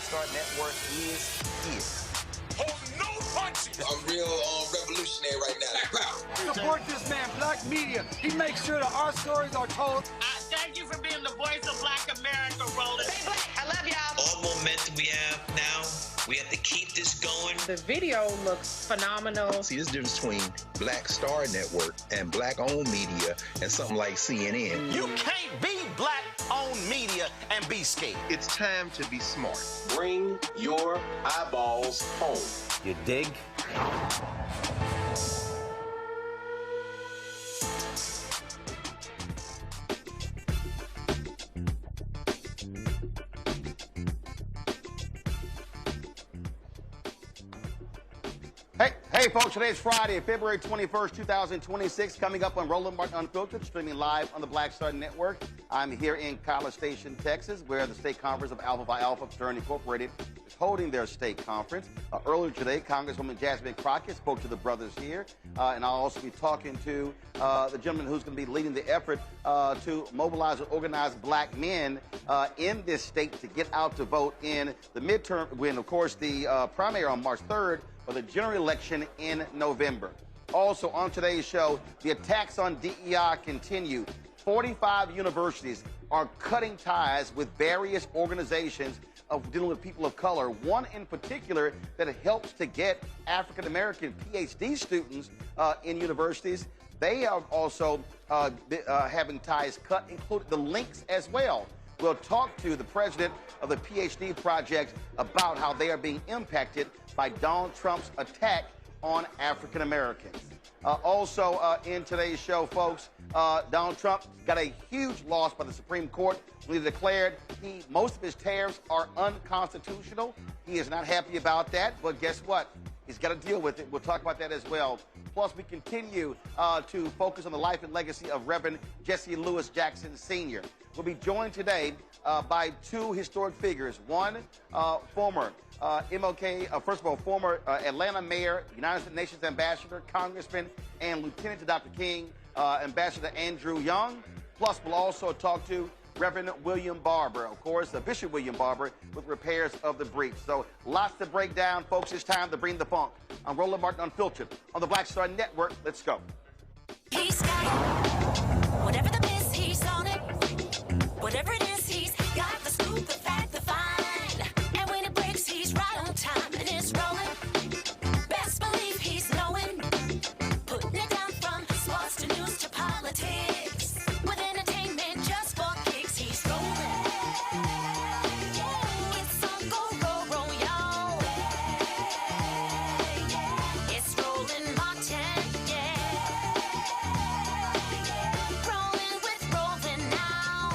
Star Network is here. Hold no punches! I'm real revolutionary right now. Black power! Support this man, Black Media. He makes sure that our stories are told. Thank you for being the voice of Black America, Roland. Stay black. I love y'all. All momentum we have now, we have to keep this going. The video looks phenomenal. See, this difference between Black Star Network and Black-owned media and something like CNN. You can't be Black-owned media and be scared. It's time to be smart. Bring your eyeballs home. You dig? Hey folks, today's Friday, February 21st, 2026, coming up on Roland Martin Unfiltered, streaming live on the Black Star Network. I'm here in College Station, Texas, where the State Conference of Alpha Phi Alpha Fraternity Incorporated is holding their state conference. Earlier today, Congresswoman Jasmine Crockett spoke to the brothers here, and I'll also be talking to the gentleman who's going to be leading the effort to mobilize and organize black men in this state to get out to vote in the midterm, when, of course, the primary on March 3rd, for the general election in November. Also on today's show, the attacks on DEI continue. 45 universities are cutting ties with various organizations of dealing with people of color. One in particular that helps to get African-American PhD students in universities. They are also having ties cut, including the links as well. We'll talk to the president of the PhD project about how they are being impacted by Donald Trump's attack on African Americans. Also in today's show, folks, Donald Trump got a huge loss by the Supreme Court when he declared most of his tariffs are unconstitutional. He is not happy about that, but guess what? He's got to deal with it. We'll talk about that as well. Plus, we continue to focus on the life and legacy of Reverend Jesse Jackson Sr. We'll be joined today by two historic figures. One, former MLK, first of all, former Atlanta mayor, United Nations ambassador, congressman, and lieutenant to Dr. King, Ambassador Andrew Young. Plus, we'll also talk to Reverend William Barber, of course, Bishop William Barber, with repairs of the breach. So lots to break down, folks. It's time to bring the funk. I'm Roland Martin Unfiltered on the Black Star Network. Let's go. He's got it. Whatever the miss, he's on it. Whatever it is, he's got the scoop, the fact, the find. And when it breaks, he's right on time and it's rolling. Best believe he's knowing. Putting it down from sports to news to politics. With entertainment just for kicks, he's rolling. It's on go, y'all. It's Roland Martin, rolling with Roland now.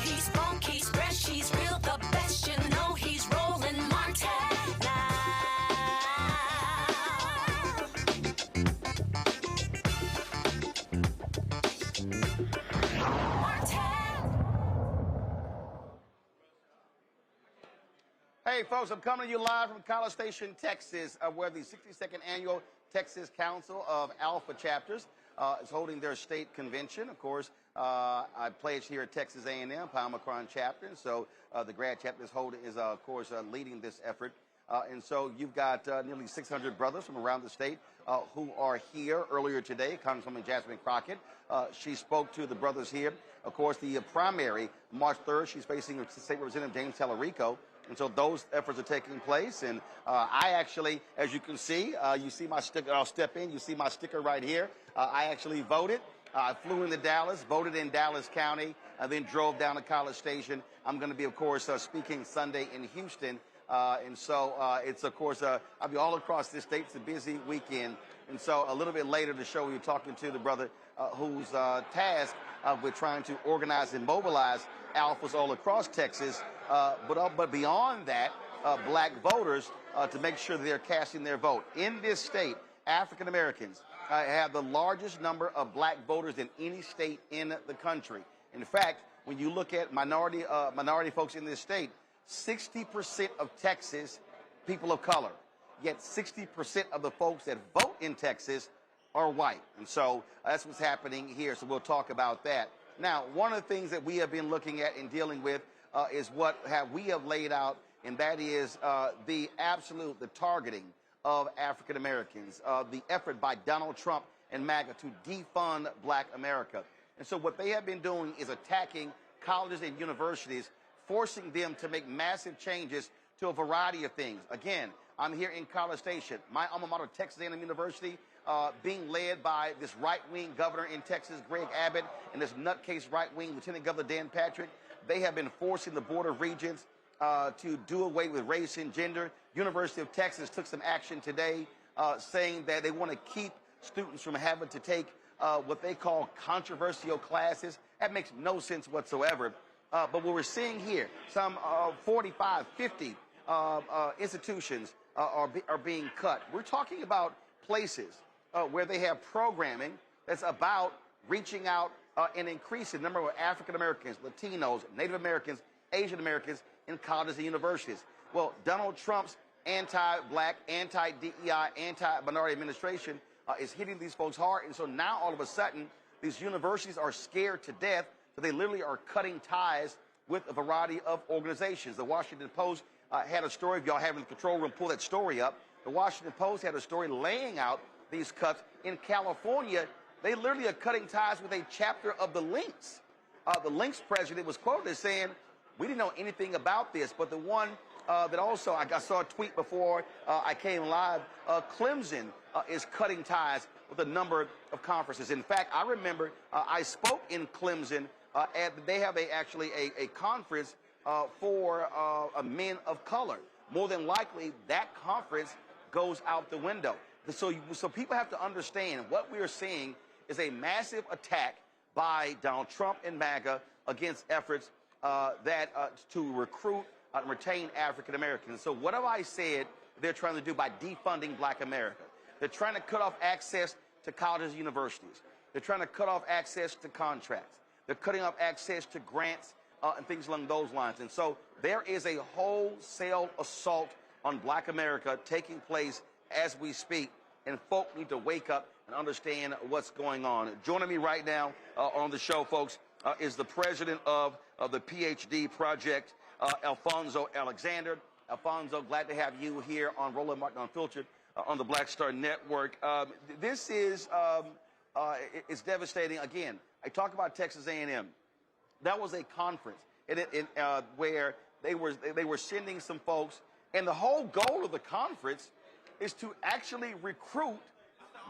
He's funky, he's fresh, he's real, the best, you know he's Roland Martin now. Hey, folks, I'm coming to you live from College Station, Texas, where the 62nd Annual Texas Council of Alpha Chapters is holding their state convention. Of course, I pledged here at Texas A&M, Palmacron chapter, and so the grad chapter is of course, leading this effort. And so you've got nearly 600 brothers from around the state who are here earlier today. Congresswoman Jasmine Crockett, she spoke to the brothers here. Of course, the primary, March 3rd, she's facing State Representative James Tallarico. And so those efforts are taking place. And I actually, as you can see, you see my sticker, I'll step in, you see my sticker right here. I actually voted. I flew into Dallas, voted in Dallas County, then drove down to College Station. I'm going to be, of course, speaking Sunday in Houston. And so it's, of course, I'll be all across this state. It's a busy weekend. And so a little bit later in the show, we were talking to the brother who's tasked with trying to organize and mobilize alphas all across Texas. But beyond that, black voters to make sure that they're casting their vote. In this state, African Americans have the largest number of black voters in any state in the country. In fact, when you look at minority folks in this state, 60% of Texas people of color, yet 60% of the folks that vote in Texas are white. And so that's what's happening here. So we'll talk about that. Now, one of the things that we have been looking at and dealing with is what we have laid out, and that is the targeting of African Americans, the effort by Donald Trump and MAGA to defund Black America. And so what they have been doing is attacking colleges and universities, forcing them to make massive changes to a variety of things. Again, I'm here in College Station, my alma mater, Texas A&M University, being led by this right-wing governor in Texas, Greg Abbott, and this nutcase right-wing Lieutenant Governor Dan Patrick. They have been forcing the Board of Regents to do away with race and gender. University of Texas took some action today saying that they want to keep students from having to take what they call controversial classes. That makes no sense whatsoever. But what we're seeing here, some 45, 50 institutions are being cut. We're talking about places where they have programming that's about reaching out and increasing the number of African Americans, Latinos, Native Americans, Asian Americans in colleges and universities. Well, Donald Trump's anti-Black, anti-DEI, anti-minority administration is hitting these folks hard. And so now all of a sudden, these universities are scared to death, so they literally are cutting ties with a variety of organizations. The Washington Post had a story, if y'all have in the control room, pull that story up. The Washington Post had a story laying out these cuts. In California, they literally are cutting ties with a chapter of the Lynx. The Lynx president was quoted as saying, we didn't know anything about this, but the one that also, I saw a tweet before I came live, Clemson is cutting ties with a number of conferences. In fact, I remember I spoke in Clemson, they have actually a conference for men of color. More than likely, that conference goes out the window. So people have to understand what we are seeing is a massive attack by Donald Trump and MAGA against efforts to recruit and retain African Americans. So what have I said they're trying to do by defunding Black America? They're trying to cut off access to colleges and universities. They're trying to cut off access to contracts. They're cutting off access to grants and things along those lines. And so there is a wholesale assault on Black America taking place as we speak, and folk need to wake up and understand what's going on. Joining me right now on the show, folks, is the president of the PhD Project, Alfonso Alexander. Alfonso, glad to have you here on Roland Martin Unfiltered on the Black Star Network. This is it's devastating. Again, I talk about Texas A&M. That was a conference where they were sending some folks, and the whole goal of the conference is to actually recruit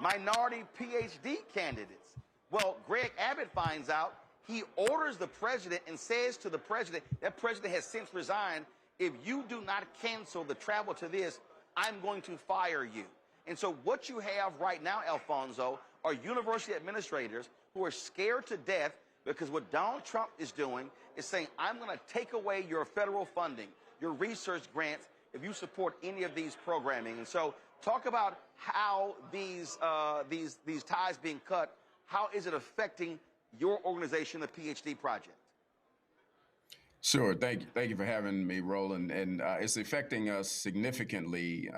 minority PhD candidates. Well, Greg Abbott finds out. He orders the president and says to the president, that president has since resigned, if you do not cancel the travel to this, I'm going to fire you. And so what you have right now, Alfonso, are university administrators who are scared to death because what Donald Trump is doing is saying, I'm going to take away your federal funding, your research grants, if you support any of these programming. And so talk about how these ties being cut, how is it affecting your organization, the PhD Project? Sure. Thank you for having me, Roland. And it's affecting us significantly.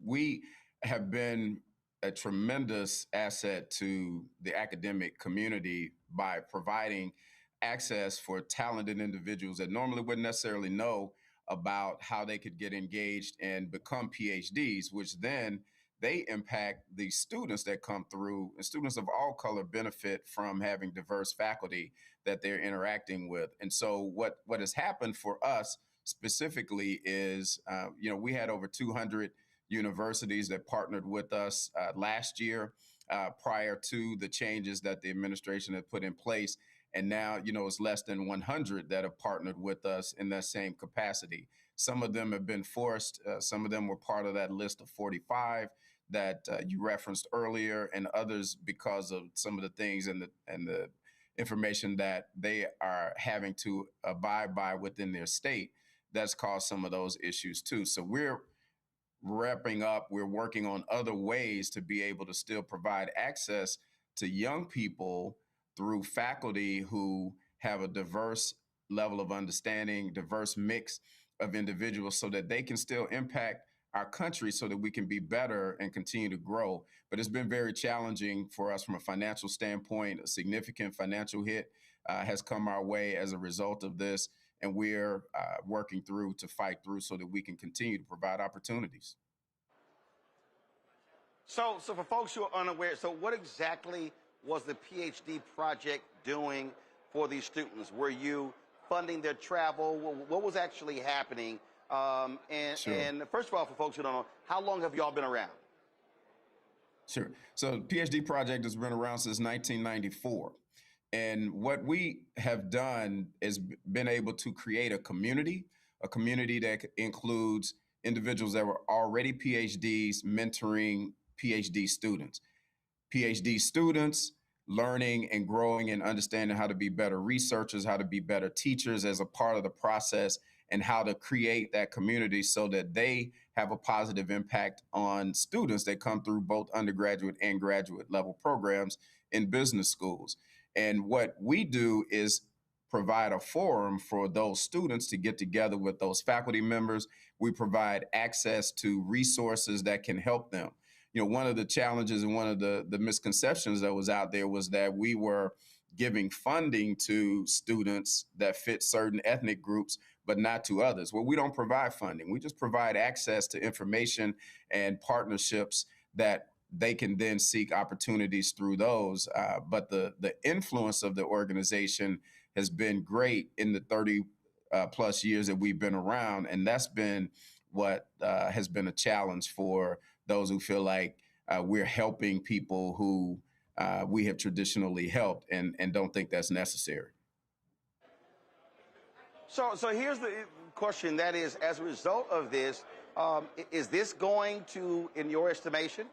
We have been a tremendous asset to the academic community by providing access for talented individuals that normally wouldn't necessarily know about how they could get engaged and become PhDs, which then they impact the students that come through, and students of all color benefit from having diverse faculty that they're interacting with. And so what has happened for us specifically is, we had over 200 universities that partnered with us last year prior to the changes that the administration had put in place. And now, it's less than 100 that have partnered with us in that same capacity. Some of them have been forced. Some of them were part of that list of 45 that you referenced earlier, and others because of some of the things and the information that they are having to abide by within their state. That's caused some of those issues too. So we're wrapping up. We're working on other ways to be able to still provide access to young people through faculty who have a diverse level of understanding, diverse mix of individuals, so that they can still impact our country so that we can be better and continue to grow. But it's been very challenging for us from a financial standpoint. A significant financial hit has come our way as a result of this. and we're working through to fight through so that we can continue to provide opportunities. So for folks who are unaware, so what exactly was the PhD project doing for these students? Were you funding their travel? What was actually happening? Sure. And first of all, for folks who don't know, how long have y'all been around? Sure. So the PhD project has been around since 1994. And what we have done is been able to create a community that includes individuals that were already PhDs mentoring PhD students. PhD students learning and growing and understanding how to be better researchers, how to be better teachers as a part of the process, and how to create that community so that they have a positive impact on students that come through both undergraduate and graduate level programs in business schools. And what we do is provide a forum for those students to get together with those faculty members. We provide access to resources that can help them. You know, one of the challenges and one of the misconceptions that was out there was that we were giving funding to students that fit certain ethnic groups, but not to others. Well, we don't provide funding. We just provide access to information and partnerships that they can then seek opportunities through those. But the influence of the organization has been great in the 30 plus years that we've been around. And that's been what has been a challenge for those who feel like we're helping people who we have traditionally helped and don't think that's necessary. So here's the question, that is, as a result of this, is this going to, in your estimation,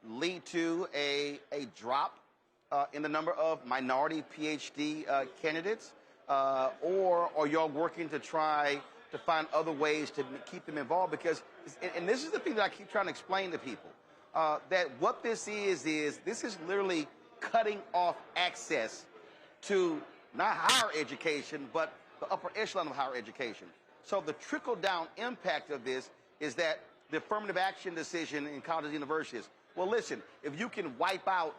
lead to a drop in the number of minority PhD candidates? Or are y'all working to try to find other ways to keep them involved? Because, and this is the thing that I keep trying to explain to people, that what this is this is literally cutting off access to not higher education, but the upper echelon of higher education. So the trickle-down impact of this is that the affirmative action decision in colleges and universities, well, listen, if you can wipe out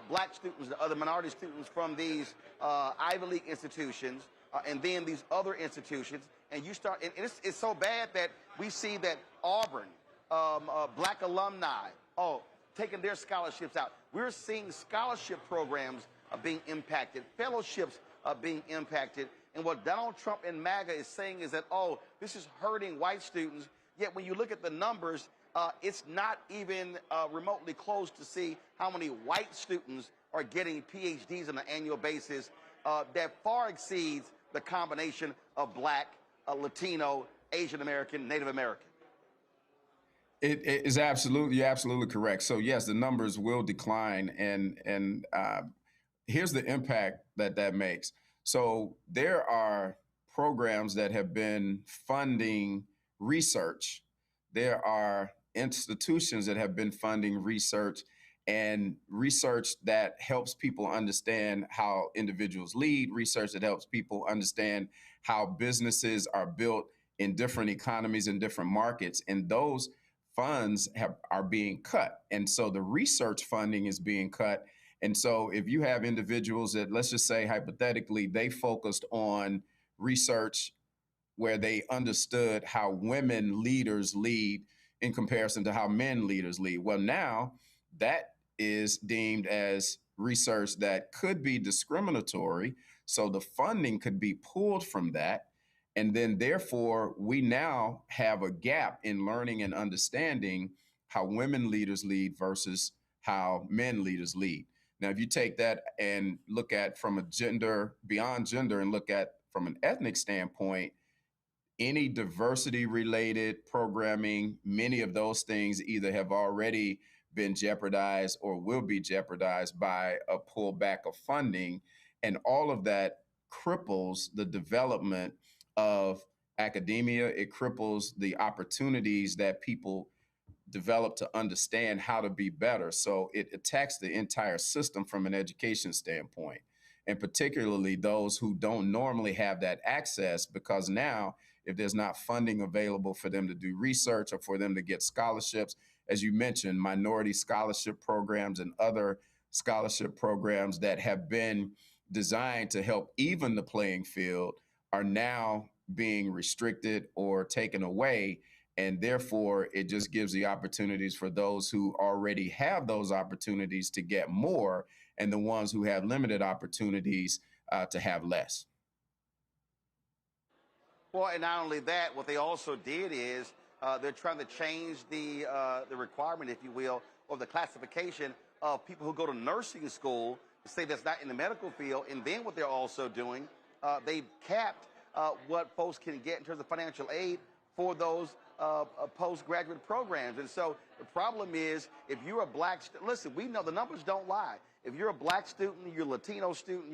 black students and other minority students from these Ivy League institutions and then these other institutions, and you start, and it's so bad that we see that Auburn, black alumni, taking their scholarships out. We're seeing scholarship programs being impacted, fellowships being impacted. And what Donald Trump and MAGA is saying is that, this is hurting white students. Yet when you look at the numbers, it's not even remotely close to see how many white students are getting PhDs on an annual basis. That far exceeds the combination of black, Latino, Asian American, Native American. It is absolutely, you're absolutely correct. So yes, the numbers will decline, and here's the impact that makes. So there are programs that have been funding research. There are institutions that have been funding research, and research that helps people understand how individuals lead, research that helps people understand how businesses are built in different economies and different markets. And those funds are being cut. And so the research funding is being cut. And so if you have individuals that, let's just say hypothetically, they focused on research where they understood how women leaders lead in comparison to how men leaders lead. Well, now that is deemed as research that could be discriminatory. So the funding could be pulled from that. And then therefore, we now have a gap in learning and understanding how women leaders lead versus how men leaders lead. Now, if you take that and look at from a gender, beyond gender, and look at from an ethnic standpoint, any diversity related programming, many of those things either have already been jeopardized or will be jeopardized by a pullback of funding. And all of that cripples the development of academia. It cripples the opportunities that people develop to understand how to be better. So it attacks the entire system from an education standpoint, and particularly those who don't normally have that access, because now if there's not funding available for them to do research or for them to get scholarships, as you mentioned, minority scholarship programs and other scholarship programs that have been designed to help even the playing field are now being restricted or taken away. And therefore, it just gives the opportunities for those who already have those opportunities to get more, and the ones who have limited opportunities to have less. Well, and not only that, what they also did is they're trying to change the requirement, if you will, or the classification of people who go to nursing school, to say that's not in the medical field. And then what they're also doing, they've capped what folks can get in terms of financial aid for those postgraduate programs. And so the problem is, if you're a black listen, we know the numbers don't lie. If you're a black student, you're a Latino student,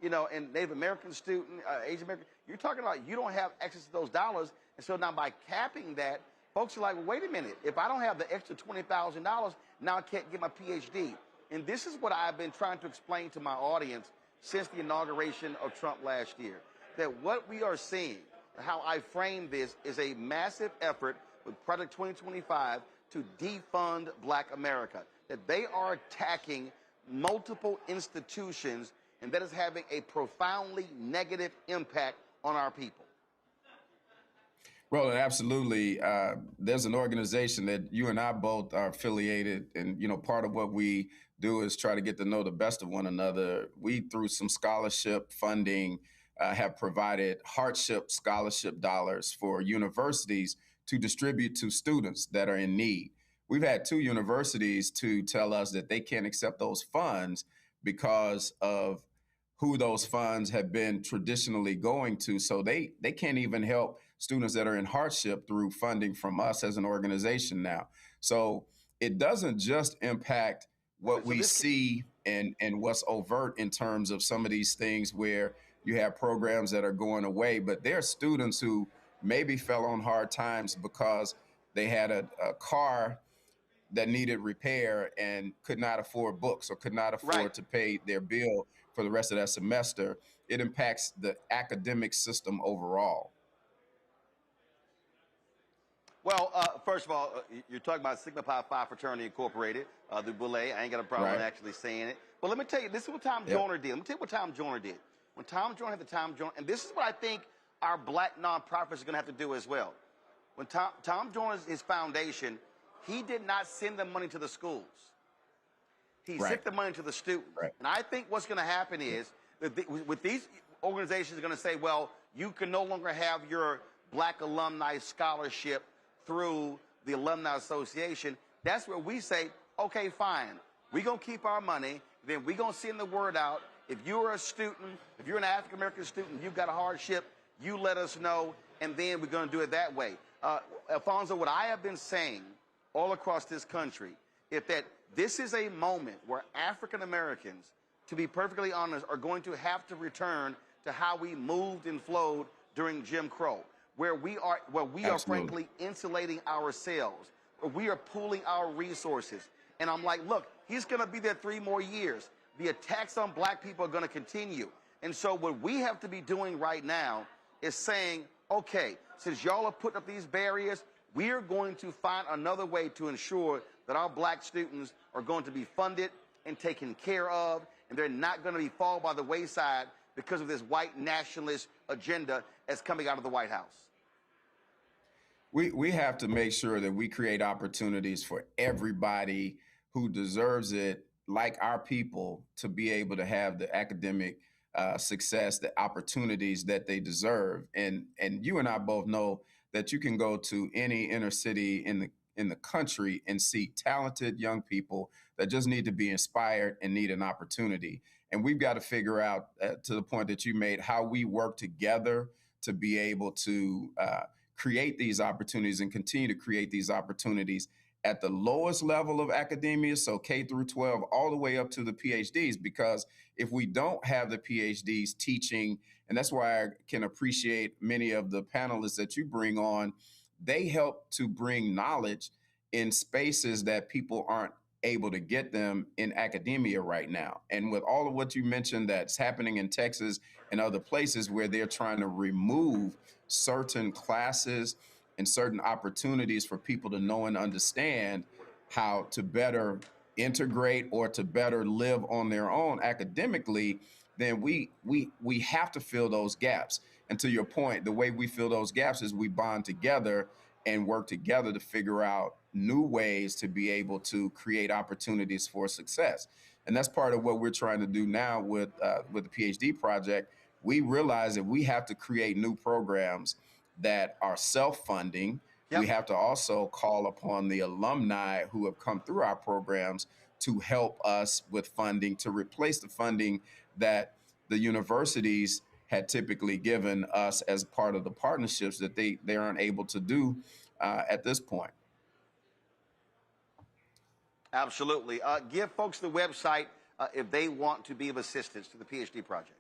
you know, and Native American student, Asian American, you're talking about you don't have access to those dollars. And so now by capping that, folks are like, well, wait a minute. If I don't have the extra $20,000, now I can't get my PhD. And this is what I've been trying to explain to my audience since the inauguration of Trump last year, that what we are seeing, how I frame this, is a massive effort with Project 2025 to defund Black America, that they are attacking multiple institutions, and that is having a profoundly negative impact on our people. Well, absolutely. There's an organization that you and I both are affiliated, and you know, part of what we do is try to get to know the best of one another. We, through some scholarship funding, have provided hardship scholarship dollars for universities to distribute to students that are in need. We've had 2 universities to tell us that they can't accept those funds because of who those funds have been traditionally going to. So they can't even help students that are in hardship through funding from us as an organization now. So it doesn't just impact what we see and what's overt in terms of some of these things where you have programs that are going away, but there are students who maybe fell on hard times because they had a car that needed repair and could not afford books or could not afford to pay their bill for the rest of that semester. It impacts the academic system overall. Well, first of all, you're talking about Sigma Pi Phi Fraternity Incorporated, the Boule. I ain't got a problem actually saying it. But let me tell you, this is what Tom Joyner did. Let me tell you what Tom Joyner did. When Tom Joyner had the Tom Joyner, and this is what I think our black nonprofits are going to have to do as well. When Tom Joyner, his foundation, he did not send the money to the schools. He sent the money to the students. And I think what's going to happen is that with these organizations are going to say, well, you can no longer have your black alumni scholarship through the Alumni Association. That's where we say, okay, fine. We're going to keep our money. Then we're going to send the word out. If you're a student, if you're an African-American student, you've got a hardship, you let us know, and then we're going to do it that way. Alfonso, what I have been saying all across this country is that this is a moment where African-Americans, to be perfectly honest, are going to have to return to how we moved and flowed during Jim Crow, where we are frankly insulating ourselves, where we are pooling our resources. And I'm like, look, he's going to be there 3 more years. The attacks on black people are going to continue. And so what we have to be doing right now is saying, okay, since y'all are putting up these barriers, we are going to find another way to ensure that our black students are going to be funded and taken care of, and they're not going to be fall by the wayside because of this white nationalist agenda that's coming out of the White House. We have to make sure that we create opportunities for everybody who deserves it, like our people, to be able to have the academic success, the opportunities that they deserve. And you and I both know that you can go to any inner city in the country and see talented young people that just need to be inspired and need an opportunity. And we've got to figure out, to the point that you made, how we work together to be able to create these opportunities and continue to create these opportunities at the lowest level of academia, so K through 12, all the way up to the PhDs. Because if we don't have the PhDs teaching, and that's why I can appreciate many of the panelists that you bring on, they help to bring knowledge in spaces that people aren't able to get them in academia right now. And with all of what you mentioned that's happening in Texas and other places where they're trying to remove certain classes and certain opportunities for people to know and understand how to better integrate or to better live on their own academically, then we have to fill those gaps. And to your point, the way we fill those gaps is we bond together and work together to figure out new ways to be able to create opportunities for success. And that's part of what we're trying to do now with the PhD project. We realize that we have to create new programs that are self-funding. Yep. We have to also call upon the alumni who have come through our programs to help us with funding to replace the funding that the universities had typically given us as part of the partnerships that they aren't able to do at this point. Absolutely. Give folks the website if they want to be of assistance to the PhD project.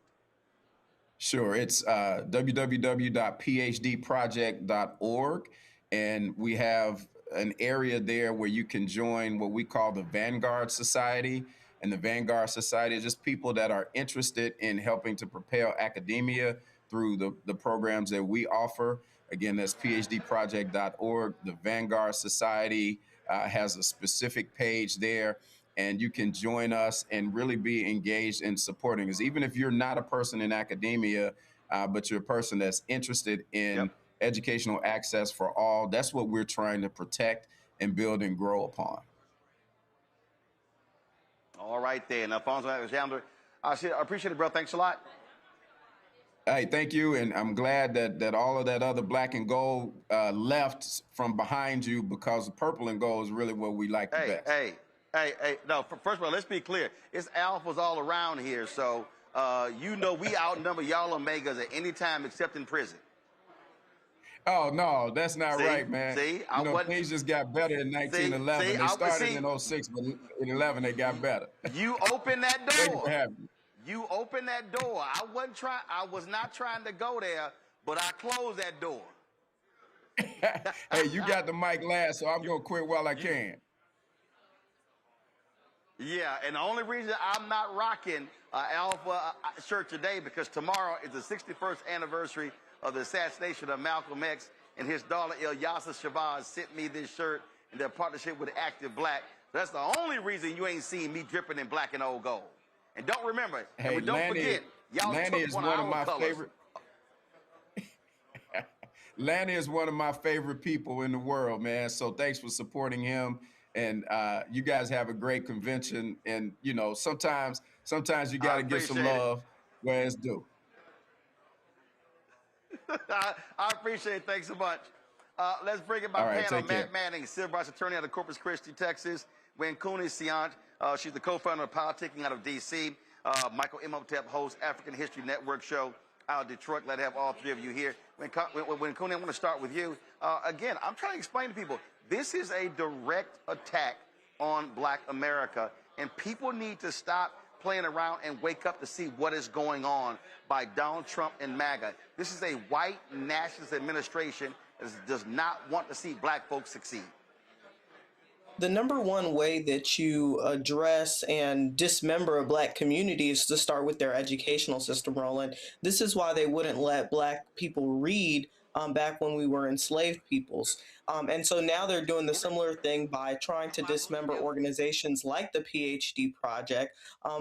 Sure. It's www.phdproject.org. And we have an area there where you can join what we call the Vanguard Society. And the Vanguard Society is just people that are interested in helping to propel academia through the programs that we offer. Again, that's phdproject.org. The Vanguard Society has a specific page there, and you can join us and really be engaged in supporting us. Even if you're not a person in academia, but you're a person that's interested in educational access for all, that's what we're trying to protect and build and grow upon. All right then. Alfonso Alexander, I appreciate it, bro. Thanks a lot. Hey, thank you. And I'm glad that all of that other black and gold left from behind you, because the purple and gold is really what we like the best. Hey. No, first of all, let's be clear. It's alphas all around here. So, we outnumber y'all omegas at any time except in prison. Oh, no, that's not right, man. See, things just got better in 1911. They started in 06, but in 11 they got better. You opened that door. Thank you for having me. You opened that door. I was not trying to go there, but I closed that door. Hey, you got the mic last, so I'm going to quit while I can. Yeah, and the only reason I'm not rocking Alpha shirt today because tomorrow is the 61st anniversary of the assassination of Malcolm X, and his daughter Ilyasa Shabazz sent me this shirt in their partnership with Active Black. That's the only reason you ain't seen me dripping in black and old gold. And don't remember, hey, don't forget, y'all Lanny took is one of my favorite. Lanny is one of my favorite people in the world, man. So thanks for supporting him. And you guys have a great convention. And sometimes you got to give some love where it's due. I appreciate it. Thanks so much. Let's bring in my panel. Matt Manning, civil rights attorney out of Corpus Christi, Texas. Winkuni Siant, she's the co-founder of Politicking out of D.C. Michael Imhotep hosts African History Network show out of Detroit. Glad to have all three of you here. Winkuni, I want to start with you. Again, I'm trying to explain to people, this is a direct attack on Black America, and people need to stop playing around and wake up to see what is going on by Donald Trump and MAGA. This is a white nationalist administration that does not want to see black folks succeed. The number one way that you address and dismember a black community is to start with their educational system, Roland. This is why they wouldn't let black people read back when we were enslaved peoples. And so now they're doing the similar thing by trying to dismember organizations like the PhD Project,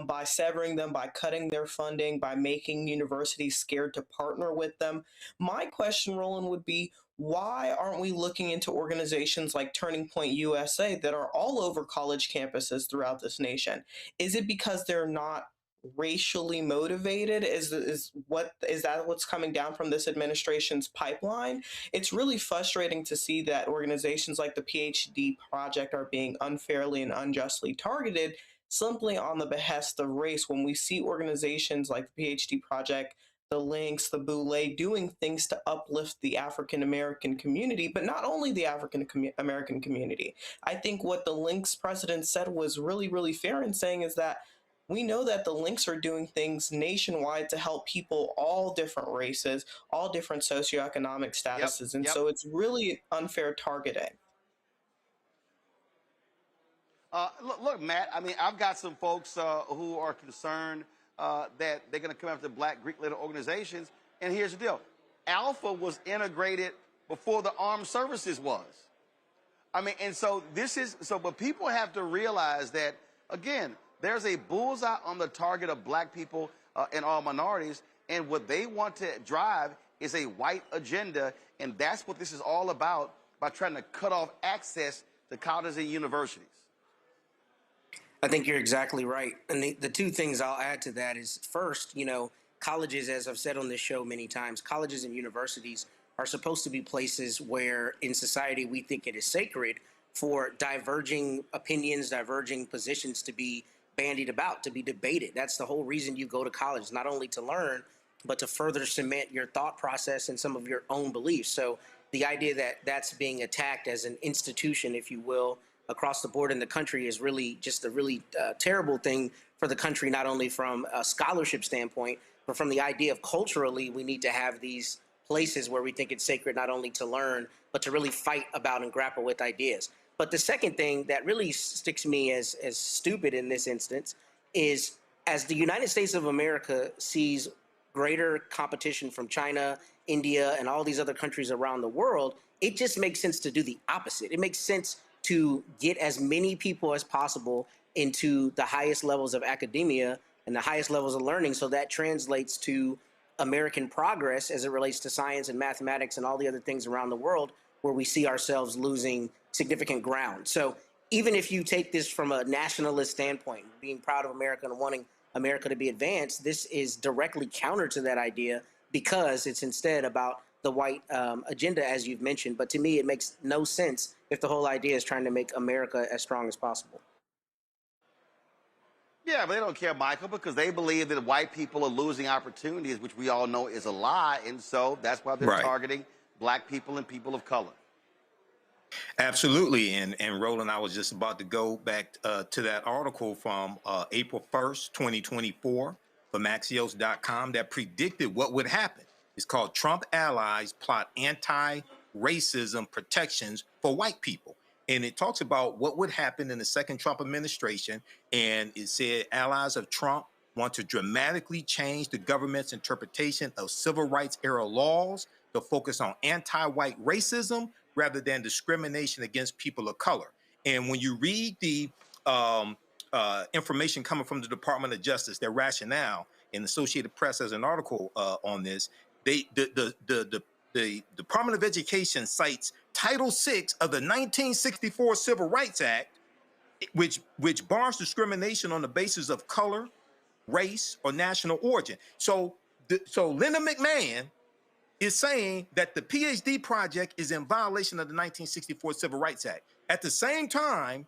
by severing them, by cutting their funding, by making universities scared to partner with them. My question, Roland, would be, why aren't we looking into organizations like Turning Point USA that are all over college campuses throughout this nation? Is it because they're not racially motivated? Is that what's coming down from this administration's pipeline? It's really frustrating to see that organizations like the PhD Project are being unfairly and unjustly targeted simply on the behest of race, when we see organizations like the PhD Project, the Links, the Boulay, doing things to uplift the African-American community, but not only the African-American community. I think what the Links president said was really, really fair in saying is that we know that the Links are doing things nationwide to help people all different races, all different socioeconomic statuses. And so it's really unfair targeting. Look, Matt, I mean, I've got some folks who are concerned that they're going to come after black Greek-led organizations. And here's the deal. Alpha was integrated before the armed services was. I mean, and so but people have to realize that, again, there's a bullseye on the target of black people and all minorities. And what they want to drive is a white agenda, and that's what this is all about, by trying to cut off access to colleges and universities. I think you're exactly right. And the two things I'll add to that is, first, colleges, as I've said on this show many times, colleges and universities are supposed to be places where in society we think it is sacred for diverging opinions, diverging positions to be bandied about, to be debated. That's the whole reason you go to college, not only to learn, but to further cement your thought process and some of your own beliefs. So the idea that that's being attacked as an institution, if you will, across the board in the country is really just a really terrible thing for the country, not only from a scholarship standpoint, but from the idea of culturally, we need to have these places where we think it's sacred not only to learn, but to really fight about and grapple with ideas. But the second thing that really sticks me as stupid in this instance is, as the United States of America sees greater competition from China, India, and all these other countries around the world, it just makes sense to do the opposite. It makes sense to get as many people as possible into the highest levels of academia and the highest levels of learning, so that translates to American progress as it relates to science and mathematics and all the other things around the world where we see ourselves losing significant ground. So even if you take this from a nationalist standpoint, being proud of America and wanting America to be advanced, this is directly counter to that idea, because it's instead about the white agenda, as you've mentioned. But to me, it makes no sense if the whole idea is trying to make America as strong as possible. Yeah, but they don't care, Michael, because they believe that white people are losing opportunities, which we all know is a lie. And so that's why they're targeting black people and people of color. Absolutely. And Roland, I was just about to go back to that article from April 1st, 2024 from Axios.com that predicted what would happen. It's called Trump Allies Plot Anti-Racism Protections for White People. And it talks about what would happen in the second Trump administration. And it said allies of Trump want to dramatically change the government's interpretation of civil rights era laws to focus on anti-white racism rather than discrimination against people of color. And when you read the information coming from the Department of Justice, their rationale, in the Associated Press as an article on this, the Department of Education cites Title VI of the 1964 Civil Rights Act, which bars discrimination on the basis of color, race, or national origin. So Linda McMahon is saying that the PhD project is in violation of the 1964 Civil Rights Act. At the same time,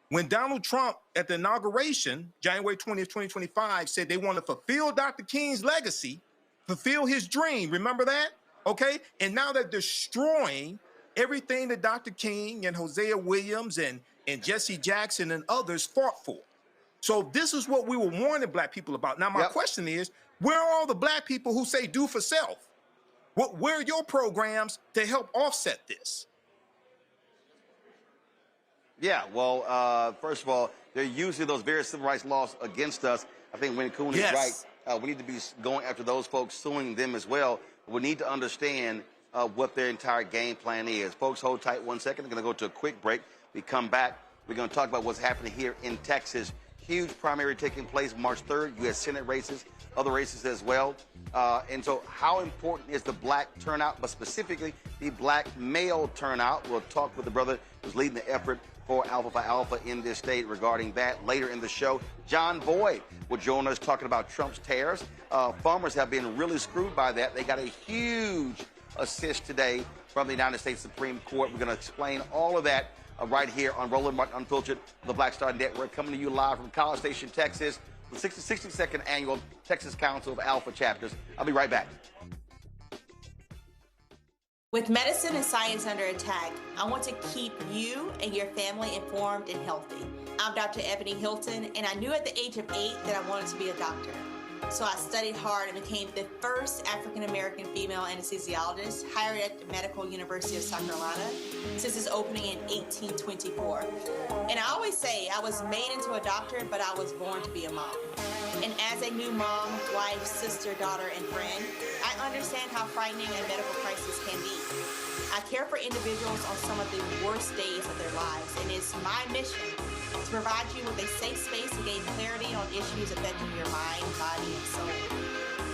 when Donald Trump at the inauguration, January 20th, 2025, said they want to fulfill Dr. King's legacy, fulfill his dream. Remember that? Okay. And now they're destroying everything that Dr. King and Hosea Williams and Jesse Jackson and others fought for. So this is what we were warning black people about. Now, my question is, where are all the black people who say do for self? Where are your programs to help offset this? Yeah, well, first of all, they're using those various civil rights laws against us. I think Wayne Coon is right. We need to be going after those folks, suing them as well. We need to understand what their entire game plan is. Folks, hold tight 1 second. We're going to go to a quick break. We come back. We're going to talk about what's happening here in Texas. Huge primary taking place March 3rd, U.S. Senate races, other races as well. And so how important is the black turnout, but specifically the black male turnout? We'll talk with the brother who's leading the effort for Alpha Phi Alpha in this state regarding that later in the show. John Boyd will join us talking about Trump's tariffs. Farmers have been really screwed by that. They got a huge assist today from the United States Supreme Court. We're going to explain all of that right here on Roland Martin Unfiltered, the Black Star Network, coming to you live from College Station, Texas, the 62nd Annual Texas Council of Alpha Chapters. I'll be right back. With medicine and science under attack, I want to keep you and your family informed and healthy. I'm Dr. Ebony Hilton, and I knew at the age of 8 that I wanted to be a doctor. So I studied hard and became the first African-American female anesthesiologist hired at the Medical University of South Carolina since its opening in 1824. And I always say I was made into a doctor, but I was born to be a mom. And as a new mom, wife, sister, daughter, and friend, I understand how frightening a medical crisis can be. I care for individuals on some of the worst days of their lives, and it's my mission to provide you with a safe space to gain clarity on issues affecting your mind, body, and soul.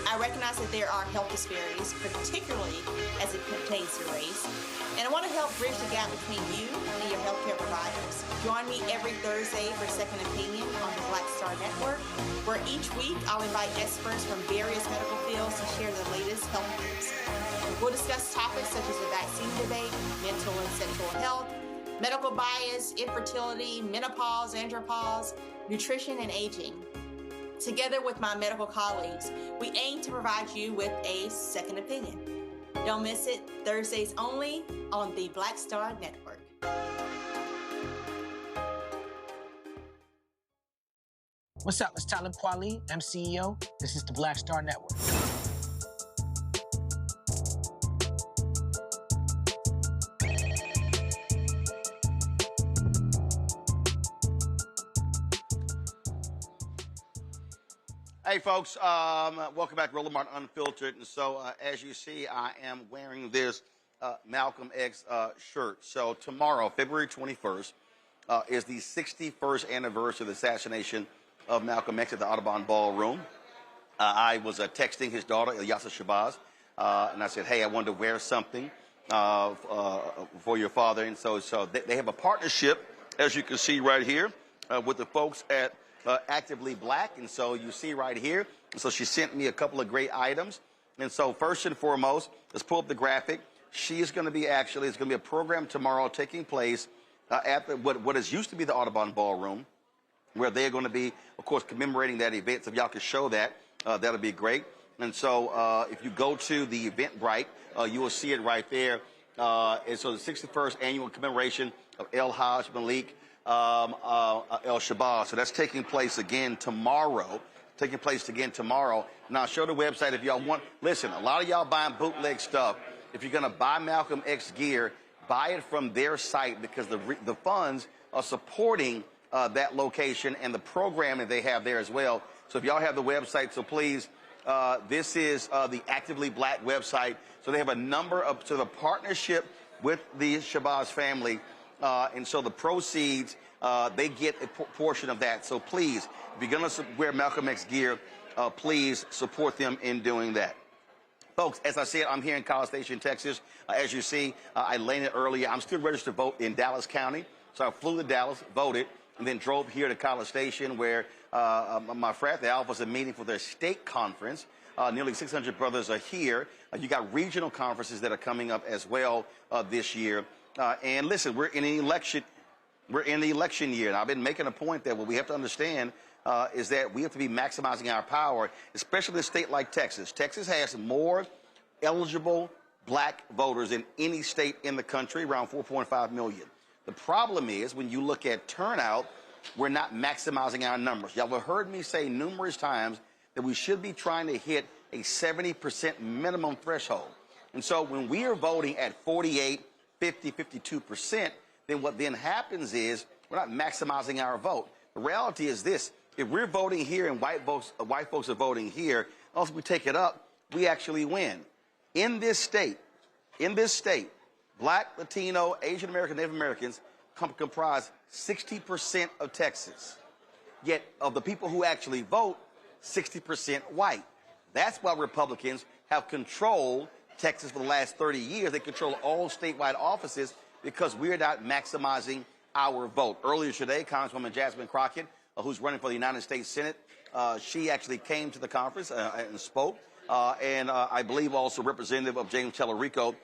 I recognize that there are health disparities, particularly as it pertains to race, and I want to help bridge the gap between you and your healthcare providers. Join me every Thursday for Second Opinion on the Black Star Network, where each week I'll invite experts from various medical fields to share the latest health news. We'll discuss topics such as the vaccine debate, mental and sexual health, medical bias, infertility, menopause, andropause, nutrition, and aging. Together with my medical colleagues, we aim to provide you with a second opinion. Don't miss it, Thursdays only on the Black Star Network. What's up? It's Talib Kweli. I'm CEO. This is the Black Star Network. Hey, folks, welcome back to Roland Martin Unfiltered. And so, as you see, I am wearing this Malcolm X shirt. So tomorrow, February 21st, is the 61st anniversary of the assassination of Malcolm X at the Audubon Ballroom. I was texting his daughter, Ilyasa Shabazz, and I said, hey, I wanted to wear something for your father. And so they have a partnership, as you can see right here, with the folks at Actively Black, and so you see right here. And so she sent me a couple of great items. And so first and foremost, let's pull up the graphic. She is going to be it's going to be a program tomorrow taking place at what is used to be the Audubon Ballroom, where they're going to be, of course, commemorating that event. So if y'all could show that, that'll be great. And so if you go to the Eventbrite, you will see it right there. And so the 61st annual commemoration of El Hajj Malik El Shabazz. So that's taking place again tomorrow. Now, show the website if y'all want. Listen, a lot of y'all buying bootleg stuff. If you're going to buy Malcolm X gear, buy it from their site, because the funds are supporting that location and the programming they have there as well. So if y'all have the website, so please, this is the Actively Black website. So they have a number of, so the partnership with the Shabazz family. And so the proceeds, they get a portion of that. So please, if you're going to wear Malcolm X gear, please support them in doing that. Folks, as I said, I'm here in College Station, Texas. As you see, I landed earlier. I'm still registered to vote in Dallas County. So I flew to Dallas, voted, and then drove here to College Station, where my frat, the Alphas, are meeting for their state conference. Nearly 600 brothers are here. You got regional conferences that are coming up as well this year. And listen, we're in an election. We're in the election year, and I've been making a point that what we have to understand is that we have to be maximizing our power, especially in a state like Texas. Texas has more eligible black voters than any state in the country, around 4.5 million. The problem is, when you look at turnout, we're not maximizing our numbers. Y'all have heard me say numerous times that we should be trying to hit a 70% minimum threshold. And so when we are voting at 48, 50, 52%, then what then happens is we're not maximizing our vote. The reality is this: if we're voting here and white folks are voting here, also we take it up, we actually win. In this state, Black, Latino, Asian American, Native Americans comprise 60% of Texas. Yet of the people who actually vote, 60% white. That's why Republicans have controlled Texas for the last 30 years. They control all statewide offices because we're not maximizing our vote. Earlier today, Congresswoman Jasmine Crockett, who's running for the United States Senate, she actually came to the conference and spoke. And I believe also Representative of James Tellerico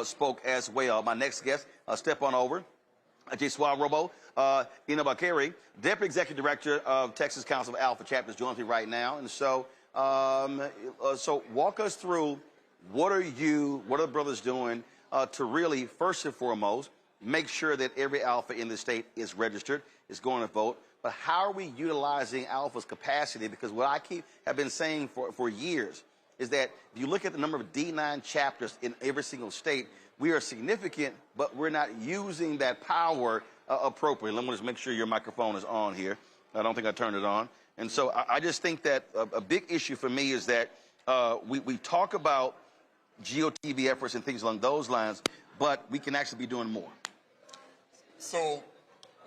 spoke as well. My next guest, step on over. Jesua Robo Inabakari, Deputy Executive Director of Texas Council of Alpha Chapters, joins me right now. And so, so walk us through, what are the brothers doing to really, first and foremost, make sure that every Alpha in the state is registered, is going to vote, but how are we utilizing Alpha's capacity? Because what I have been saying for years is that if you look at the number of D9 chapters in every single state, we are significant, but we're not using that power appropriately. Let me just make sure your microphone is on here. I don't think I turned it on. And so I just think that a big issue for me is that we talk about GOTV efforts and things along those lines, but we can actually be doing more. So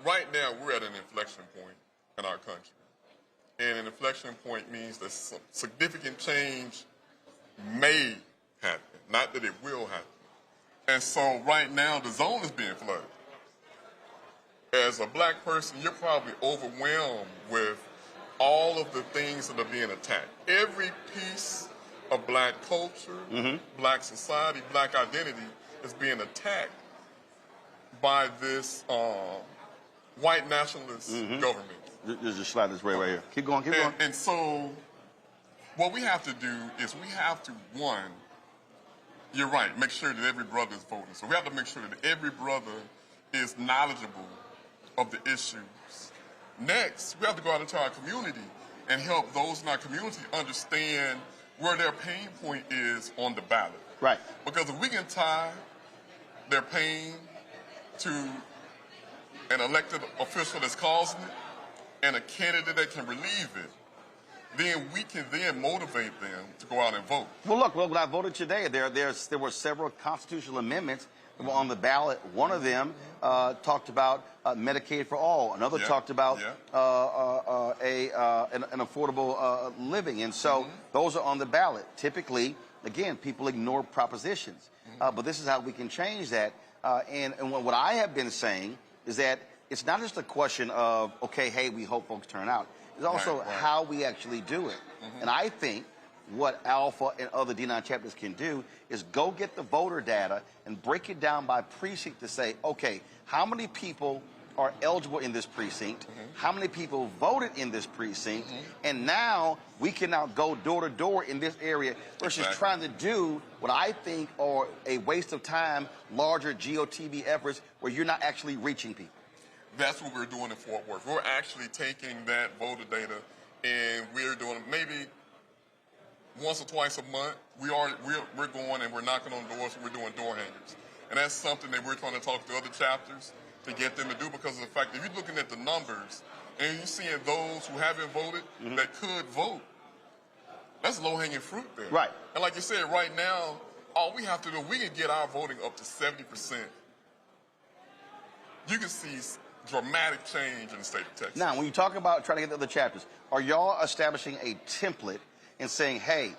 right now we're at an inflection point in our country. And an inflection point means that some significant change may happen, not that it will happen. And so right now the zone is being flooded. As a black person, you're probably overwhelmed with all of the things that are being attacked. Every piece of black culture, black society, black identity is being attacked by this white nationalist government. There's a slide this way right here. Keep going, keep going. And so what we have to do is we have to, one, you're right, make sure that every brother is voting. So we have to make sure that every brother is knowledgeable of the issues. Next, we have to go out into our community and help those in our community understand where their pain point is on the ballot. Right. Because if we can tie their pain to an elected official that's causing it and a candidate that can relieve it, then we can then motivate them to go out and vote. Well, look, when I voted today, there were several constitutional amendments that were on the ballot. One of them talked about Medicaid for all. Another talked about an affordable living. And so those are on the ballot. Typically, again, people ignore propositions. But this is how we can change that. And what I have been saying is that it's not just a question of, okay, hey, we hope folks turn out. It's also how we actually do it. And I think what Alpha and other D9 chapters can do is go get the voter data and break it down by precinct to say, okay, how many people are eligible in this precinct, how many people voted in this precinct, and now we can now go door to door in this area versus trying to do what I think are a waste of time, larger GOTV efforts where you're not actually reaching people. That's what we're doing in Fort Worth. We're actually taking that voter data and we're doing maybe once or twice a month. We're going and we're knocking on doors and we're doing door hangers. And that's something that we're trying to talk to other chapters to get them to do because of the fact that if you're looking at the numbers and you're seeing those who haven't voted that could vote, that's low-hanging fruit there. Right. And like you said, right now, all we have to do, we can get our voting up to 70%. You can see dramatic change in the state of Texas. Now, when you talk about trying to get the other chapters, are y'all establishing a template and saying, hey,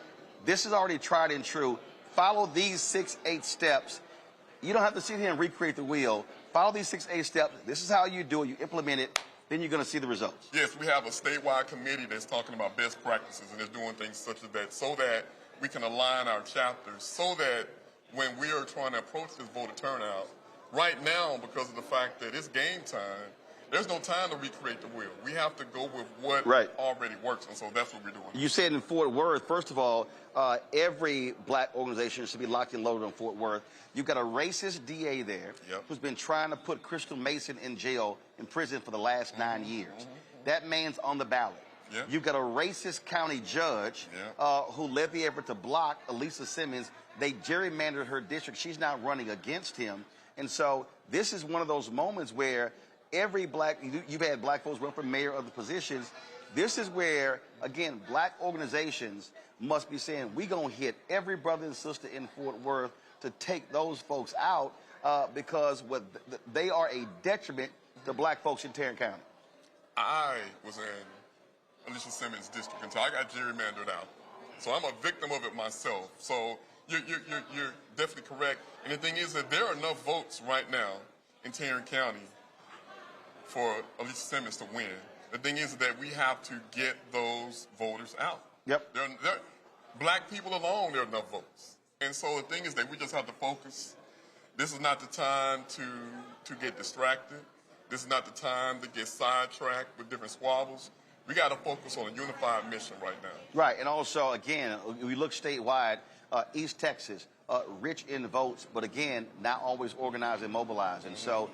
this is already tried and true, follow these 6-8 steps. You don't have to sit here and recreate the wheel. Follow these 6-8 steps. This is how you do it. You implement it. Then you're going to see the results. Yes, we have a statewide committee that's talking about best practices and is doing things such as that so that we can align our chapters so that when we are trying to approach this voter turnout, right now, because of the fact that it's game time, there's no time to recreate the wheel. We have to go with what already works, and so that's what we're doing. You said in Fort Worth, first of all, every black organization should be locked and loaded in Fort Worth. You've got a racist DA there who's been trying to put Crystal Mason in jail, in prison for the last 9 years. That man's on the ballot. You've got a racist county judge who led the effort to block Elisa Simmons. They gerrymandered her district. She's now running against him. And so this is one of those moments where every you've had black folks run for mayor of the positions. This is where, again, black organizations must be saying, we're going to hit every brother and sister in Fort Worth to take those folks out because they are a detriment to black folks in Tarrant County. I was in Alicia Simmons' district until I got gerrymandered out. So I'm a victim of it myself. So you're definitely correct. And the thing is that there are enough votes right now in Tarrant County for Alicia Simmons to win. The thing is that we have to get those voters out. Yep. Black people alone, there are enough votes. And so the thing is that we just have to focus. This is not the time to get distracted. This is not the time to get sidetracked with different squabbles. We got to focus on a unified mission right now. Right, and also, again, we look statewide, East Texas, rich in votes, but again, not always organized and mobilized. And so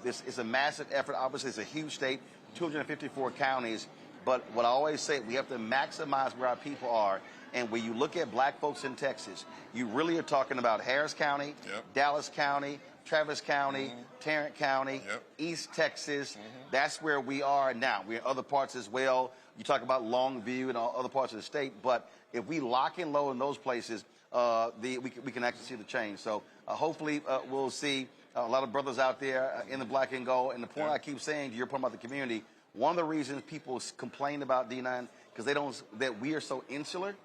this is a massive effort. Obviously, it's a huge state, 254 counties. But what I always say, we have to maximize where our people are. And when you look at black folks in Texas, you really are talking about Harris County, Dallas County, Travis County, Tarrant County, East Texas. That's where we are now. We're in other parts as well. You talk about Longview and all other parts of the state, but if we lock in low in those places, we can actually see the change. So hopefully we'll see a lot of brothers out there in the black and gold. And the point I keep saying to your point about the community, one of the reasons people complain about D9 because they don't that we are so insular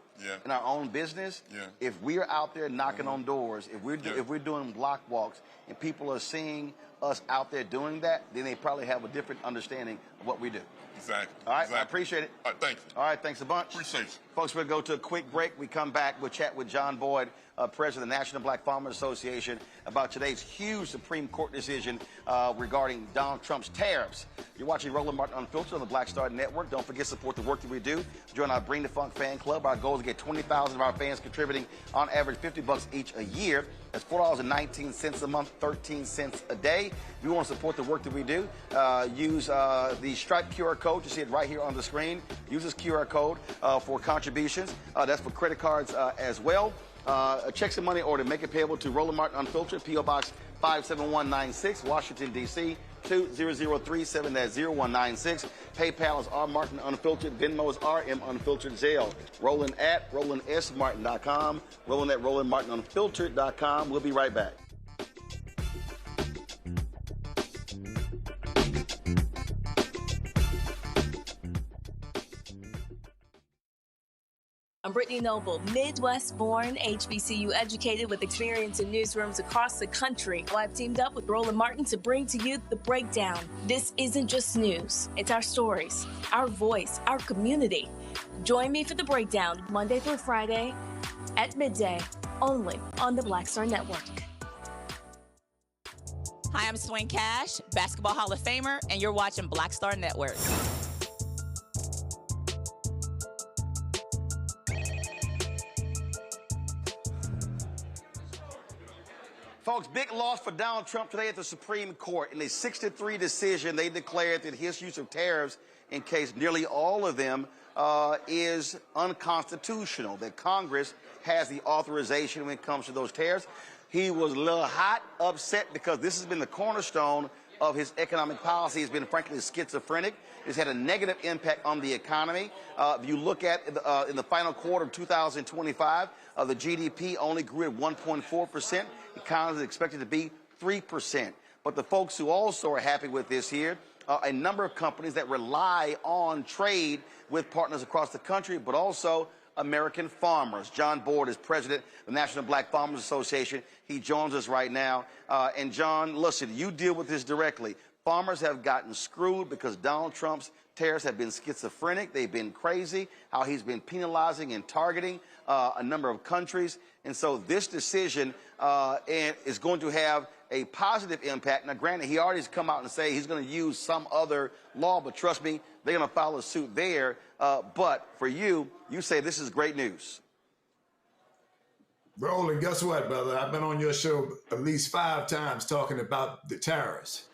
in our own business. If we're out there knocking on doors, if we're doing block walks, and people are seeing us out there doing that, then they probably have a different understanding of what we do. Exactly. All right, exactly. I appreciate it. All right, thank you. All right, thanks a bunch. Appreciate you. Folks, we'll go to a quick break. We come back, we'll chat with John Boyd, President of the National Black Farmers Association, about today's huge Supreme Court decision regarding Donald Trump's tariffs. You're watching Roland Martin Unfiltered on the Black Star Network. Don't forget to support the work that we do. Join our Bring the Funk fan club. Our goal is to get 20,000 of our fans contributing on average $50 each a year. That's $4.19 a month, 13 cents a day. If you want to support the work that we do, use the Stripe QR code. You see it right here on the screen. Use this QR code for contributions. That's for credit cards as well. Check some money order. Make it payable to Roland Martin Unfiltered, P.O. Box 57196, Washington, D.C. 20037. That's 0196. PayPal is R Martin Unfiltered. Venmo is RM Unfiltered. Zelle. Roland at RolandSMartin.com. Roland at RolandMartinUnfiltered.com. We'll be right back. I'm Brittany Noble, Midwest-born, HBCU educated with experience in newsrooms across the country. Well, I've teamed up with Roland Martin to bring to you The Breakdown. This isn't just news. It's our stories, our voice, our community. Join me for The Breakdown, Monday through Friday at midday, only on the Black Star Network. Hi, I'm Swing Cash, Basketball Hall of Famer, and you're watching Black Star Network. Folks, big loss for Donald Trump today at the Supreme Court. In a 6-3 decision, they declared that his use of tariffs, in case nearly all of them, is unconstitutional, that Congress has the authorization when it comes to those tariffs. He was a little hot, upset, because this has been the cornerstone of his economic policy. He's been, frankly, schizophrenic. It's had a negative impact on the economy. If you look at in the final quarter of 2025, the GDP only grew at 1.4%. The economy is expected to be 3%. But the folks who also are happy with this here are a number of companies that rely on trade with partners across the country, but also American farmers. John Boyd is president of the National Black Farmers Association. He joins us right now. And John, listen, you deal with this directly. Farmers have gotten screwed because Donald Trump's tariffs have been schizophrenic. They've been crazy, how he's been penalizing and targeting a number of countries. And so this decision is going to have a positive impact. Now, granted, he already has come out and say he's going to use some other law, but trust me, they're going to follow suit there. But for you, you say this is great news. Roland, guess what, brother? I've been on your show at least 5 times talking about the tariffs.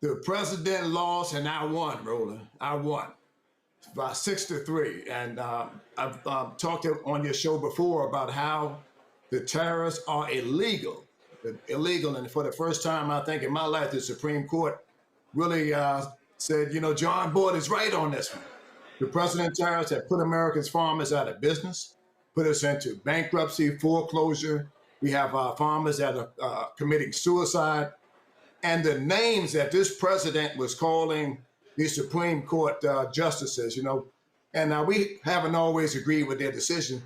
The president lost and I won, Roland. I won by 6-3. And I've talked on your show before about how the tariffs are illegal. Illegal. And for the first time, I think, in my life, the Supreme Court really said, you know, John Boyd is right on this one. The president tariffs have put America's farmers out of business, put us into bankruptcy, foreclosure. We have farmers that are committing suicide. And the names that this president was calling the Supreme Court justices, you know, and we haven't always agreed with their decision,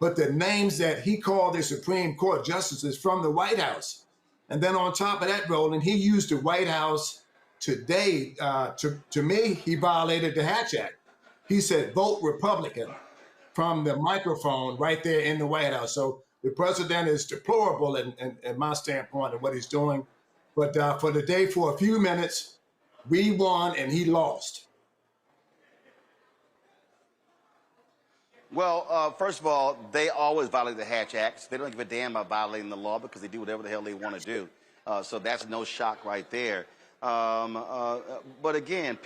but the names that he called the Supreme Court justices from the White House. And then on top of that, Roland, he used the White House today. To me, he violated the Hatch Act. He said, vote Republican from the microphone right there in the White House. So the president is deplorable in my standpoint of what he's doing. But for the day, for a few minutes, we won and he lost. Well, first of all, they always violate the Hatch Act. They don't give a damn about violating the law because they do whatever the hell they want to do. So that's no shock right there. But again,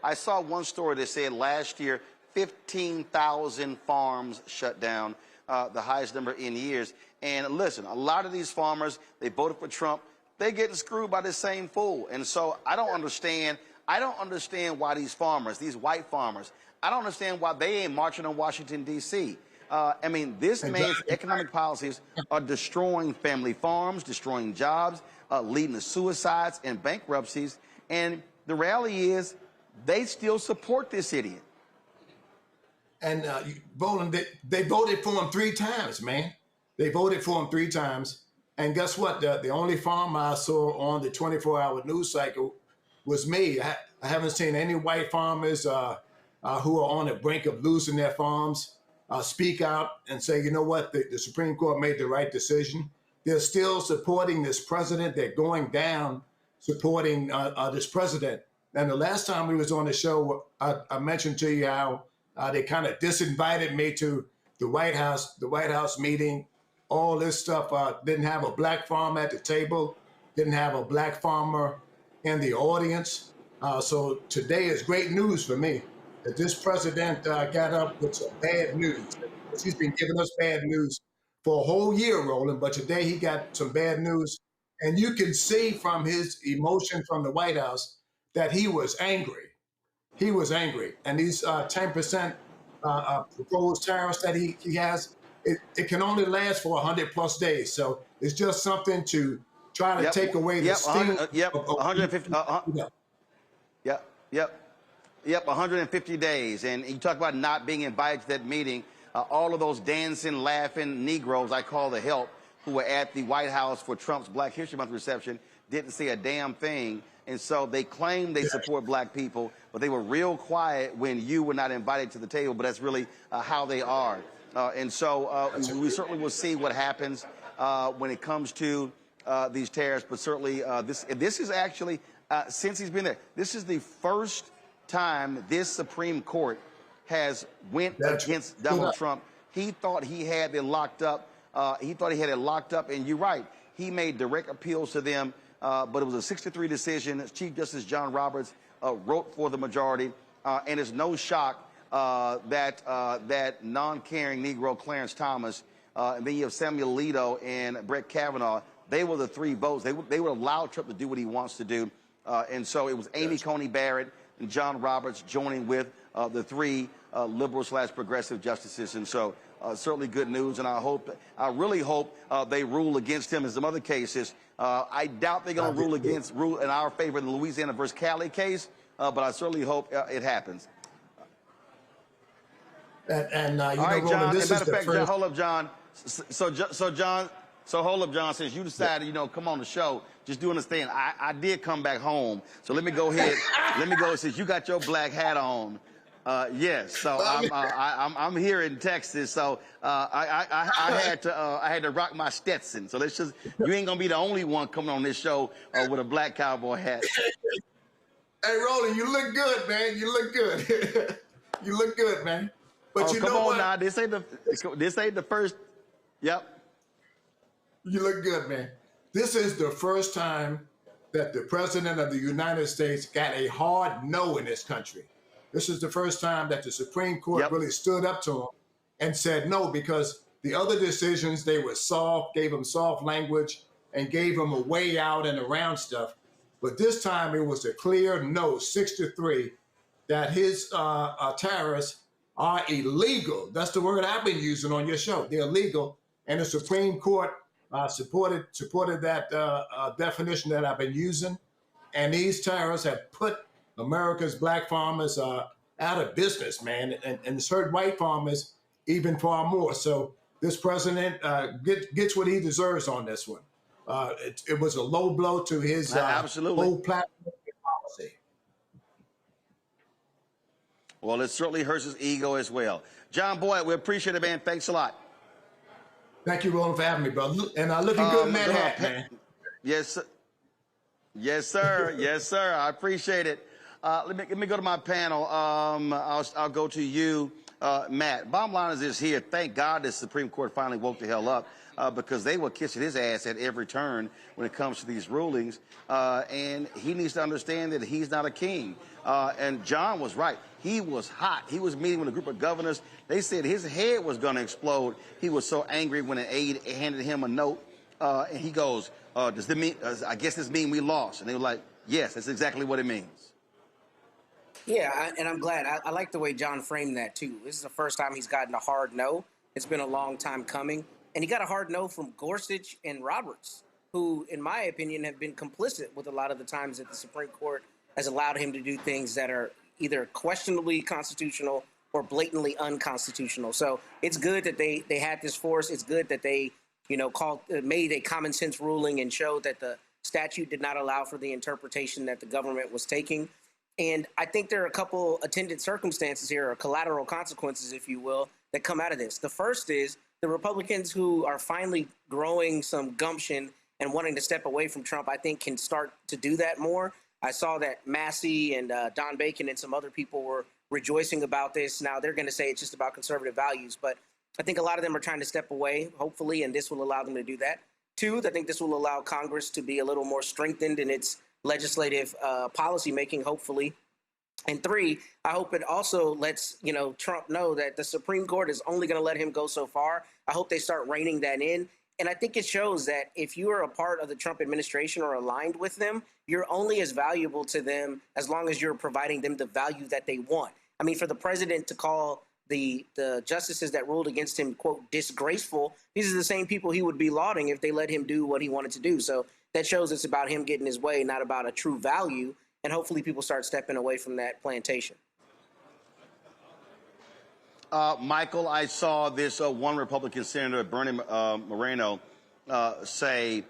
I saw one story that said last year, 15,000 farms shut down, the highest number in years. And listen, a lot of these farmers, they voted for Trump. they're getting screwed by this same fool. And so I don't understand. I don't understand why these farmers, these white farmers, I don't understand why they ain't marching on Washington, D.C. I mean, this man's economic policies are destroying family farms, destroying jobs, leading to suicides and bankruptcies. And the reality is they still support this idiot. And Roland, they voted for him 3 times, man. They voted for him 3 times. And guess what? The only farmer I saw on the 24-hour news cycle was me. I haven't seen any white farmers who are on the brink of losing their farms speak out and say, you know what, the Supreme Court made the right decision. They're still supporting this president. They're going down supporting this president. And the last time we was on the show, I mentioned to you how they kind of disinvited me to the White House meeting. All this stuff, didn't have a black farmer at the table, didn't have a black farmer in the audience. So today is great news for me that this president got up with some bad news. He's been giving us bad news for a whole year, Roland, but today he got some bad news. And you can see from his emotion from the White House that he was angry. He was angry. And these 10% proposed tariffs that he has, it can only last for 100+ days. So it's just something to try to take away the sting. 150. 150 days. And you talk about not being invited to that meeting. All of those dancing, laughing Negroes, I call the help, who were at the White House for Trump's Black History Month reception, didn't say a damn thing. And so they claim they support black people, but they were real quiet when you were not invited to the table. But that's really how they are. And so we certainly will see what happens when it comes to these tariffs. But certainly this is actually, since he's been there, this is the first time this Supreme Court has went against Donald Trump. He thought he had it locked up. And you're right. He made direct appeals to them, but it was a 6-3 decision. Chief Justice John Roberts wrote for the majority, and it's no shock that non-caring Negro Clarence Thomas, and then you have Samuel Alito and Brett Kavanaugh. They were the 3 votes. They would allow Trump to do what he wants to do, and so it was Amy Coney Barrett and John Roberts joining with the 3 liberal/progressive justices, and so certainly good news. And I really hope they rule against him in some other cases. I doubt they're going to rule in our favor in the Louisiana versus Cali case, but I certainly hope it happens. And all right, John. As a matter of fact, John, hold up, John. So hold up, John. Since you decided, come on the show, just do understand. I did come back home, so let me go ahead. Let me go. Since you got your black hat on, yes. So I'm here in Texas. So I had to rock my Stetson. So you ain't gonna be the only one coming on this show with a black cowboy hat. Hey, Roland, you look good, man. You look good. You look good, man. But you know what? Come on now. This ain't the first. Yep. You look good, man. This is the first time that the president of the United States got a hard no in this country. This is the first time that the Supreme Court really stood up to him and said no, because the other decisions, they were soft, gave him soft language, and gave him a way out and around stuff. But this time it was a clear no, 6-3, that his tariffs are illegal. That's the word I've been using on your show. They're illegal. And the Supreme Court supported that definition that I've been using. And these tariffs have put America's black farmers out of business, man. And it's hurt white farmers even far more. So this president gets what he deserves on this one. It was a low blow to his whole platform and policy. Well, it certainly hurts his ego as well. John Boyd, we appreciate it, man. Thanks a lot. Thank you, Roland, for having me, brother. And looking good in that hat, man. Yes, sir. Yes, sir. Yes, sir. I appreciate it. Let me go to my panel. I'll go to you, Matt. Bottom line is this here. Thank God the Supreme Court finally woke the hell up because they were kissing his ass at every turn when it comes to these rulings. And he needs to understand that he's not a king. And John was right. He was hot. He was meeting with a group of governors. They said his head was going to explode. He was so angry when an aide handed him a note And he goes, does this mean, I guess this mean we lost? And they were like, yes, that's exactly what it means. Yeah, and I'm glad. I like the way John framed that, too. This is the first time he's gotten a hard no. It's been a long time coming. And he got a hard no from Gorsuch and Roberts, who, in my opinion, have been complicit with a lot of the times that the Supreme Court has allowed him to do things that are either questionably constitutional or blatantly unconstitutional. So it's good that they had this force. It's good that they, made a common sense ruling and showed that the statute did not allow for the interpretation that the government was taking. And I think there are a couple attendant circumstances here, or collateral consequences, if you will, that come out of this. The first is the Republicans who are finally growing some gumption and wanting to step away from Trump, I think, can start to do that more. I saw that Massey and Don Bacon and some other people were rejoicing about this. Now, they're going to say it's just about conservative values, but I think a lot of them are trying to step away, hopefully, and this will allow them to do that. Two, I think this will allow Congress to be a little more strengthened in its legislative policy making, hopefully. And three, I hope it also lets Trump know that the Supreme Court is only going to let him go so far. I hope they start reining that in. And I think it shows that if you are a part of the Trump administration or aligned with them, you're only as valuable to them as long as you're providing them the value that they want. I mean, for the president to call the justices that ruled against him, quote, disgraceful, these are the same people he would be lauding if they let him do what he wanted to do. So that shows it's about him getting his way, not about a true value. And hopefully people start stepping away from that plantation. Michael, I saw this one Republican Senator, Bernie Moreno, say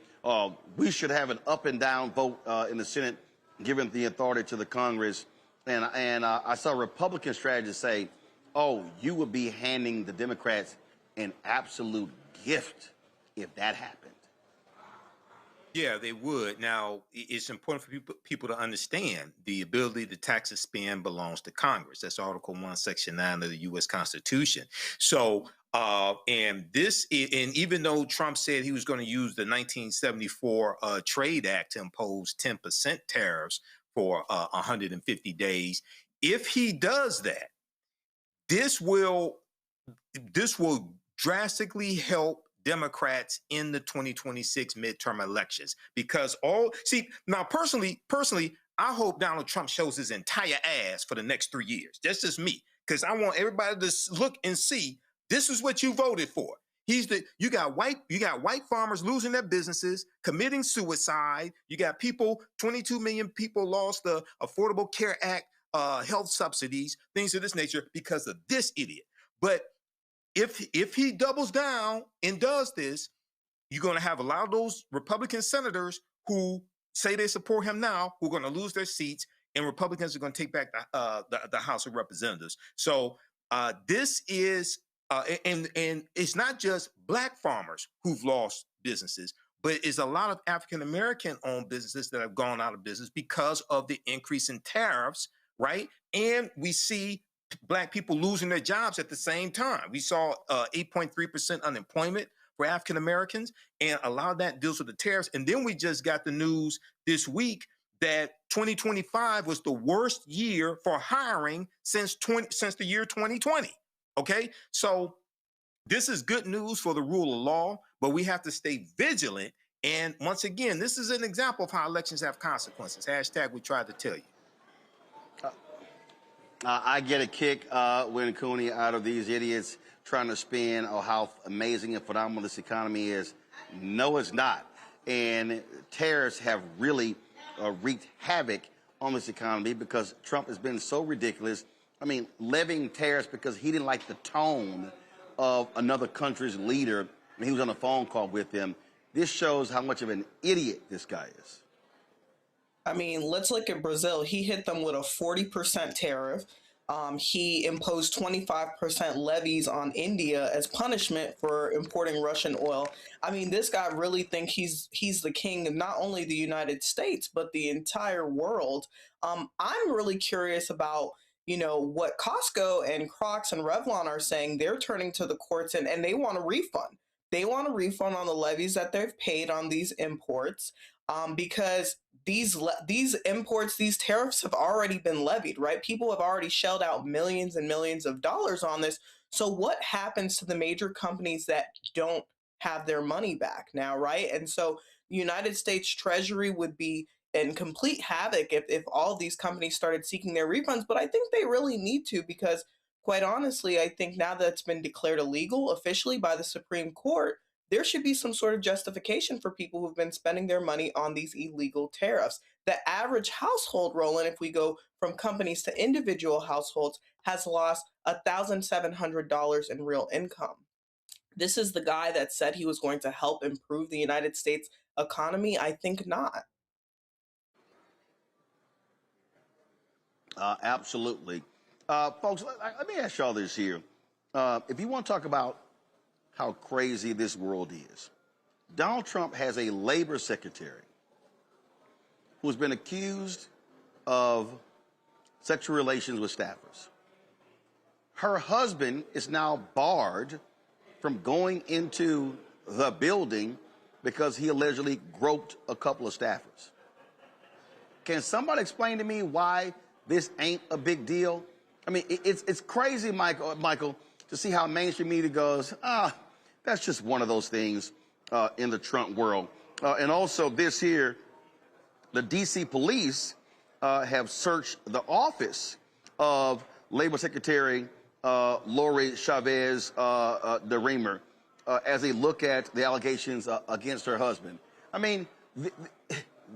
we should have an up and down vote in the Senate, giving the authority to the Congress. And I saw Republican strategists say, oh, you would be handing the Democrats an absolute gift if that happened. Yeah, they would. Now, it's important for people to understand the ability to tax and spend belongs to Congress. That's Article 1, Section 9 of the U.S. Constitution. So, and even though Trump said he was going to use the 1974 Trade Act to impose 10% tariffs for 150 days, if he does that, this will drastically help Democrats in the 2026 midterm elections, because personally, I hope Donald Trump shows his entire ass for the next 3 years. That's just me, because I want everybody to look and see this is what you voted for. You got white farmers losing their businesses, committing suicide. You got 22 million people lost the Affordable Care Act health subsidies, things of this nature because of this idiot. But if he doubles down and does this, you're going to have a lot of those Republican senators who say they support him now, who are going to lose their seats, and Republicans are going to take back the House of Representatives. So this is, and it's not just black farmers who've lost businesses, but it's a lot of African-American owned businesses that have gone out of business because of the increase in tariffs, right? And we see black people losing their jobs at the same time. We saw 8.3% unemployment for African Americans, and a lot of that deals with the tariffs. And then we just got the news this week that 2025 was the worst year for hiring since the year 2020. Okay, so this is good news for the rule of law, but we have to stay vigilant. And once again, this is an example of how elections have consequences. Hashtag we tried to tell you. I get a kick when Cooney out of these idiots trying to spin how amazing and phenomenal this economy is. No, it's not. And tariffs have really wreaked havoc on this economy because Trump has been so ridiculous. I mean, levying tariffs because he didn't like the tone of another country's leader when he was on a phone call with them. This shows how much of an idiot this guy is. I mean, let's look at Brazil. He hit them with a 40% tariff. He imposed 25% levies on India as punishment for importing Russian oil. I mean, this guy really thinks he's the king of not only the United States, but the entire world. I'm really curious about, what Costco and Crocs and Revlon are saying. They're turning to the courts and they want a refund. They want a refund on the levies that they've paid on these imports because these imports, these tariffs have already been levied, right? People have already shelled out millions and millions of dollars on this. So what happens to the major companies that don't have their money back now, right? And so the United States Treasury would be in complete havoc if all these companies started seeking their refunds. But I think they really need to, because quite honestly, I think now that it's been declared illegal officially by the Supreme Court, there should be some sort of justification for people who've been spending their money on these illegal tariffs. The average household, Roland, if we go from companies to individual households, has lost $1,700 in real income. This is the guy that said he was going to help improve the United States economy? I think not. Absolutely. Folks, let me ask y'all this here. If you want to talk about how crazy this world is, Donald Trump has a labor secretary who's been accused of sexual relations with staffers. Her husband is now barred from going into the building because he allegedly groped a couple of staffers. Can somebody explain to me why this ain't a big deal? I mean, it's crazy, Michael, to see how mainstream media goes, that's just one of those things in the Trump world. And also this here, the D.C. police have searched the office of Labor Secretary Lori Chavez DeRemer as they look at the allegations against her husband. I mean,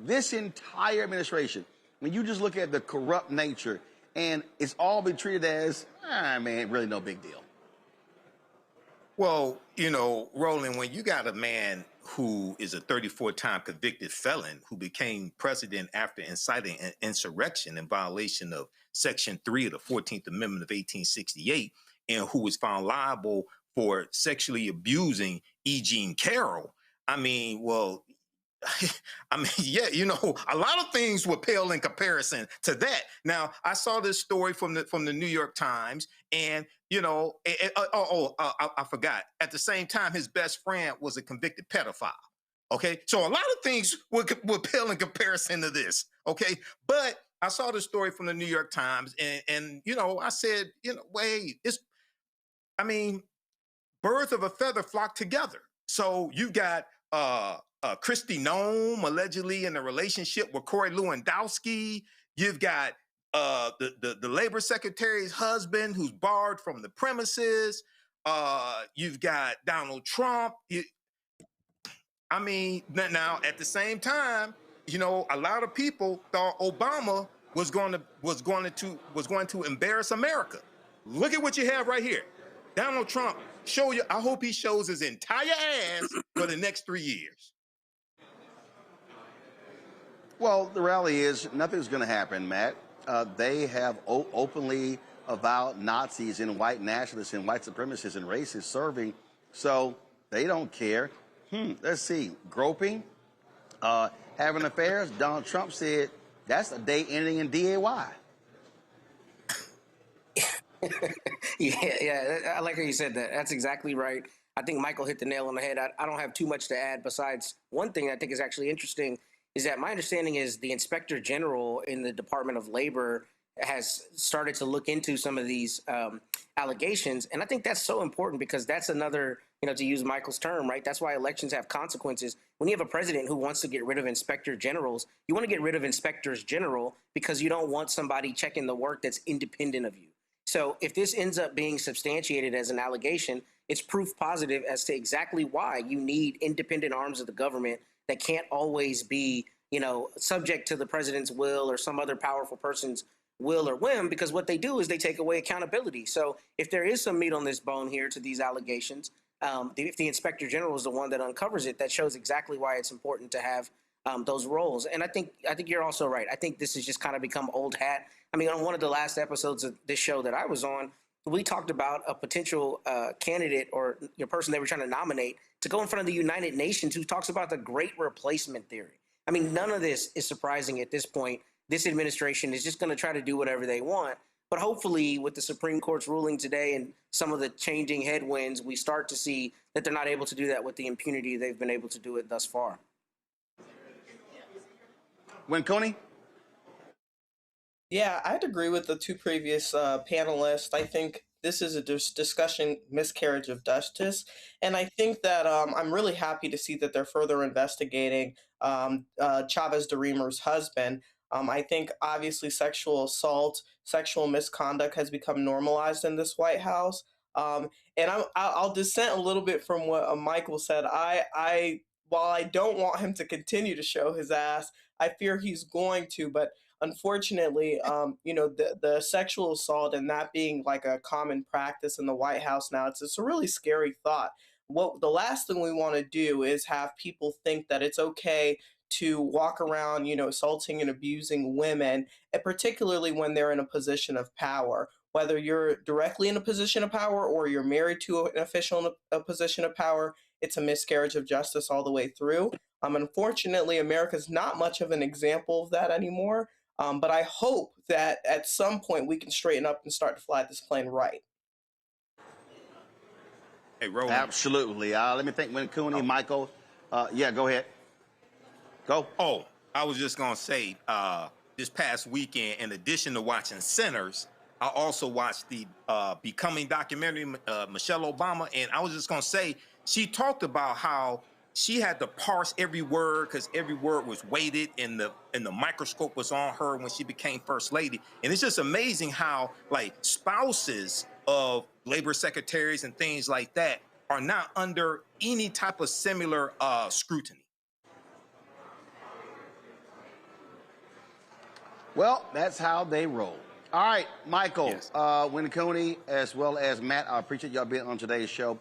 this entire administration, when you just look at the corrupt nature, and it's all been treated as, man, really no big deal. Well, you know, Roland, when you got a man who is a 34-time convicted felon who became president after inciting an insurrection in violation of Section 3 of the 14th Amendment of 1868, and who was found liable for sexually abusing E. Jean Carroll, I mean, well, yeah, you know, a lot of things were pale in comparison to that. Now, I saw this story from the New York Times, and you know, I forgot. At the same time, his best friend was a convicted pedophile. Okay, so a lot of things were pale in comparison to this. Okay, but I saw the story from the New York Times, and you know, I said, you know, wait, birds of a feather flock together. So you got Kristi Noem allegedly in a relationship with Corey Lewandowski. You've got the labor secretary's husband who's barred from the premises. You've got Donald Trump. Now at the same time, you know, a lot of people thought Obama was going to embarrass America. Look at what you have right here. Donald Trump, I hope he shows his entire ass for the next 3 years. Well, the reality is nothing's going to happen, Matt. They have openly avowed Nazis and white nationalists and white supremacists and racists serving, so they don't care. Let's see. Groping, having affairs. Donald Trump said that's a day ending in DEI. Yeah, I like how you said that. That's exactly right. I think Michael hit the nail on the head. I don't have too much to add besides one thing I think is actually interesting is that my understanding is the Inspector General in the Department of Labor has started to look into some of these allegations. And I think that's so important because that's another, you know, to use Michael's term, right? That's why elections have consequences. When you have a president who wants to get rid of inspector generals, you want to get rid of inspectors general because you don't want somebody checking the work that's independent of you. So if this ends up being substantiated as an allegation, it's proof positive as to exactly why you need independent arms of the government that can't always be, you know, subject to the president's will or some other powerful person's will or whim, because what they do is they take away accountability. So if there is some meat on this bone here to these allegations, if the Inspector General is the one that uncovers it, that shows exactly why it's important to have those roles. And I think you're also right. I think this has just kind of become old hat. I mean, on one of the last episodes of this show that I was on, we talked about a potential candidate or person they were trying to nominate to go in front of the United Nations who talks about the Great Replacement Theory. I mean, none of this is surprising at this point. This administration is just going to try to do whatever they want. But hopefully with the Supreme Court's ruling today and some of the changing headwinds, we start to see that they're not able to do that with the impunity they've been able to do it thus far. Coney? Yeah, I'd agree with the two previous panelists. I think this is a discussion miscarriage of justice. And I think that I'm really happy to see that they're further investigating Chavez DeRemer's husband. I think obviously sexual assault, sexual misconduct has become normalized in this White House. And I'll dissent a little bit from what Michael said. While I don't want him to continue to show his ass, I fear he's going to. But unfortunately, the sexual assault and that being like a common practice in the White House now, it's a really scary thought. The last thing we want to do is have people think that it's okay to walk around, assaulting and abusing women, and particularly when they're in a position of power. Whether you're directly in a position of power or you're married to an official in a position of power, it's a miscarriage of justice all the way through. Unfortunately, America's not much of an example of that anymore. But I hope that at some point we can straighten up and start to fly this plane right. Hey, Roland. Absolutely. Let me think. When Cooney, Michael. Yeah, go ahead. Go. Oh, I was just going to say, this past weekend, in addition to watching Sinners, I also watched the Becoming documentary, Michelle Obama, and I was just going to say, she talked about how she had to parse every word because every word was weighted and the microscope was on her when she became first lady. And it's just amazing how like spouses of labor secretaries and things like that are not under any type of similar scrutiny. Well, that's how they roll. All right, Michael, yes. Winnacuney, as well as Matt, I appreciate y'all being on today's show.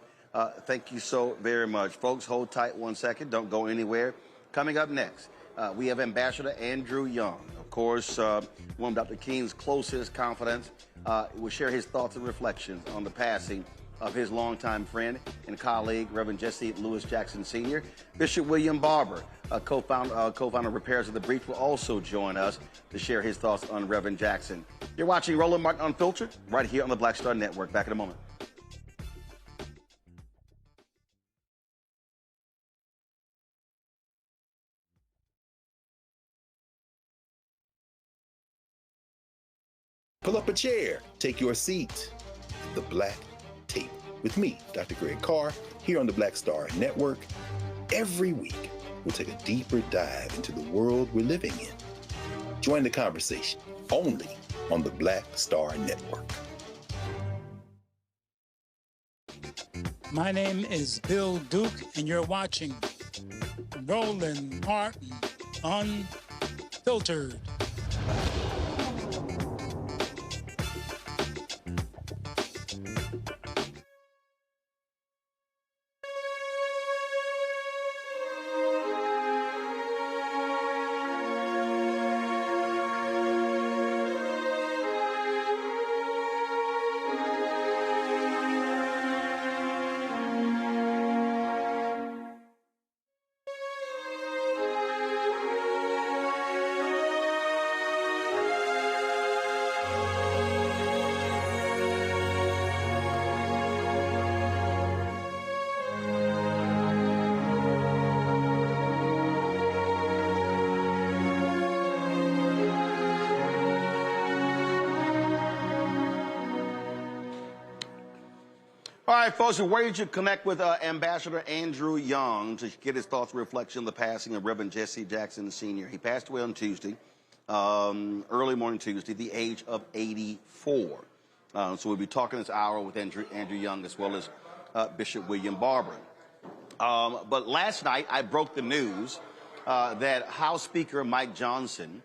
Thank you so very much. Folks, hold tight 1 second. Don't go anywhere. Coming up next, we have Ambassador Andrew Young. Of course, one of Dr. King's closest confidants will share his thoughts and reflections on the passing of his longtime friend and colleague, Reverend Jesse Jackson Sr. Bishop William Barber, co-founder of Repairs of the Breach, will also join us to share his thoughts on Reverend Jackson. You're watching Roland Martin Unfiltered right here on the Black Star Network. Back in a moment. Pull up a chair, take your seat. The Black Tape with me, Dr. Greg Carr, here on the Black Star Network. Every week, we'll take a deeper dive into the world we're living in. Join the conversation only on the Black Star Network. My name is Bill Duke, and you're watching Roland Martin Unfiltered. All right, folks, where did you connect with Ambassador Andrew Young to get his thoughts and reflection on the passing of Reverend Jesse Jackson Sr.? He passed away on Tuesday, early morning Tuesday, the age of 84. So we'll be talking this hour with Andrew Young as well as Bishop William Barber. But last night, I broke the news that House Speaker Mike Johnson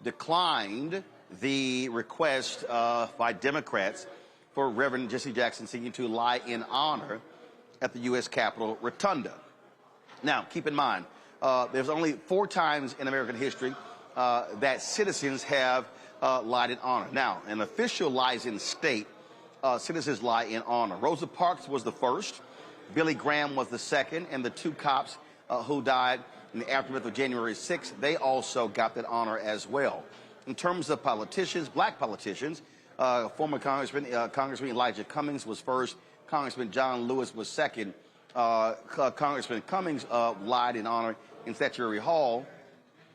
declined the request by Democrats for Reverend Jesse Jackson Sr. to lie in honor at the U.S. Capitol Rotunda. Now, keep in mind, there's only 4 times in American history that citizens have lied in honor. Now, an official lies in state, citizens lie in honor. Rosa Parks was the first, Billy Graham was the second, and the 2 cops who died in the aftermath of January 6th, they also got that honor as well. In terms of politicians, black politicians, former Congressman Elijah Cummings was first. Congressman John Lewis was second. Congressman Cummings lied in honor in Statuary Hall.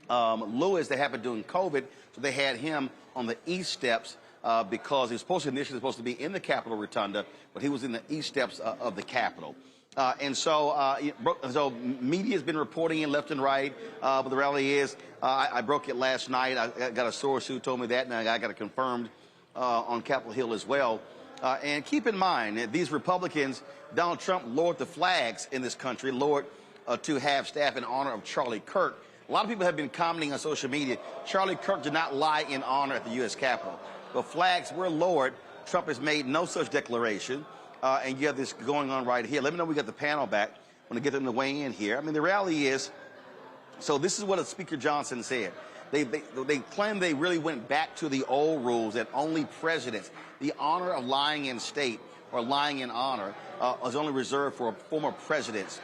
Lewis, they happened during COVID, so they had him on the east steps because he was initially supposed to be in the Capitol Rotunda, but he was in the east steps of the Capitol. So media has been reporting in left and right, but the reality is I broke it last night. I got a source who told me that, and I got it confirmed on Capitol Hill as well. And keep in mind that these Republicans, Donald Trump lowered the flags in this country, lowered to have staff in honor of Charlie Kirk. A lot of people have been commenting on social media, Charlie Kirk did not lie in honor at the U.S. Capitol. But flags were lowered. Trump has made no such declaration. And you have this going on right here. Let me know when we get the panel back. I want to get them to weigh in here. I mean, the reality is, so this is what Speaker Johnson said. They claim they really went back to the old rules that only presidents, the honor of lying in state or lying in honor is only reserved for former presidents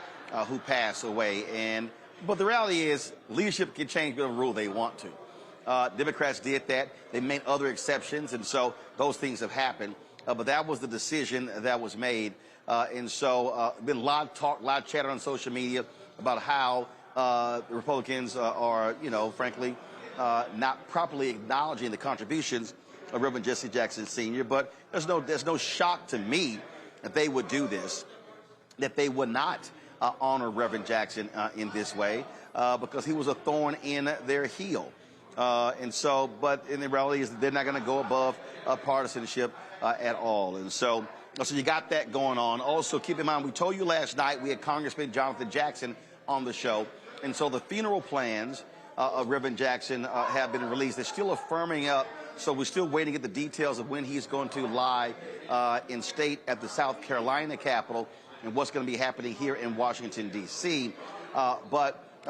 who pass away. But the reality is, leadership can change whatever rule they want to. Democrats did that. They made other exceptions, and so those things have happened. But that was the decision that was made. Been a lot of talk, a lot of chatter on social media about how the Republicans are, frankly, not properly acknowledging the contributions of Reverend Jesse Jackson Sr. But there's no shock to me that they would do this, that they would not honor Reverend Jackson in this way, because he was a thorn in their heel. But in the reality is they're not going to go above partisanship at all. So you got that going on. Also, keep in mind, we told you last night we had Congressman Jonathan Jackson on the show. And so the funeral plans of Reverend Jackson have been released. They're still affirming up. So we're still waiting to get the details of when he's going to lie in state at the South Carolina Capitol and what's going to be happening here in Washington, D.C.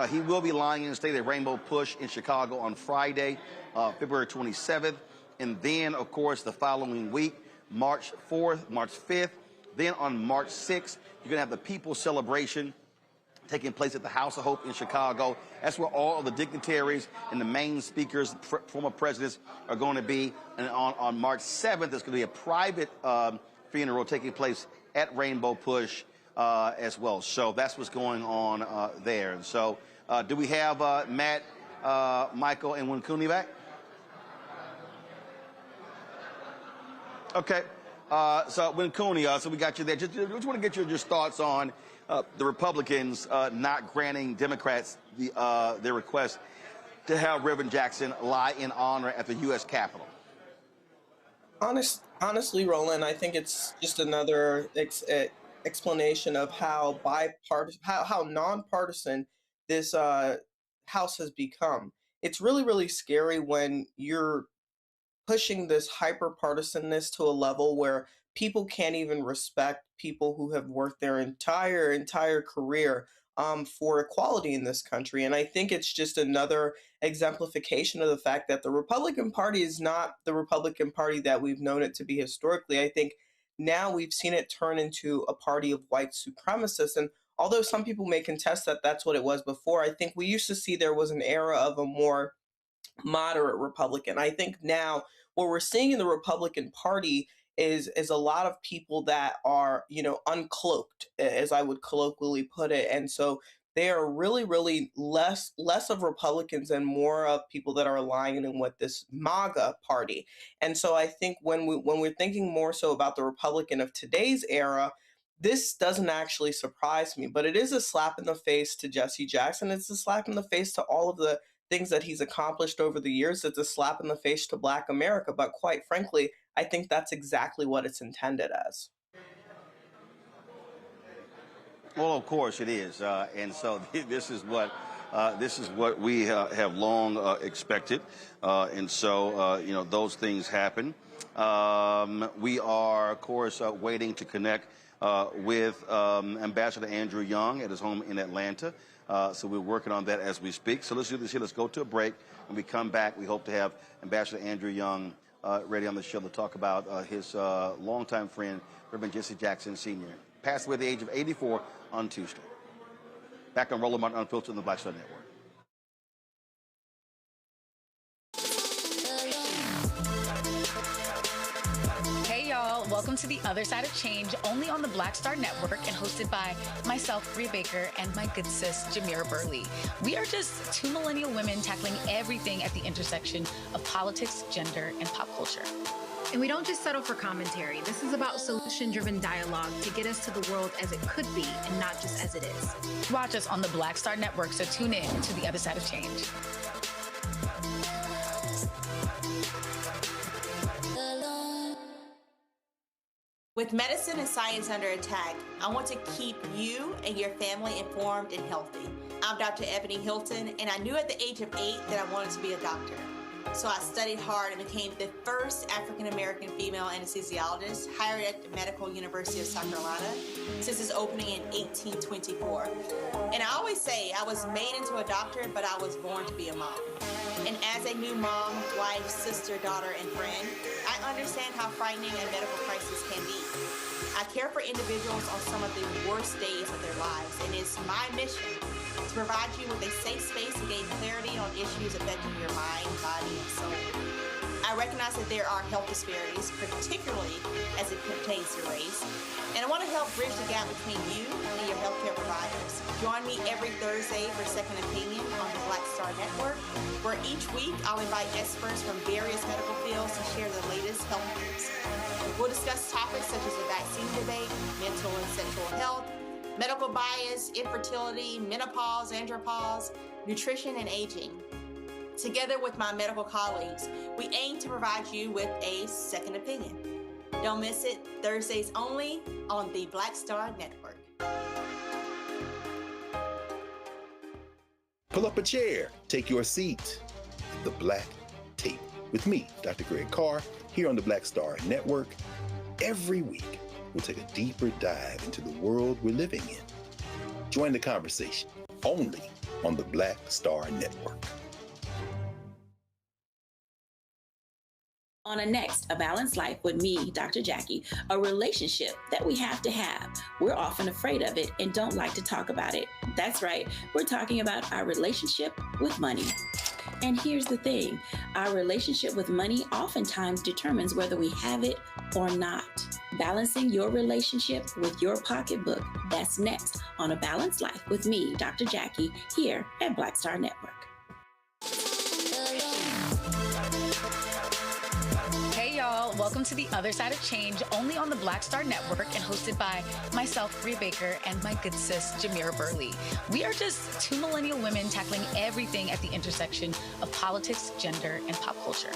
He will be lying in state at Rainbow Push in Chicago on Friday, February 27th. And then, of course, the following week, March 4th, March 5th. Then on March 6th, you're going to have the People's Celebration taking place at the House of Hope in Chicago. That's where all of the dignitaries and the main speakers, former presidents, are going to be. And on March 7th, there's going to be a private funeral taking place at Rainbow Push as well. So that's what's going on there. And so do we have Matt, Michael, and Winkuni back? Okay. So Winkuni, so we got you there. Just want to get your thoughts on the Republicans not granting Democrats their request to have Reverend Jackson lie in honor at the U.S. Capitol. Honestly, Roland, I think it's just another explanation of how how nonpartisan this House has become. It's really, really scary when you're pushing this hyper-partisanness to a level where people can't even respect people who have worked their entire career for equality in this country. And I think it's just another exemplification of the fact that the Republican Party is not the Republican Party that we've known it to be historically. I think now we've seen it turn into a party of white supremacists. And although some people may contest that that's what it was before, I think we used to see there was an era of a more moderate Republican. I think now what we're seeing in the Republican Party is a lot of people that are, uncloaked, as I would colloquially put it. And so they are really, really less of Republicans and more of people that are aligning in with this MAGA party. And so I think when we're thinking more so about the Republican of today's era, this doesn't actually surprise me, but it is a slap in the face to Jesse Jackson. It's a slap in the face to all of the things that he's accomplished over the years. It's a slap in the face to Black America. But quite frankly, I think that's exactly what it's intended as. Well, of course it is. And so this is what we have long expected. Those things happen. We are, of course, waiting to connect with Ambassador Andrew Young at his home in Atlanta. So we're working on that as we speak. So let's do this here. Let's go to a break. When we come back, we hope to have Ambassador Andrew Young ready on the show to talk about his longtime friend, Reverend Jesse Jackson Sr., passed away at the age of 84 on Tuesday. Back on Roland Martin Unfiltered on the Black Star Network. Welcome to The Other Side of Change, only on the Black Star Network and hosted by myself, Rhea Baker, and my good sis, Jamira Burley. We are just two millennial women tackling everything at the intersection of politics, gender, and pop culture. And we don't just settle for commentary. This is about solution-driven dialogue to get us to the world as it could be and not just as it is. Watch us on the Black Star Network, so tune in to the other side of change. With medicine and science under attack, I want to keep you and your family informed and healthy. I'm Dr. Ebony Hilton, and I knew at the age of 8 that I wanted to be a doctor. So I studied hard and became the first African-American female anesthesiologist hired at the Medical University of South Carolina since its opening in 1824. And I always say I was made into a doctor, but I was born to be a mom. And as a new mom, wife, sister, daughter, and friend, I understand how frightening a medical crisis can be. I care for individuals on some of the worst days of their lives, and it's my mission to provide you with a safe space to gain clarity on issues affecting your mind, body, and soul. I recognize that there are health disparities, particularly as it pertains to race, and I want to help bridge the gap between you and your healthcare providers. Join me every Thursday for Second Opinion on the Black Star Network, where each week I'll invite experts from various medical fields to share the latest health news. We'll discuss topics such as the vaccine debate, mental and sexual health, medical bias, infertility, menopause, andropause, nutrition, and aging. Together with my medical colleagues, we aim to provide you with a second opinion. Don't miss it, Thursdays only on the Black Star Network. Pull up a chair, take your seat. The Black Tape with me, Dr. Greg Carr, here on the Black Star Network. Every week, we'll take a deeper dive into the world we're living in. Join the conversation only on the Black Star Network. On a next, A Balanced Life with me, Dr. Jackie, a relationship that we have to have. We're often afraid of it and don't like to talk about it. That's right, we're talking about our relationship with money. And here's the thing, our relationship with money oftentimes determines whether we have it or not. Balancing your relationship with your pocketbook, that's next on A Balanced Life with me, Dr. Jackie, here at Black Star Network. Hey y'all, welcome to the other side of change, only on the Black Star Network and hosted by myself, Rhea Baker, and my good sis, Jamira Burley. We are just two millennial women tackling everything at the intersection of politics, gender, and pop culture.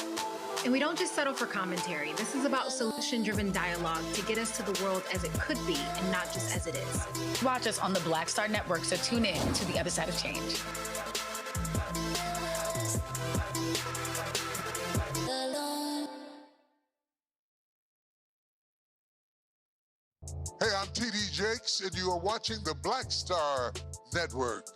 And we don't just settle for commentary. This is about solution-driven dialogue to get us to the world as it could be and not just as it is. Watch us on the Black Star Network, so tune in to the other side of change. Hey, I'm T.D. Jakes, and you are watching the Black Star Network.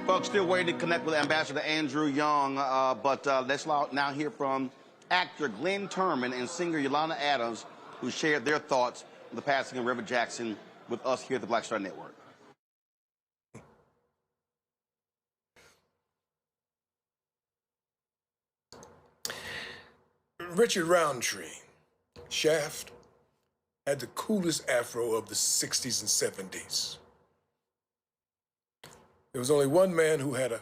Folks, still waiting to connect with Ambassador Andrew Young, but let's now hear from actor Glenn Turman and singer Yolanda Adams, who shared their thoughts on the passing of Reverend Jackson with us here at the Black Star Network. Richard Roundtree, Shaft, had the coolest afro of the 60s and 70s. There was only one man who had a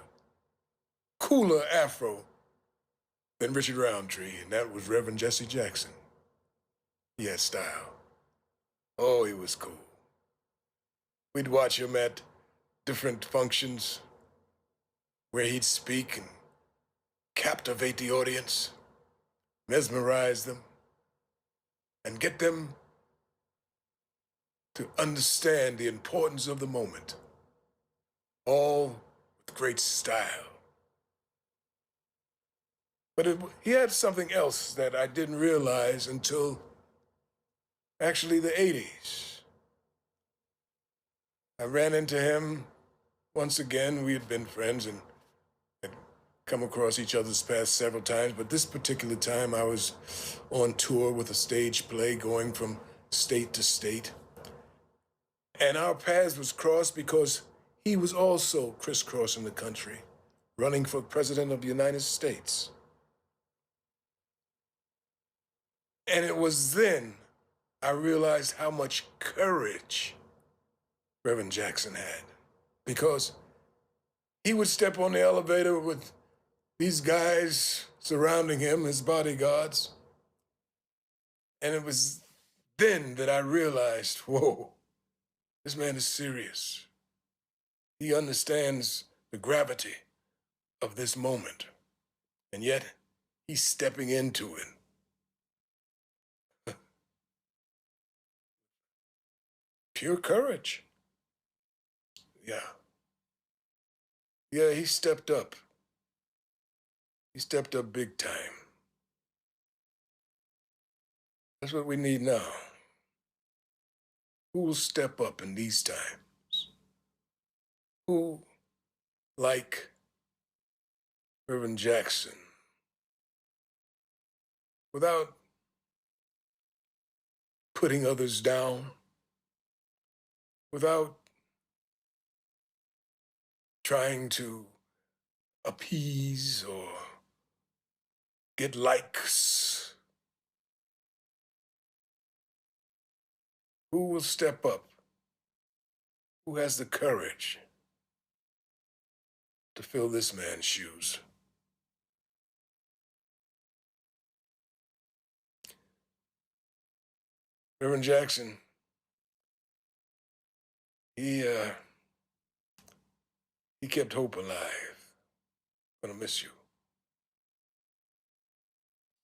cooler afro than Richard Roundtree, and that was Reverend Jesse Jackson. He had style. Oh, he was cool. We'd watch him at different functions where he'd speak and captivate the audience, mesmerize them, and get them to understand the importance of the moment. All with great style But he had something else that I didn't realize until actually the 80s. I ran into him once again. We had been friends and had come across each other's paths several times, but this particular time I was on tour with a stage play going from state to state. And our paths was crossed because he was also crisscrossing the country, running for president of the United States. And it was then I realized how much courage Reverend Jackson had, because he would step on the elevator with these guys surrounding him, his bodyguards. And it was then that I realized, whoa, this man is serious. He understands the gravity of this moment, and yet he's stepping into it. Pure courage. Yeah, he stepped up. He stepped up big time. That's what we need now. Who will step up in these times? Who, like Reverend Jackson, without putting others down, without trying to appease or get likes. Who will step up? Who has the courage to fill this man's shoes? Reverend Jackson, he kept hope alive. I'm gonna miss you.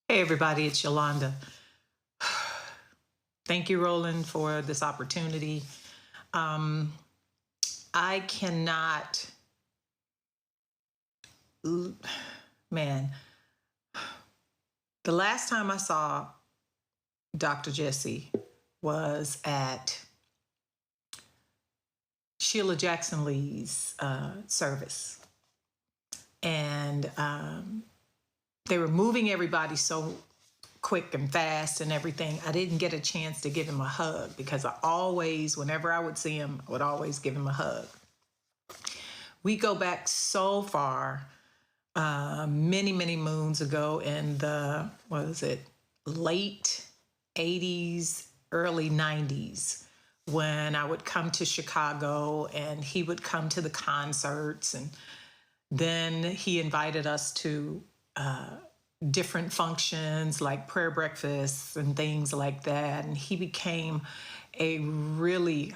Hey everybody, it's Yolanda. Thank you, Roland, for this opportunity. I cannot, man, the last time I saw Dr. Jesse was at Sheila Jackson Lee's service. And they were moving everybody so quick and fast and everything. I didn't get a chance to give him a hug because I always, whenever I would see him, I would always give him a hug. We go back so far, many, many moons ago in the, late 80s, early 90s, when I would come to Chicago and he would come to the concerts, and then he invited us to different functions like prayer breakfasts and things like that. And he became a really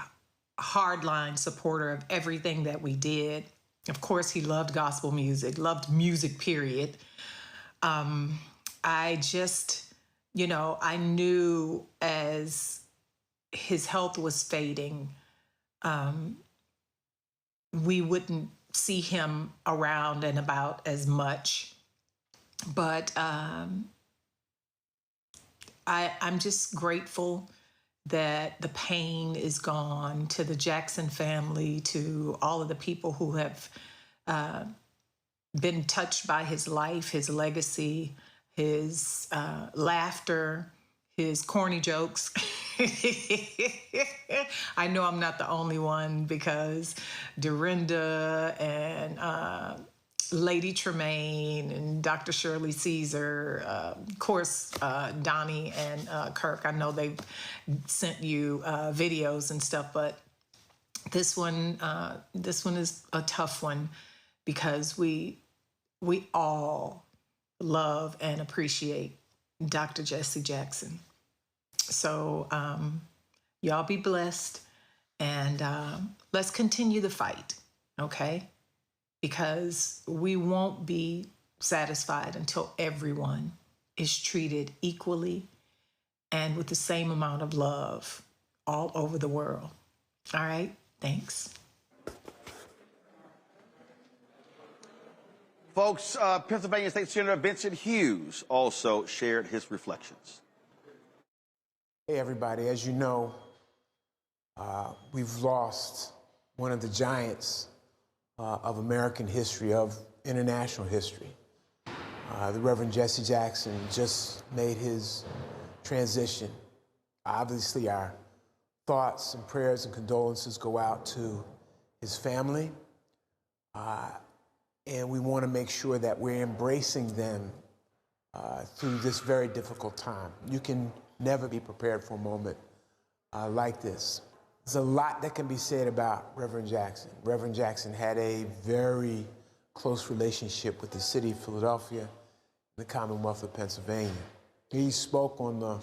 hardline supporter of everything that we did. Of course, he loved gospel music, loved music, period. I just, I knew as his health was fading, we wouldn't see him around and about as much. But I'm just grateful that the pain is gone, to the Jackson family, to all of the people who have been touched by his life, his legacy, his laughter, his corny jokes. I know I'm not the only one, because Dorinda and Lady Tremaine and Dr. Shirley Caesar, of course, Donnie and Kirk, I know they've sent you videos and stuff, but this one is a tough one, because we all love and appreciate Dr. Jesse Jackson. So y'all be blessed, and let's continue the fight, okay? Because we won't be satisfied until everyone is treated equally and with the same amount of love all over the world. All right? Thanks. Folks, Pennsylvania State Senator Vincent Hughes also shared his reflections. Hey, everybody. As you know, we've lost one of the giants of American history, of international history. The Reverend Jesse Jackson just made his transition. Obviously, our thoughts and prayers and condolences go out to his family. And we want to make sure that we're embracing them through this very difficult time. You can never be prepared for a moment like this. There's a lot that can be said about Reverend Jackson. Reverend Jackson had a very close relationship with the city of Philadelphia and the Commonwealth of Pennsylvania. He spoke on the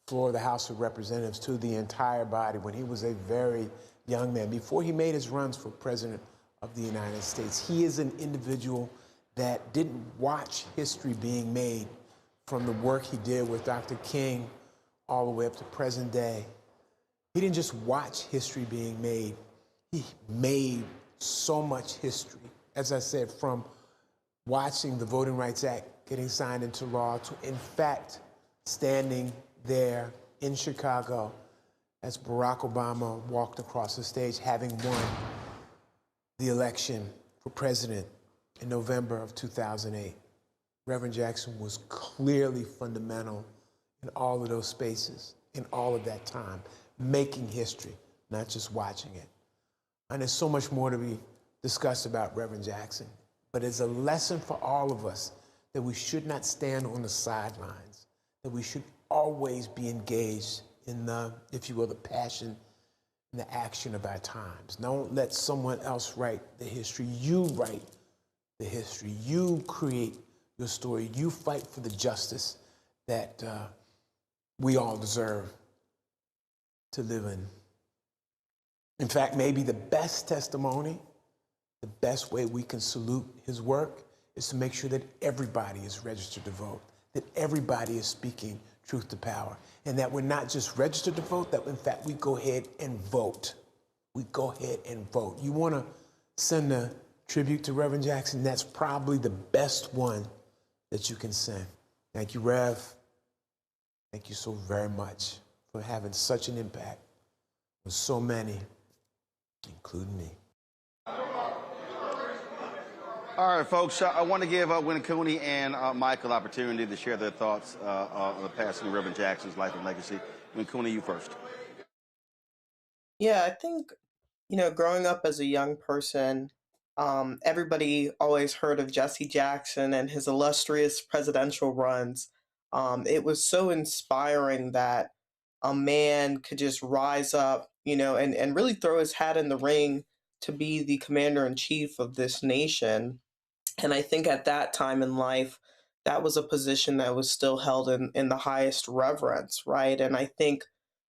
floor of the House of Representatives to the entire body when he was a very young man, before he made his runs for president of the United States. He is an individual that didn't watch history being made, from the work he did with Dr. King all the way up to present day. He didn't just watch history being made, he made so much history. As I said, from watching the Voting Rights Act getting signed into law to, in fact, standing there in Chicago as Barack Obama walked across the stage, having won the election for president in November of 2008. Reverend Jackson was clearly fundamental in all of those spaces, in all of that time, making history, not just watching it. And there's so much more to be discussed about Reverend Jackson, but it's a lesson for all of us that we should not stand on the sidelines, that we should always be engaged in the, if you will, the passion and the action of our times. Don't let someone else write the history. You write the history. You create your story. You fight for the justice that we all deserve to live in. In fact, maybe the best testimony, the best way we can salute his work is to make sure that everybody is registered to vote, that everybody is speaking truth to power, and that we're not just registered to vote, that in fact we go ahead and vote. We go ahead and vote. You want to send a tribute to Reverend Jackson? That's probably the best one that you can send. Thank you, Rev. Thank you so very much for having such an impact on so many, including me. All right, folks, I want to give Win Cooney and Michael opportunity to share their thoughts on the passing of Reverend Jackson's life and legacy. Win Cooney, you first. Yeah, I think, growing up as a young person, everybody always heard of Jesse Jackson and his illustrious presidential runs. It was so inspiring that a man could just rise up, and really throw his hat in the ring to be the commander-in-chief of this nation. And I think at that time in life, that was a position that was still held in the highest reverence, right? And I think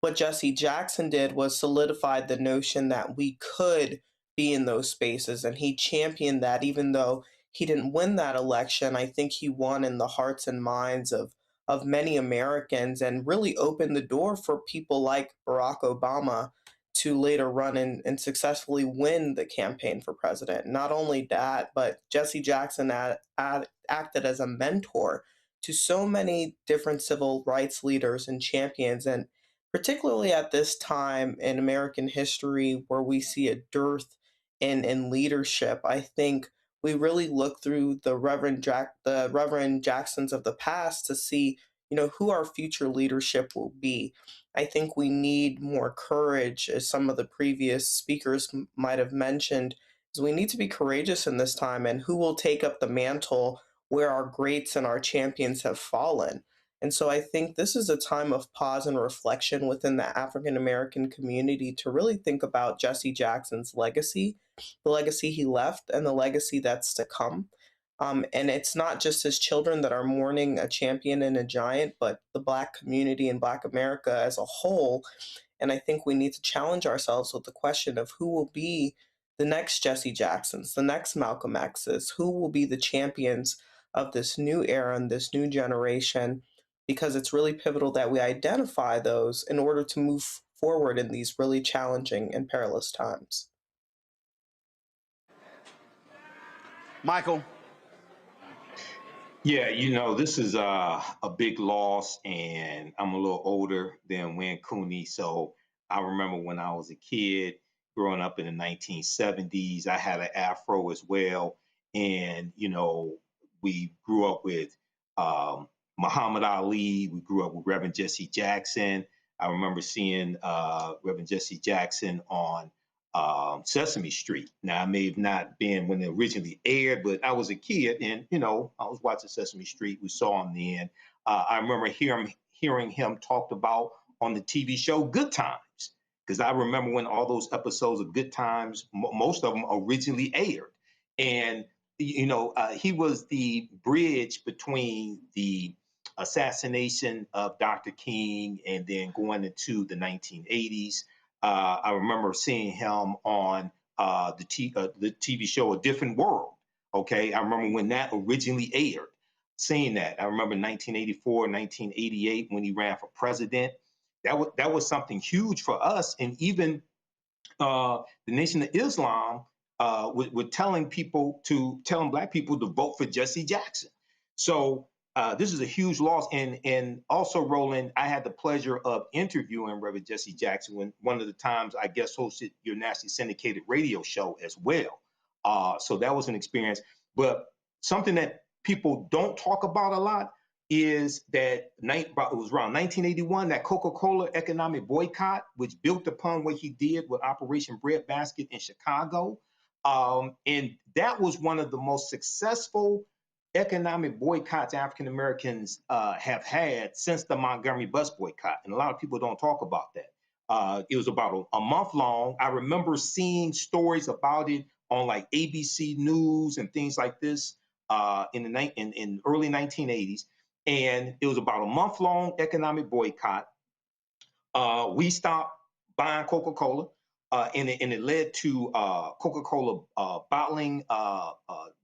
what Jesse Jackson did was solidified the notion that we could be in those spaces. And he championed that, even though he didn't win that election. I think he won in the hearts and minds of many Americans, and really opened the door for people like Barack Obama to later run and successfully win the campaign for president. Not only that, but Jesse Jackson acted as a mentor to so many different civil rights leaders and champions, and particularly at this time in American history where we see a dearth in leadership, I think we really look through the Reverend Jacksons of the past to see, who our future leadership will be. I think we need more courage, as some of the previous speakers might have mentioned, is we need to be courageous in this time, and who will take up the mantle where our greats and our champions have fallen. And so I think this is a time of pause and reflection within the African American community to really think about Jesse Jackson's legacy, the legacy he left, and the legacy that's to come. And it's not just his children that are mourning a champion and a giant, but the Black community and Black America as a whole. And I think we need to challenge ourselves with the question of who will be the next Jesse Jacksons, the next Malcolm X's, who will be the champions of this new era and this new generation, because it's really pivotal that we identify those in order to move forward in these really challenging and perilous times. Michael. Yeah, this is a big loss, and I'm a little older than Wayne Cooney. So I remember when I was a kid growing up in the 1970s, I had an afro as well. And, we grew up with Muhammad Ali. We grew up with Reverend Jesse Jackson. I remember seeing Reverend Jesse Jackson on Sesame Street. Now, I may have not been when it originally aired, but I was a kid and, I was watching Sesame Street. We saw him then. I remember hearing him talked about on the TV show Good Times, because I remember when all those episodes of Good Times, most of them originally aired. And, he was the bridge between the assassination of Dr. King and then going into the 1980s. I remember seeing him on the TV show A Different World. Okay, I remember when that originally aired, seeing that. I remember 1984, 1988 when he ran for president. That was something huge for us, and even the Nation of Islam with telling Black people to vote for Jesse Jackson. So this is a huge loss. And also, Roland, I had the pleasure of interviewing Reverend Jesse Jackson when one of the times I guest hosted your nationally syndicated radio show as well. So that was an experience. But something that people don't talk about a lot is that it was around 1981, that Coca-Cola economic boycott, which built upon what he did with Operation Breadbasket in Chicago. And that was one of the most successful economic boycotts African Americans have had since the Montgomery bus boycott. And a lot of people don't talk about that. It was about a month long. I remember seeing stories about it on like ABC News and things like this in early 1980s. And it was about a month long economic boycott. We stopped buying Coca-Cola. And it led to Coca-Cola bottling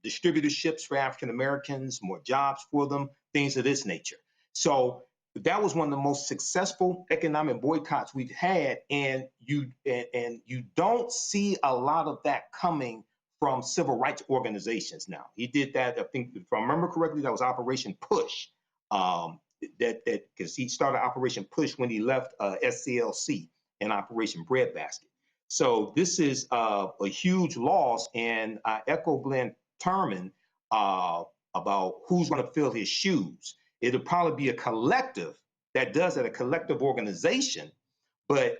distributorships for African Americans, more jobs for them, things of this nature. So that was one of the most successful economic boycotts we've had, and you don't see a lot of that coming from civil rights organizations now. He did that, I think, if I remember correctly, that was Operation Push. Because he started Operation Push when he left SCLC and Operation Breadbasket. So this is a huge loss, and I echo Glenn Turman about who's going to fill his shoes. It'll probably be a collective that does it, a collective organization, but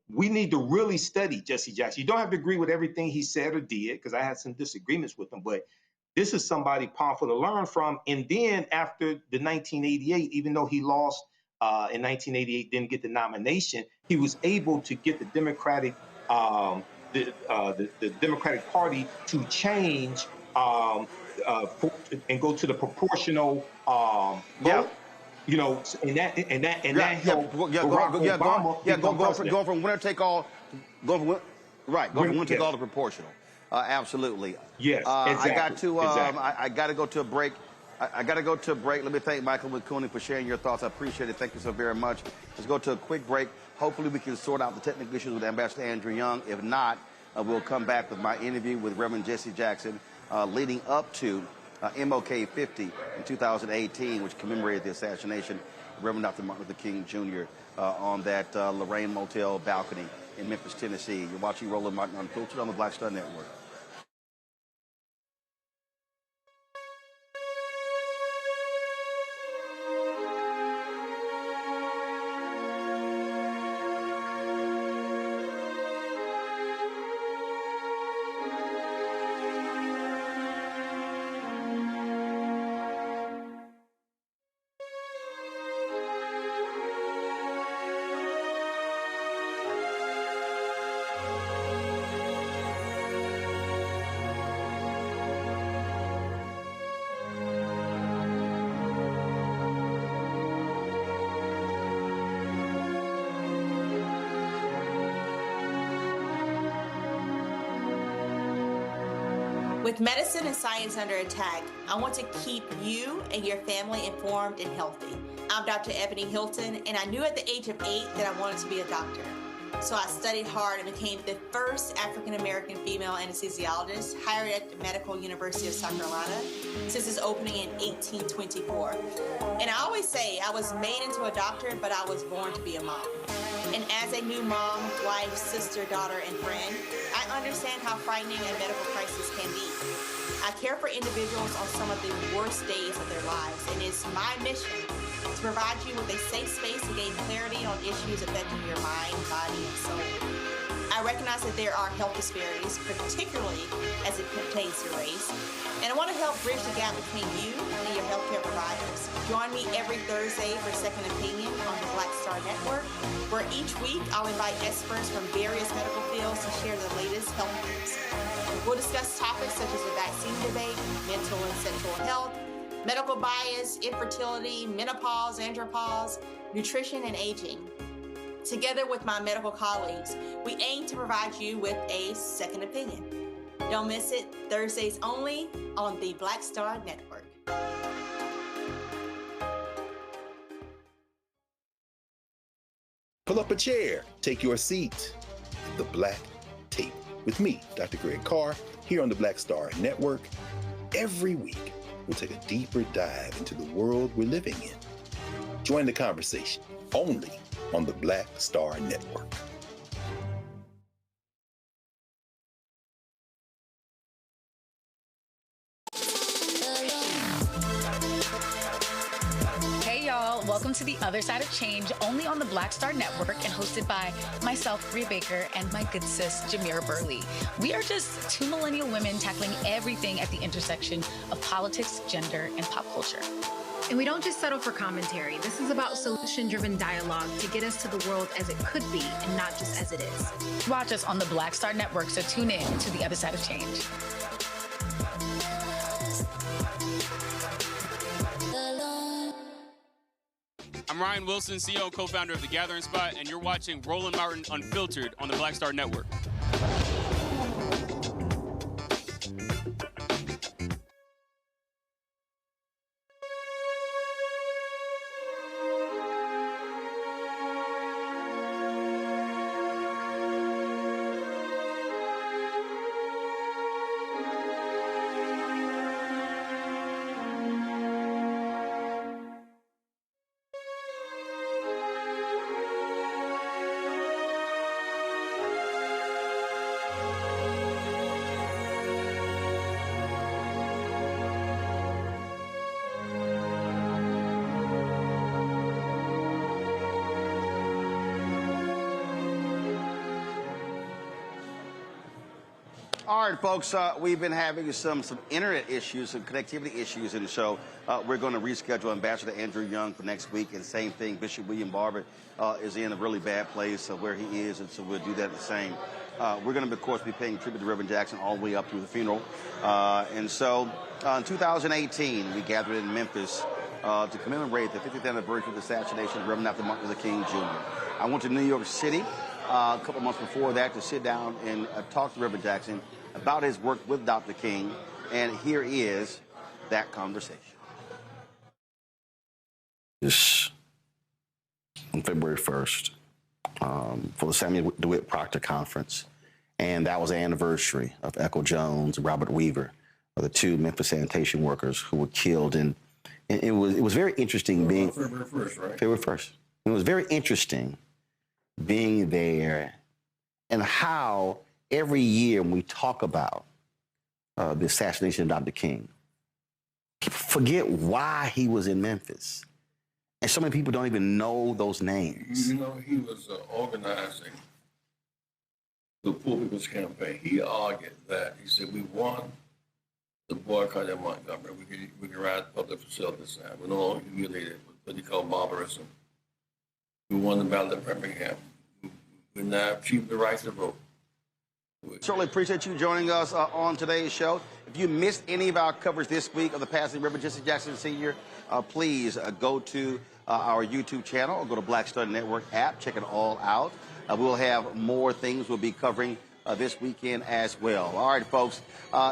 we need to really study Jesse Jackson. You don't have to agree with everything he said or did, because I had some disagreements with him, but this is somebody powerful to learn from. And then after the 1988, even though he lost in 1988, didn't get the nomination, he was able to get the Democratic the Democratic Party to change and go to the proportional vote. And that helped go from winner take all, go from winner take all to proportional. Absolutely. Yes. Exactly. I got to go to a break. I got to go to a break. Let me thank Michael McCooney for sharing your thoughts. I appreciate it. Thank you so very much. Let's go to a quick break. Hopefully we can sort out the technical issues with Ambassador Andrew Young. If not, we'll come back with my interview with Reverend Jesse Jackson leading up to MLK 50 in 2018, which commemorated the assassination of Reverend Dr. Martin Luther King Jr. On that Lorraine Motel balcony in Memphis, Tennessee. You're watching Roland Martin Unfiltered on the Black Star Network. With medicine and science under attack, I want to keep you and your family informed and healthy. I'm Dr. Ebony Hilton, and I knew at the age of 8 that I wanted to be a doctor. So I studied hard and became the first African-American female anesthesiologist hired at the Medical University of South Carolina since its opening in 1824. And I always say I was made into a doctor, but I was born to be a mom. And as a new mom, wife, sister, daughter, and friend, I understand how frightening a medical crisis can be. I care for individuals on some of the worst days of their lives, and it's my mission to provide you with a safe space to gain clarity on issues affecting your mind, body, and soul. I recognize that there are health disparities, particularly as it pertains to race, and I want to help bridge the gap between you and your healthcare providers. Join me every Thursday for Second Opinion on the Black Star Network, where each week I'll invite experts from various medical fields to share the latest health news. We'll discuss topics such as the vaccine debate, mental and sexual health, medical bias, infertility, menopause, andropause, nutrition, and aging. Together with my medical colleagues, we aim to provide you with a second opinion. Don't miss it, Thursdays only on the Black Star Network. Pull up a chair, take your seat. The Black Tape with me, Dr. Greg Carr, here on the Black Star Network. Every week, we'll take a deeper dive into the world we're living in. Join the conversation only on the Black Star Network. Hey y'all, welcome to The Other Side of Change, only on the Black Star Network and hosted by myself, Rhea Baker, and my good sis, Jamira Burley. We are just two millennial women tackling everything at the intersection of politics, gender, and pop culture. And we don't just settle for commentary. This is about solution-driven dialogue to get us to the world as it could be and not just as it is. Watch us on the Black Star Network, so tune in to The Other Side of Change. I'm Ryan Wilson, CEO and co-founder of The Gathering Spot, and you're watching Roland Martin Unfiltered on the Black Star Network. All right, folks, we've been having some internet issues, some connectivity issues in the show. We're going to reschedule Ambassador Andrew Young for next week, and same thing, Bishop William Barber is in a really bad place where he is, and so we'll do that the same. We're going to, of course, be paying tribute to Reverend Jackson all the way up through the funeral. And so in 2018, we gathered in Memphis to commemorate the 50th anniversary of the assassination of Reverend Dr. Martin Luther King Jr. I went to New York City a couple months before that to sit down and talk to Reverend Jackson about his work with Dr. King, and here is that conversation. This on February 1st for the Samuel DeWitt Proctor Conference, and that was the anniversary of Echo Jones and Robert Weaver, the two Memphis sanitation workers who were killed. And it was very interesting being February 1st, right? February 1st. It was very interesting being there and how every year when we talk about the assassination of Dr. King, people forget why he was in Memphis. And so many people don't even know those names. You know, he was organizing the Poor People's Campaign. He argued that, he said, we won the boycott in Montgomery. We can ride public facilities now. We're no longer humiliated with what he called barbarism. We won the battle at Birmingham. We now achieved the right to vote. Certainly appreciate you joining us on today's show. If you missed any of our coverage this week of the passing of Reverend Jesse Jackson Sr., please go to our YouTube channel or go to Black Star Network app. Check it all out. We'll have more things we'll be covering this weekend as well. All right, folks.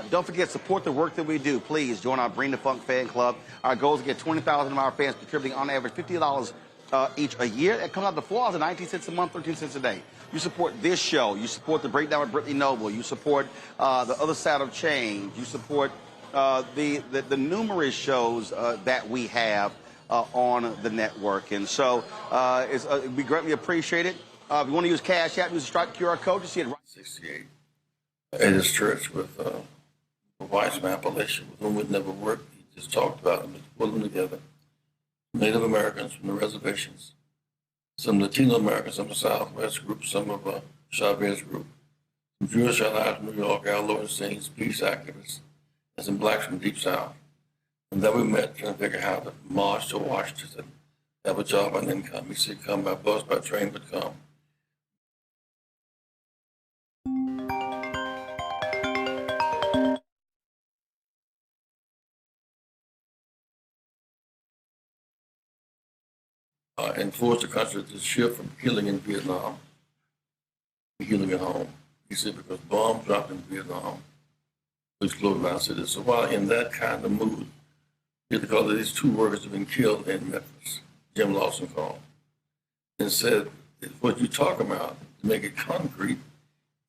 Don't forget, support the work that we do. Please join our Bring the Funk fan club. Our goal is to get 20,000 of our fans contributing on average $50 each a year. It comes out the floor at 19 cents a month, 13 cents a day. You support this show. You support the Breakdown with Brittany Noble. You support the Other Side of Change. You support the numerous shows that we have on the network. And so we greatly appreciate it. If you want to use Cash App, use the Stripe QR code. You see it right. 68. At his church with a wise man, Appalachian, with whom we'd never worked. He just talked about them, just put them together. Native Americans from the reservations, some Latino Americans, some of the Southwest group, some of Chavez group, some Jewish allies from New York, our Lowensteins, peace activists, and some blacks from Deep South. And then we met trying to figure out how to march to Washington, have a job and income. He said, come by bus, by train, but come. And forced the country to shift from healing in Vietnam to healing at home. He said, because bombs dropped in Vietnam, which closed down cities. So while in that kind of mood, because these two workers have been killed in Memphis, Jim Lawson called, and said, what you talk about, to make it concrete,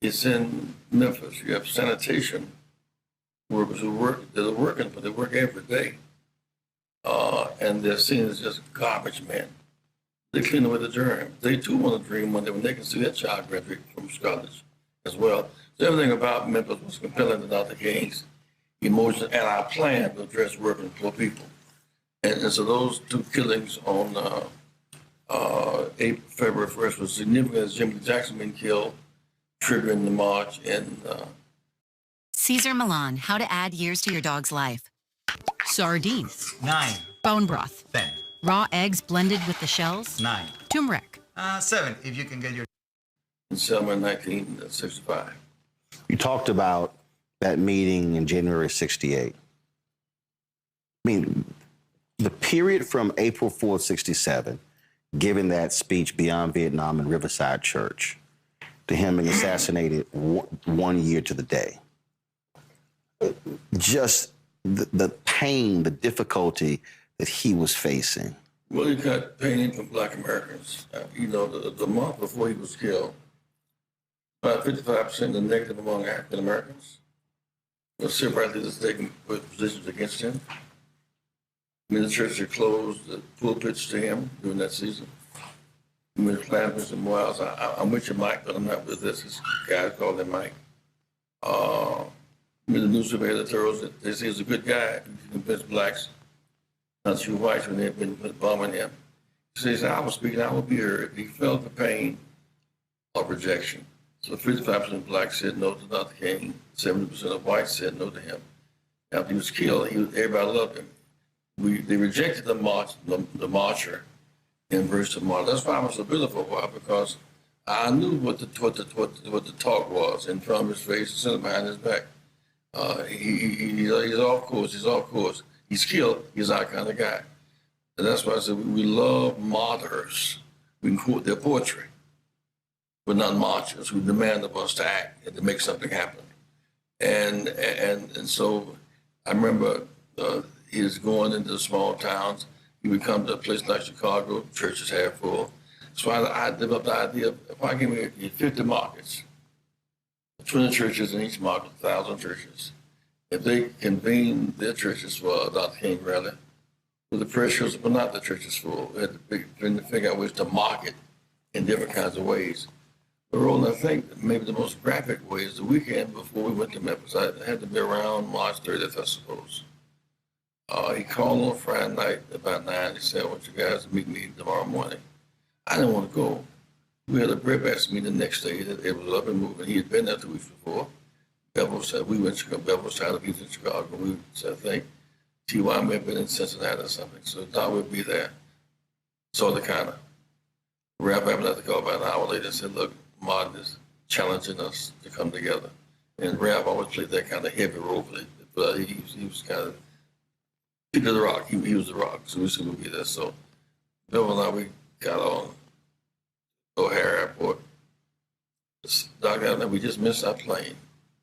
it's in Memphis. You have sanitation workers who work, they're working, but they work every day. And they're seen as just garbage men. They clean away the germ. They too want to dream one day when they can see their child graduate from college as well. So everything about Memphis was compelling to Dr. King's emotion and our plan to address working poor people. And so those two killings on February 1st was significant as Jesse Jackson being killed, triggering the march. And Caesar Milan, how to add years to your dog's life. Sardines. 9. Bone broth. 10. Raw eggs blended with the shells. 9. Turmeric. 7, if you can get your... In Selma, 1965. You talked about that meeting in January 68. I mean, the period from April 4th, 67, giving that speech beyond Vietnam in Riverside Church, to him being assassinated 1 year to the day. Just the pain, the difficulty that he was facing. Well, he got pain from Black Americans. The month before he was killed, about 55% of the negative among African Americans. The civil rights leaders taking positions against him. I mean, the church had closed the pulpits to him during that season. I mean, Klansmen and Miles, I'm with you, Mike, but I'm not with this guy called him Mike. The newspaper editorials, they say he's a good guy. He convinced blacks, not too whites, when they've been bombing him. He says, I was speaking, I will be heard. He felt the pain of rejection. So 55% of blacks said no to Dr. King. 70% of whites said no to him. After he was killed, everybody loved him. They rejected the marcher in verse of March. That's why I was so bitter for a while, because I knew what the talk was in front of his face, sitting behind his back. He's off course. He's off course. He's killed. He's our kind of guy. And that's why I said we love martyrs. We can quote their poetry, but not marchers who demand of us to act and to make something happen. And so I remember he was going into the small towns. He would come to a place like Chicago, churches half full. So I developed the idea of, if I can get 50 markets, 20 churches in each market, 1,000 churches. If they convene their churches for a Dr. King rally, with the pressures, but not the churches full, we had to figure out ways to market in different kinds of ways. But Roland, I think maybe the most graphic way is the weekend before we went to Memphis. I had to be around March 30th, I suppose. He called on Friday night about 9. He said, I want you guys to meet me tomorrow morning. I didn't want to go. We had a breadbasket meeting the next day. It was up and moving. He had been there 2 weeks before. Bevel said, we went to Chicago. Bevel was tired of being in Chicago. We said, I think T.Y. may have been in Cincinnati or something. So thought we'd be there. So the kind of wrap up, had to call about an hour later and said, look, Martin is challenging us to come together. And Rap always played that kind of heavy role, but he was kind of, he did the rock. He was the rock. So we said we'd be there. So Bevel and I, we got on O'Hare Airport. Doc, we just missed our plane.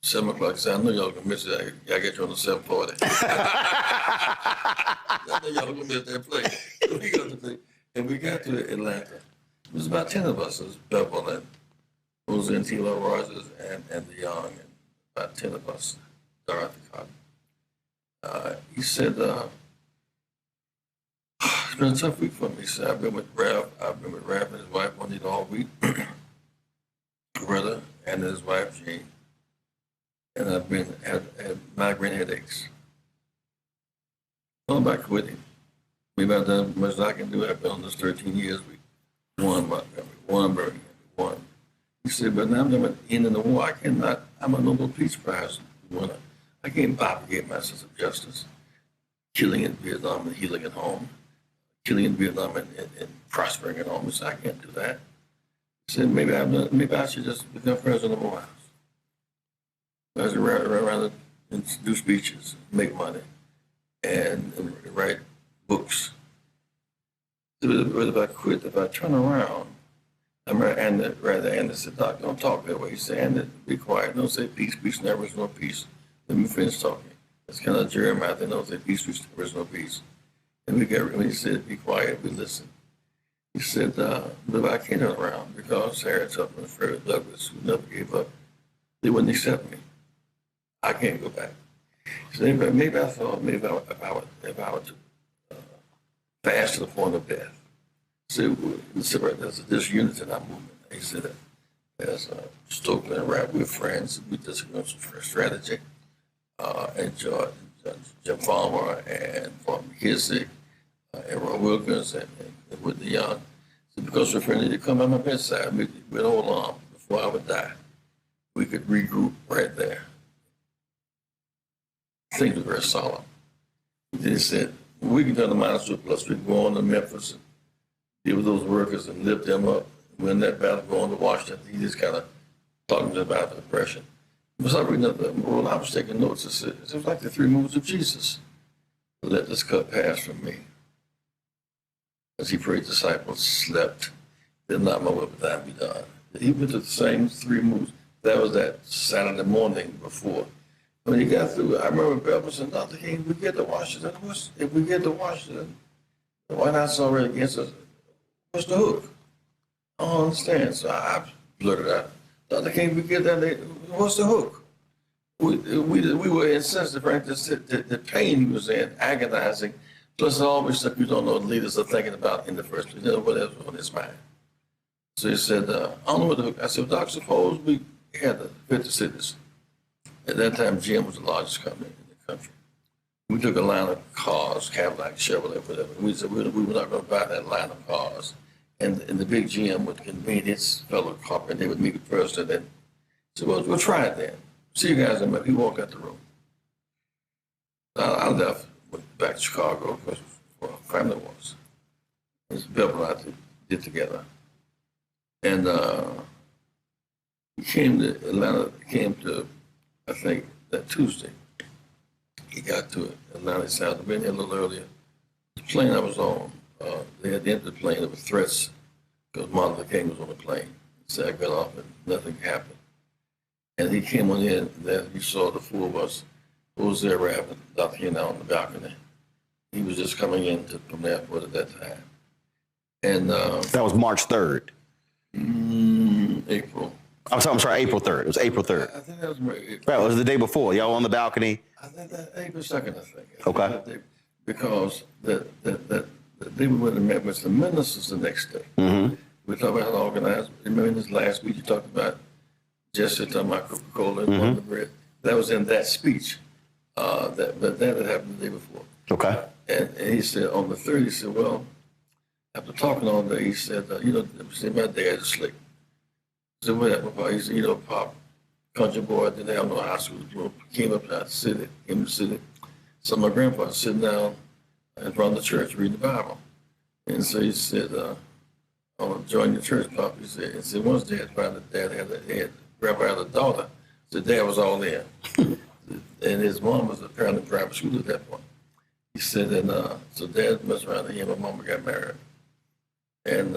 7 o'clock. I said, I know y'all gonna miss it. I get you on the 740. I know y'all gonna miss that plane. So we got the thing. And we got to Atlanta. It was about 10 of us. It was Bevel and Roseanne Taylor Rogers and the Young, and about 10 of us, Dorothy Cotton. He said, it's been a tough week for me. He said, I've been with Rev and his wife Juanita all week, brother, and his wife Jean. And I've been had migraine headaches. I'm about quitting. Maybe I've done as much as I can do. I've been on this 13 years. We won Montgomery, won Birmingham, won. He said, but now I'm at the end of the war. I cannot, I'm a Nobel Peace Prize winner. I can't propagate my sense of justice. Killing in Vietnam and healing at home. Killing in Vietnam and prospering at home. He said, I can't do that. He said, maybe I should just become president of the White House. I should rather do speeches, make money, and write books. But if I quit, if I turn around, I'm Andy said, Doc, don't talk that way. He said, Andy, be quiet. Don't say peace, peace, never is no peace. Let me finish talking. It's kind of Jeremiah. They don't say peace, peace, never is no peace. And when he said, be quiet, we listened. He said, but I can't turn around because Harriet Tubman and Frederick Douglass, who never gave up, they wouldn't accept me. I can't go back. So maybe I thought, if I would fast to the point of death. So there's a disunity in our movement. He said that as Stokely and Rapp, we're friends. We disagree on some strategy. And Jim Farmer and Paul McKissick and Roy Wilkins and Whitney Young. So because we're friendly, they come at my bedside. We'd hold on before I would die. We could regroup right there. Things were very solemn. They said, we can turn the minus surplus. We can go on to Memphis and deal with those workers and lift them up. Win that battle, go on to Washington. He just kind of talking about the depression. For some reason, I was taking notes. It was like the three moves of Jesus. Let this cup pass from me. As he prayed, disciples slept. Did not my will, but thine be done. He went to the same three moves. That was that Saturday morning before. When he got through, I remember Bevel said, Dr. King, we get to Washington. If we get to Washington, the White House is already against us. What's the hook? I don't understand. So I blurted out, Dr. King, we get there, what's the hook? We were insensitive, right? The pain he was in, agonizing, plus all the stuff you don't know the leaders are thinking about in the first place. You know what else was on his mind. So he said, I don't know what the hook. I said, Doc, suppose we had the 50 cities. At that time, GM was the largest company in the country. We took a line of cars, Cadillac, Chevrolet, whatever. We said we were not going to buy that line of cars. And the big GM would convene his fellow corporate, and they would meet the president. And said, well, we'll try it then. See you guys in a minute. He walked out the room. I left, went back to Chicago because where our family was. This Bevel and I did together. And he came to Atlanta, I think, that Tuesday. He got to Atlanta South. I'd been here a little earlier. The plane I was on, they had entered the plane. There were threats because Martin Luther King was on the plane. So I got off and nothing happened. And he came on in, then he saw the four of us, Jose Rapp and Dr. King on the balcony. He was just coming in from the airport at that time. And that was March 3rd. April. I'm sorry, April 3rd. It was April 3rd. I think that was April. Right, it was the day before. Y'all on the balcony. I think that April 2nd, I think. Okay. Because they were met with the ministers the next day. Mm-hmm. We talked about how to organize. Remember in this last week you talked about Jesse talking about Coca-Cola and Wonder Bread. That was in that speech. That had happened the day before. Okay. And he said on the 3rd, he said, well, after talking all day, he said, my dad is slick. I said, what happened, Pop? He said, Pop, country boy, didn't have no high school diploma. Came up out the city, So my grandfather sitting down in front of the church reading the Bible. And so he said, I want to join your church, Pop. He said, once Dad found that Grandpa had a daughter, so Dad was all in. And his mom was apparently in private school at that point. He said, so Dad messed around and he and my mama got married. And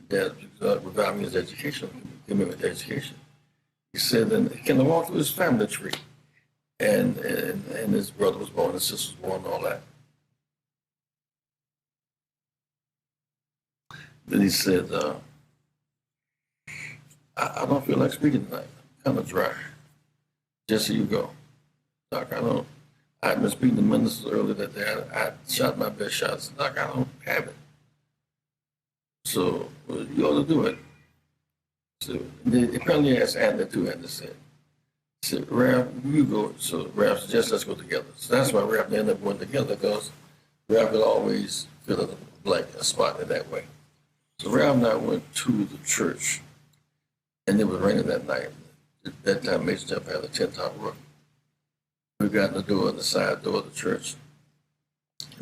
Dad revived his education, commitment to education. He said, and he kind of walked through his family tree. And his brother was born, his sister was born, and all that. Then he said, I don't feel like speaking tonight. I'm kind of dry. Jesse, you go. Doc, I've been speaking to ministers earlier that day. I shot my best shots. Doc, I don't have it. So you ought to do it. So they apparently asked Andy too, and they said, Ralph, you go. So Ralph suggested let's go together. So that's why Ralph ended up going together, because Ralph could always fill a spot in that way. So Ralph and I went to the church, and it was raining that night. At that time, Mason Temple had a 10-top roof. We got in the door, the side door of the church.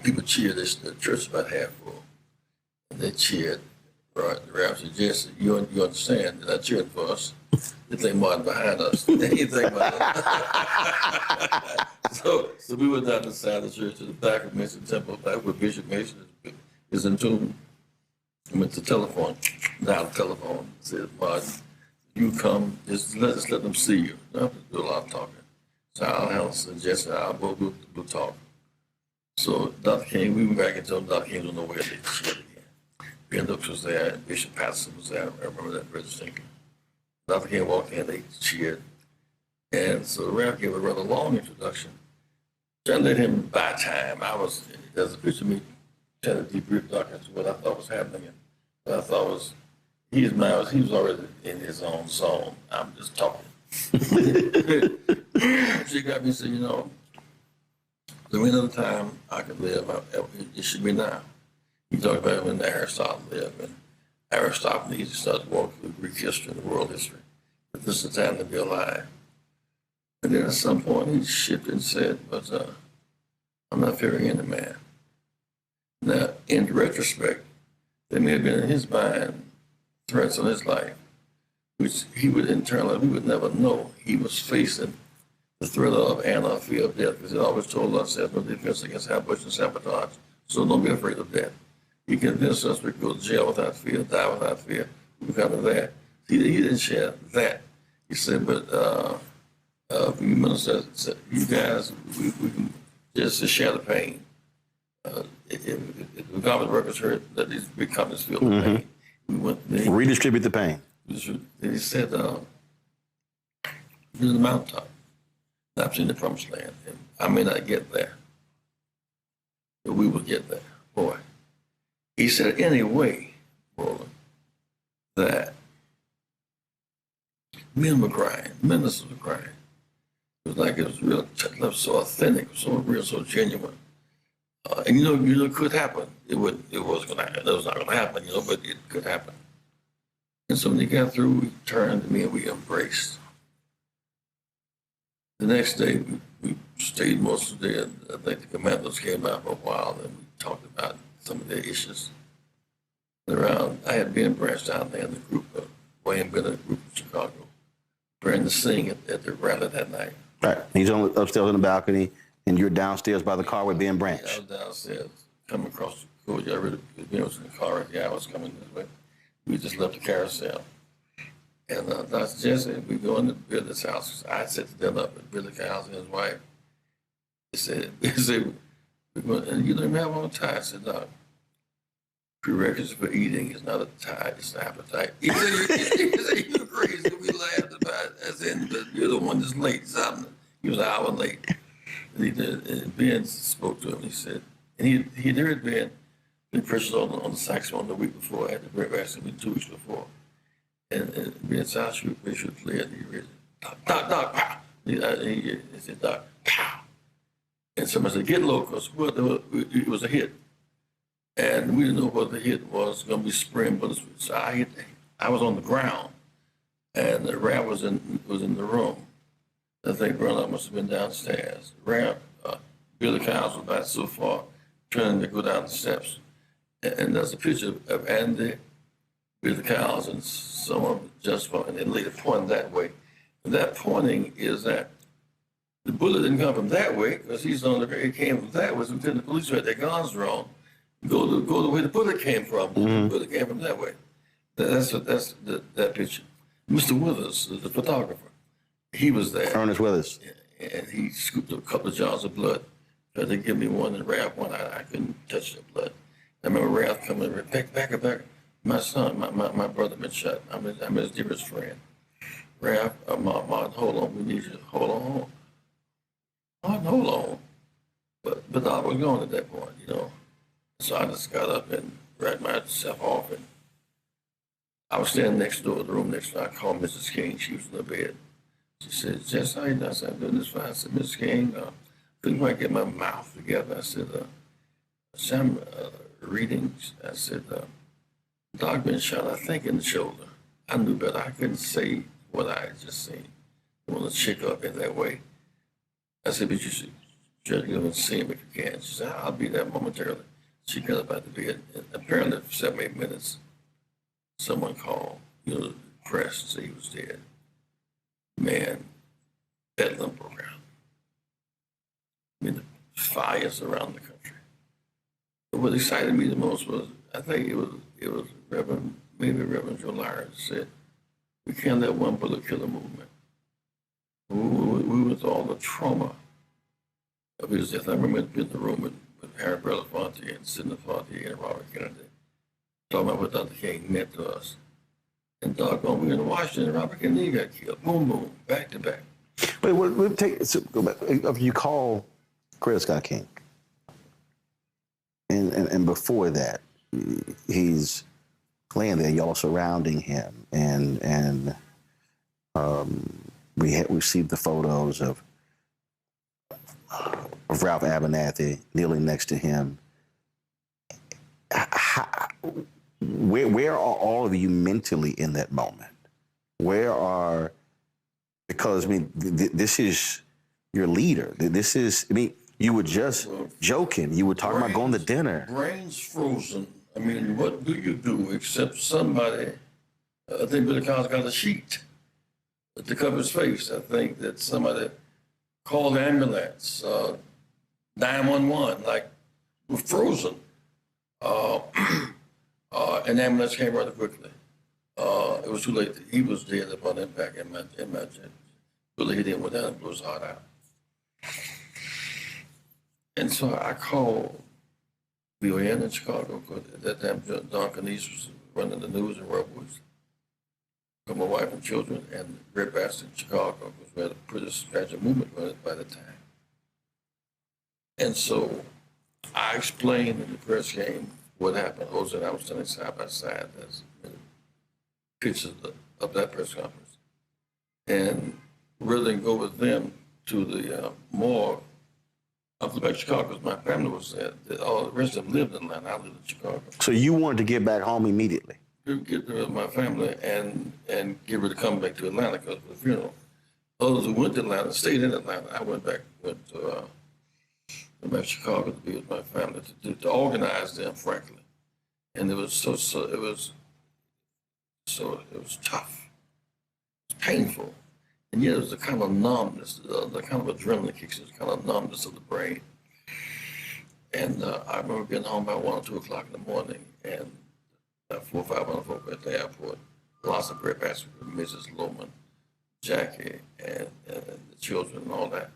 People cheered. The church about half full. And they cheered. Ralph said, Jesse, you understand, they're not cheering for us. They think Martin behind us. They ain't think about it. So we went down the side of the church to the back of Mason Temple, back where Bishop Mason is entombed. We went to the telephone, down the telephone, said, Martin, you come, just let them see you. You don't have to do a lot of talking. So Al Harrison and Jesse and I both will talk. So Dr. King, we went back and told Dr. King was on the way. They cheered again. Ben Dukes was there, and Bishop Patterson was there. I remember that very distinctly. Dr. King walked in, they cheered. And so Ralph gave a rather long introduction. Trying to let him buy time. There's a picture of me trying to debrief Dr. into what I thought was happening. And what I thought was, he was already in his own zone. I'm just talking. She got me and said, the end of the time I could live, it should be now. He talked about when Aristotle lived, and Aristotle he started walking through Greek history and world history. But this is the time to be alive. And then at some point he shifted and said, but I'm not fearing any man. Now, in retrospect, there may have been in his mind threats on his life, which he would internally, we would never know he was facing the threat of and or fear of death, because he always told us there's no defense against ambush and sabotage, so don't be afraid of death. He convinced us we could go to jail without fear, die without fear. We kind of that. He didn't share that. He said, but you ministers, you guys, we can just share the pain. If the government workers heard that these big companies feel the pain, we went. Redistribute the pain. He said, "You're in the mountaintop. I've seen the promised land, and I may not get there, but we will get there, boy." He said, anyway, Roland, that men were crying, ministers were crying. It was like it was real, so authentic, so real, so genuine. And it could happen. It was going to happen. It was not going to happen, but it could happen. And so when he got through, we turned to me and we embraced. The next day, we stayed most of the day. I think the commandos came out for a while and we talked about some of their issues. I had been branched down there in the group, Wayne Bennett group in Chicago, preparing to sing at the rally that night. Right. He's upstairs on the balcony, and you're downstairs by the car with Ben Branch. I was downstairs, coming across the courtyard. Ben was in the car. The guy was coming this way. We just left the carousel. And Dr. Jesse, we go into Billy's house. I set the dinner up at Billy's house and his wife. He said, and you don't even have on a tie. I said, Doc, prerequisite for eating is not a tie, it's an appetite. He said, you're crazy. We laughed about it. I said, but you're the one that's late. He was an hour late. And Ben spoke to him. He said, and he'd heard Ben pressures on the saxophone the week before, at the break vaccine 2 weeks before. And Ben said, I should play it. And he read it, Doc, pow. He said, Doc, pow. And somebody said, get low, because it was a hit. And we didn't know what the hit was going to be spring bullets. So I was on the ground, and the rap was in the room. I think Bernard must have been downstairs. Billy Cowles was about so far, trying to go down the steps. And there's a picture of Andy, Billy Cowles, and someone just and they later pointing that way. And that pointing is that the bullet didn't come from that way, because it came from that way. So the police had their guns drawn. Go the way the bullet came from. The bullet came from that way. That's that picture. Mr. Withers, the photographer, he was there. Ernest Withers. And he scooped up a couple of jars of blood. Tried to give me one and Ralph one. I couldn't touch the blood. I remember Ralph coming back. My son, my brother been shot. I'm his dearest friend. Ralph, Martin, hold on. We need you to hold on. Martin, hold on. But I was gone at that point, you know. So I just got up and dragged myself off, and I was standing next door, the room next door. I called Mrs. King. She was in the bed. She said, "Jess, how you doing?" I said, "I'm doing this fine." I said, "Mrs. King, couldn't quite get my mouth together." I said, "I'm reading." I said, "Doc been shot, I think, in the shoulder." I knew better. I couldn't say what I had just seen. I want to check up in that way. I said, "But you should just go and see him if you can." She said, "I'll be there momentarily." She got up out the bed. And apparently, for 7, 8 minutes, someone called, the press, and said he was dead. Man, bedlam broke out. I mean, the fires around the country. But what excited me the most was, I think it was Reverend Joe Lyons said, "We can't let one bullet kill a movement." We with all the trauma of his death. I remember being in the room with Harry Belafonte and Sidney Fonte and Robert Kennedy, talking about what Dr. King meant to us. And doggone, we were in Washington, Robert Kennedy got killed. Boom, boom, back to back. But go back. You call Coretta Scott King, and before that, he's laying there. Y'all surrounding him, and we received the photos of Ralph Abernathy kneeling next to him. Where are all of you mentally in that moment? Because, I mean, this is your leader. This is, I mean, you were just joking. You were talking about going to dinner. Brains frozen. I mean, what do you do except somebody, I think Billy Collins got a sheet to cover his face. I think that somebody called the ambulance, 911, like, we're frozen. And the ambulance came rather quickly. It was too late. He was dead upon impact in my jet. Billy hit him with that and blew his heart out. And so I called BON in Chicago, because at that time, Don Canese was running the news in Rebels. My wife and children, and Red Bastard in Chicago, because we had a pretty substantial movement running by the time. And so I explained in the press game what happened. Jose and I was standing side by side. There's pictures of that press conference. And rather than go with them to the morgue, I flew back to Chicago because my family was there. All the rest of them lived in Atlanta. I lived in Chicago. So you wanted to get back home immediately? Get rid of my family and get ready to come back to Atlanta because of the funeral. Others who went to Atlanta stayed in Atlanta. I went back to Chicago to be with my family to organize them, frankly. And it was it was tough, it was painful, and yet it was the kind of numbness, the kind of adrenaline kicks, the kind of numbness of the brain. And I remember getting home by 1 or 2 o'clock in the morning, and 400 or 500 folk at the airport, lots of great passengers, Mrs. Loman, Jackie, and the children and all that.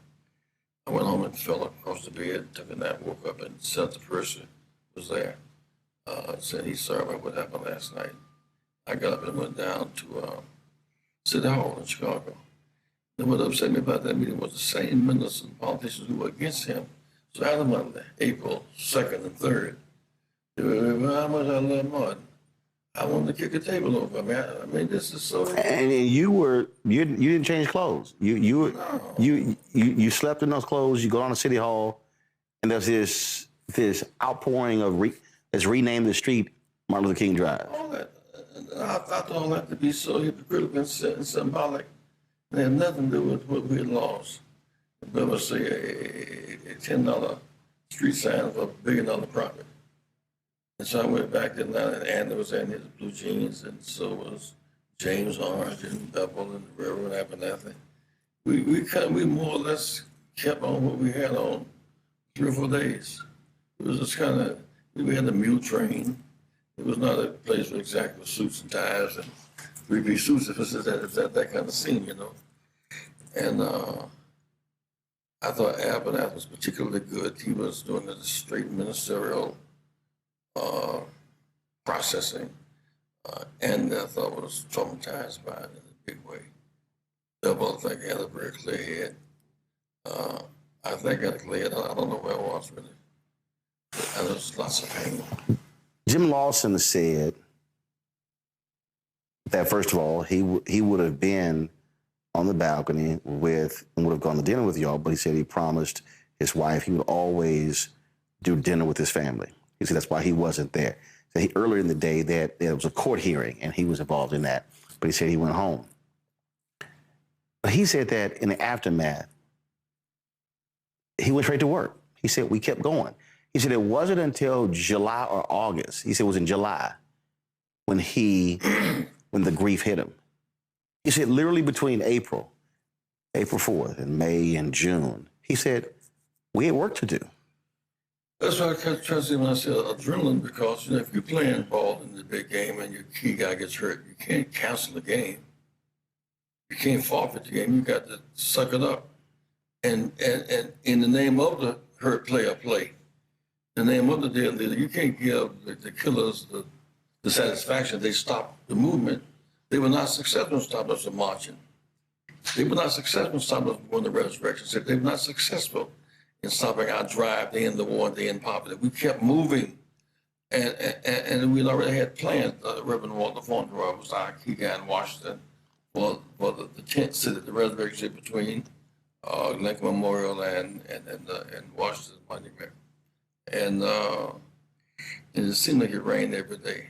I went home and fell across the bed, took a nap, woke up, and Senator Percy was there. Said he's sorry about what happened last night. I got up and went down to City Hall in Chicago. And what upset me about that meeting was the same ministers and politicians who were against him. So out of Monday, April 2nd and 3rd, they were, well, how much I love Martin. I wanted to kick the table over. I mean, this is so. And you didn't change clothes. You slept in those clothes. You go down to City Hall, and there's this outpouring of let's rename the street Martin Luther King Drive. All that, I thought all that to be so hypocritical and symbolic. It had nothing to do with what we had lost. There was a $10 street sign for $1 billion profit. And so I went back to Atlanta, and Andy was in his blue jeans, and so was James Orange and Bevel and Reverend Abernathy. We more or less kept on what we had on 3 or 4 days. It was just kind of, we had the mule train. It was not a place for exactly suits and ties and 3-piece suits. If it's that kind of scene, you know. And I thought Abernathy was particularly good. He was doing the straight ministerial processing And I thought was traumatized by it in a big way. Double, I think I had a very clear head. I think I had a clear head. I don't know where I was really. And there was lots of pain. Jim Lawson said that, first of all, he would have been on the balcony with and would have gone to dinner with y'all, but he said he promised his wife he would always do dinner with his family. He said that's why he wasn't there. So earlier in the day, that there was a court hearing, and he was involved in that, but he said he went home. But he said that in the aftermath, he went straight to work. He said we kept going. He said it wasn't until July or August, he said it was in July, when the grief hit him. He said literally between April 4th, and May and June, he said, we had work to do. That's why I kept trying to say when I said adrenaline, because if you're playing ball in the big game and your key guy gets hurt, you can't cancel the game. You can't forfeit the game. You got to suck it up. And in the name of the hurt player play, the name of the deal, you can't give the killers the satisfaction. They stopped the movement. They were not successful in stopping us from marching. They were not successful in stopping us from the resurrection. They were not successful in stopping our drive to end the war and to end poverty. We kept moving, and we already had plans. Reverend Walter Fauntleroy was our key guy in Washington for the tent city, the resurrection between Lincoln Memorial and Washington Monument. And it seemed like it rained every day.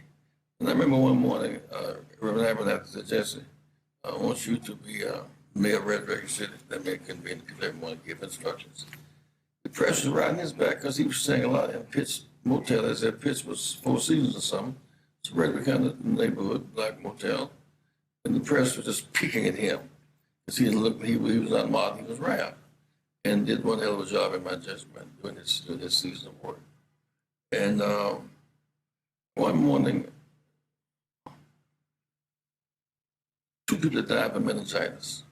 And I remember one morning, Reverend Abernathy said, Jesse, I want you to be mayor of Resurrection City. That may convene to give everyone give instructions. The press was riding his back because he was saying a lot in Pitts Motel. As if Pitts was Four Seasons or something. It's a regular kind of neighborhood, black motel. And the press was just peeking at him. Because he didn't look, he was not modern, he was rap. And did one hell of a job, in my judgment, doing this season of work. And one morning, 2 people died of meningitis.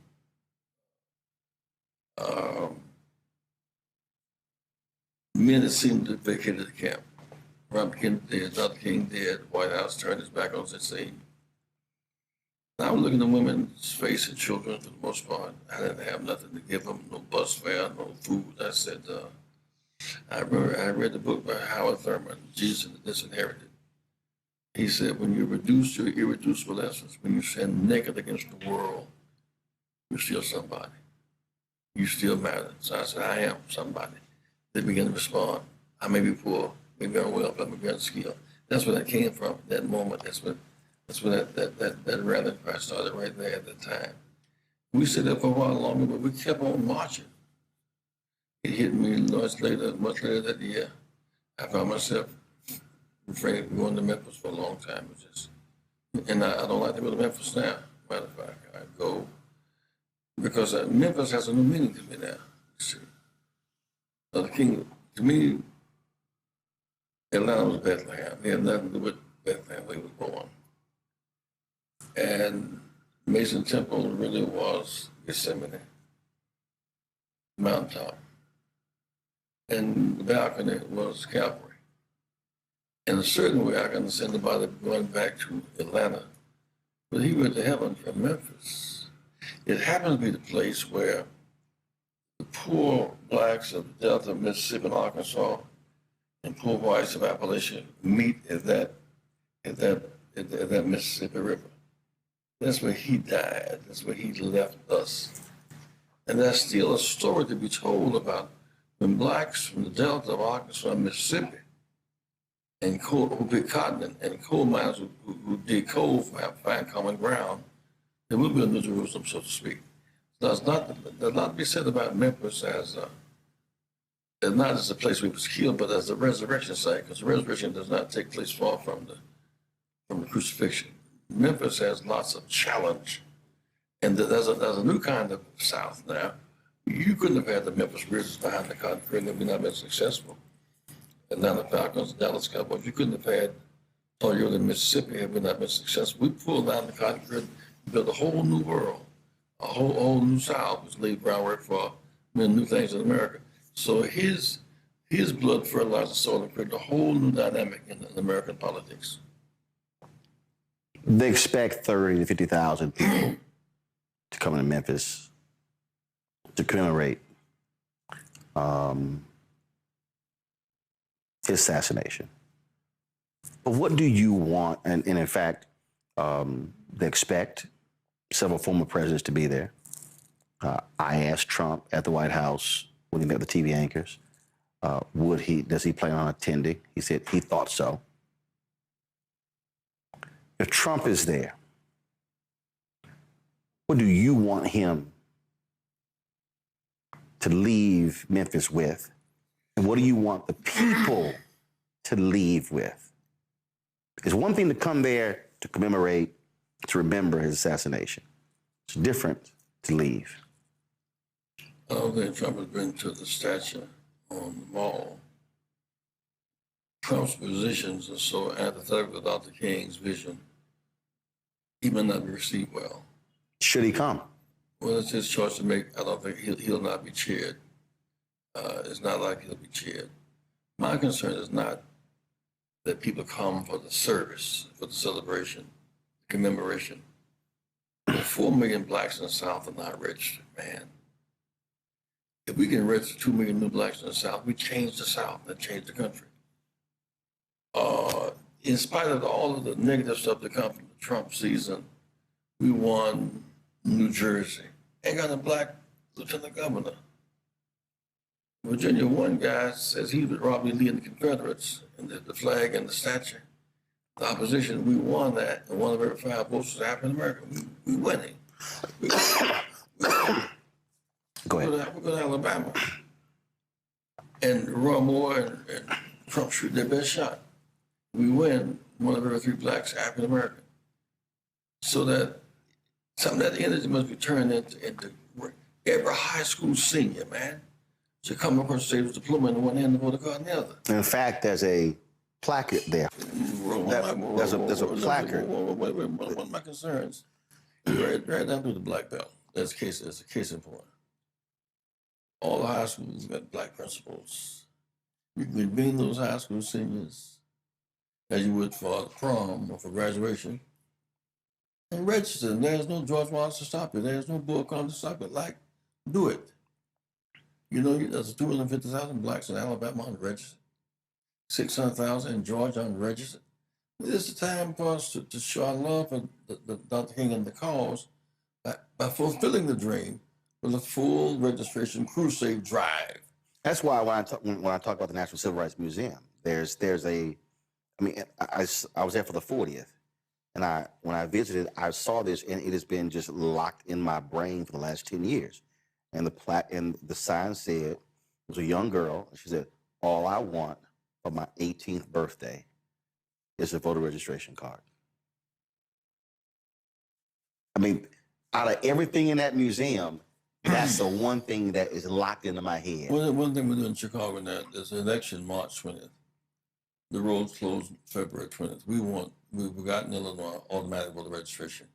Men that seemed to vacate the camp. Robert Kennedy dead, Dr. King dead, White House turned his back on the scene. I was looking at women's face and children for the most part. I didn't have nothing to give them, no bus fare, no food. I said, I read the book by Howard Thurman, Jesus and the Disinherited. He said, when you reduce your irreducible essence, when you stand naked against the world, you're still somebody. You still matter. So I said, I am somebody. They began to respond. I may be poor, maybe unwell, but I may be unskilled. That's where that came from, that moment. That's where that rally cry started right there at that time. We stayed there for a while longer, but we kept on marching. It hit me much later that year. I found myself refraining from going to Memphis for a long time. And I don't like to go to Memphis now. Matter of fact, I go because Memphis has a new meaning to me now. See, the king, to me, Atlanta was Bethlehem. It had nothing to do with Bethlehem where he was born. And Mason Temple really was Gethsemane, mountaintop. And the balcony was Calvary. In a certain way, I can understand about it going back to Atlanta, but he went to heaven from Memphis. It happens to be the place where the poor blacks of the Delta of Mississippi and Arkansas and poor whites of Appalachia meet at that Mississippi River. That's where he died. That's where he left us. And there's still a story to be told about when blacks from the Delta of Arkansas and Mississippi and who picked cotton and coal miners who dig coal for find common ground, there will be a New Jerusalem, so to speak. There's not to be said about Memphis as not as a place where he was killed, but as a resurrection site, because the resurrection does not take place far from the crucifixion. Memphis has lots of challenge, and there's a new kind of South now. You couldn't have had the Memphis Grizzlies behind the cotton curtain if we not been successful. Atlanta Falcons, Dallas Cowboys, you couldn't have had Toyota, Mississippi if we not been successful. We pulled down the cotton curtain, built a whole new world, a whole new South, which laid groundwork for many new things in America. So his blood fertilized the soil and created a whole new dynamic in American politics. They expect 30 to 50,000 people to come to Memphis to commemorate his assassination. But what do you want? And in fact, they expect several former presidents to be there. I asked Trump at the White House when he met with the TV anchors, does he plan on attending? He said he thought so. If Trump is there, what do you want him to leave Memphis with? And what do you want the people to leave with? It's one thing to come there to commemorate, to remember his assassination. It's different to leave. I don't think Trump has been to the statue on the mall. Trump's positions are so antithetical to Dr. King's vision, he may not be received well. Should he come? Well, it's his choice to make. I don't think he'll not be cheered. It's not like he'll be cheered. My concern is not that people come for the service, for the celebration, commemoration. The 4 million blacks in the South are not registered, man. If we can register 2 million new blacks in the South, we change the South and change the country. In spite of all of the negative stuff that comes from the Trump season, we won New Jersey. Ain't got a black lieutenant governor. Virginia, one guy says he would Robert Lee and the Confederates, and the flag and the statue. The opposition, we won that, and 1 of every 5 votes was African American. We winning. Go ahead. We're going to Alabama. And Roy Moore and Trump shoot their best shot. We win 1 of every 3 blacks, African American. So that some of that energy must be turned into every high school senior, man, should come across the stage with a diploma in one hand and vote a card in the other. In fact, there's a placard there. There's a placard. One of my concerns, right down to the black belt. That's a case in point. All the high schools got black principals. You can convene those high school seniors as you would for prom or for graduation and register. And there's no George Wallace to stop you. There's no Bull Connor to stop it. Like, do it. You know, there's 250,000 blacks in Alabama unregistered, 600,000 in Georgia unregistered. This is the time for us to show our love for the Dr. King and the cause by fulfilling the dream with a full registration crusade drive. That's why when I talk about the National Civil Rights Museum, I was there for the 40th, and when I visited, I saw this, and it has been just locked in my brain for the last 10 years. And the sign said, it was a young girl, and she said, "All I want for my 18th birthday is a voter registration card." I mean, out of everything in that museum, that's the one thing that is locked into my head. Well, one thing we do in Chicago now, there's an election March 20th. The roads closed February 20th. We've gotten Illinois automatic voter registration.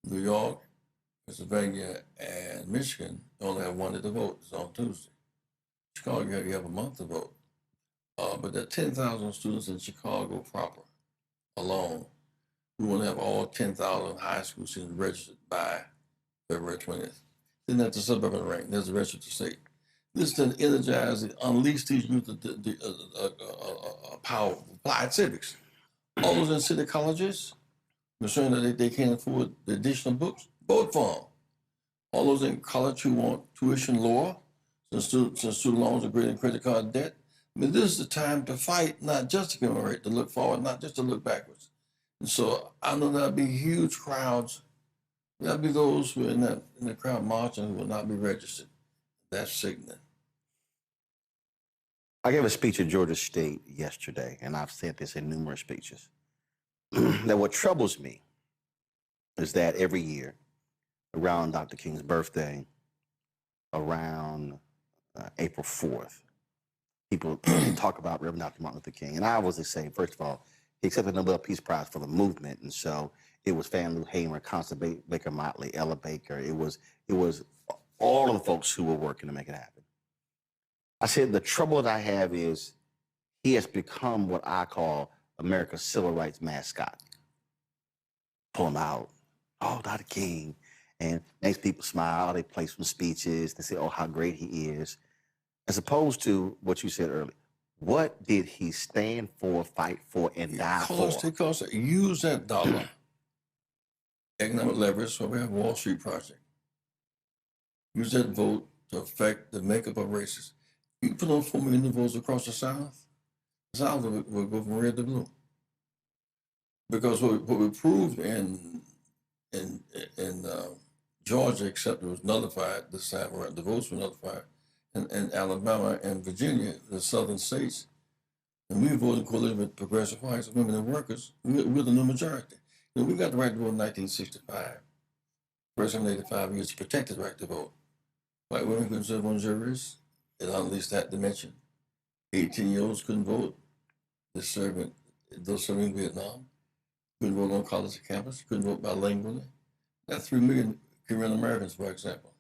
New York, Pennsylvania, and Michigan only have 1 day to vote. It's on Tuesday. Chicago, you have a month to vote. But there are 10,000 students in Chicago proper alone. We want to have all 10,000 high school students registered by February 20th. Then that's the suburban rank. There's the rest of the state. This to energize and unleash these youth the power of applied civics. All those in city colleges, concerned that they can't afford the additional books, vote for them. All those in college who want tuition lower, since student loans are greater than credit card debt. I mean, this is the time to fight, not just to commemorate, to look forward, not just to look backwards. And so I know there'll be huge crowds. There'll be those who are in the crowd marching who will not be registered. That's sickening. I gave a speech at Georgia State yesterday, and I've said this in numerous speeches, that what troubles me is that every year, around Dr. King's birthday, around April 4th, people talk about Reverend Dr. Martin Luther King. And I always say, first of all, he accepted the Nobel Peace Prize for the movement. And so it was Fannie Lou Hamer, Constance Baker Motley, Ella Baker. It was all of the folks who were working to make it happen. I said, the trouble that I have is he has become what I call America's civil rights mascot. pull them out. Oh, Dr. King. And makes people smile. They play some speeches. They say, oh, how great he is. As opposed to what you said earlier. What did he stand for, fight for, and die for? Because use that dollar, economic leverage, so we have Wall Street Project. Use that vote to affect the makeup of races. You put on 4 million votes across the South will go from red to blue. Because what we proved in Georgia, except it was nullified this time around, the votes were nullified, in Alabama and Virginia, the southern states, and we voted coalition with progressive whites, women, and workers. We're the new majority. You know, we got the right to vote in 1965. First 185 years to protect the right to vote. White women couldn't serve on juries, and at least that dimension. 18-year-olds couldn't vote. Those serving in Vietnam couldn't vote on college campus, couldn't vote bilingually. That's 3 million Korean Americans, for example.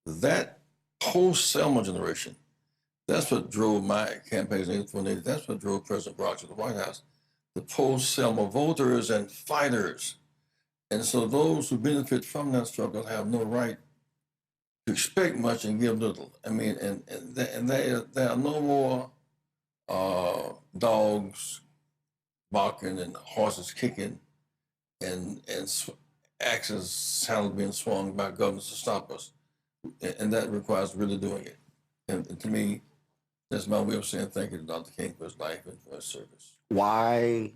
That post-Selma generation, that's what drove my campaigns in 84 and 80. That's what drove President Barack to the White House. The post-Selma voters and fighters. And so those who benefit from that struggle have no right to expect much and give little. I mean, and there are no more dogs barking and horses kicking and axes sound being swung by governments to stop us. And that requires really doing it. And to me, that's my way of saying thank you to Dr. King for his life and for his service. Why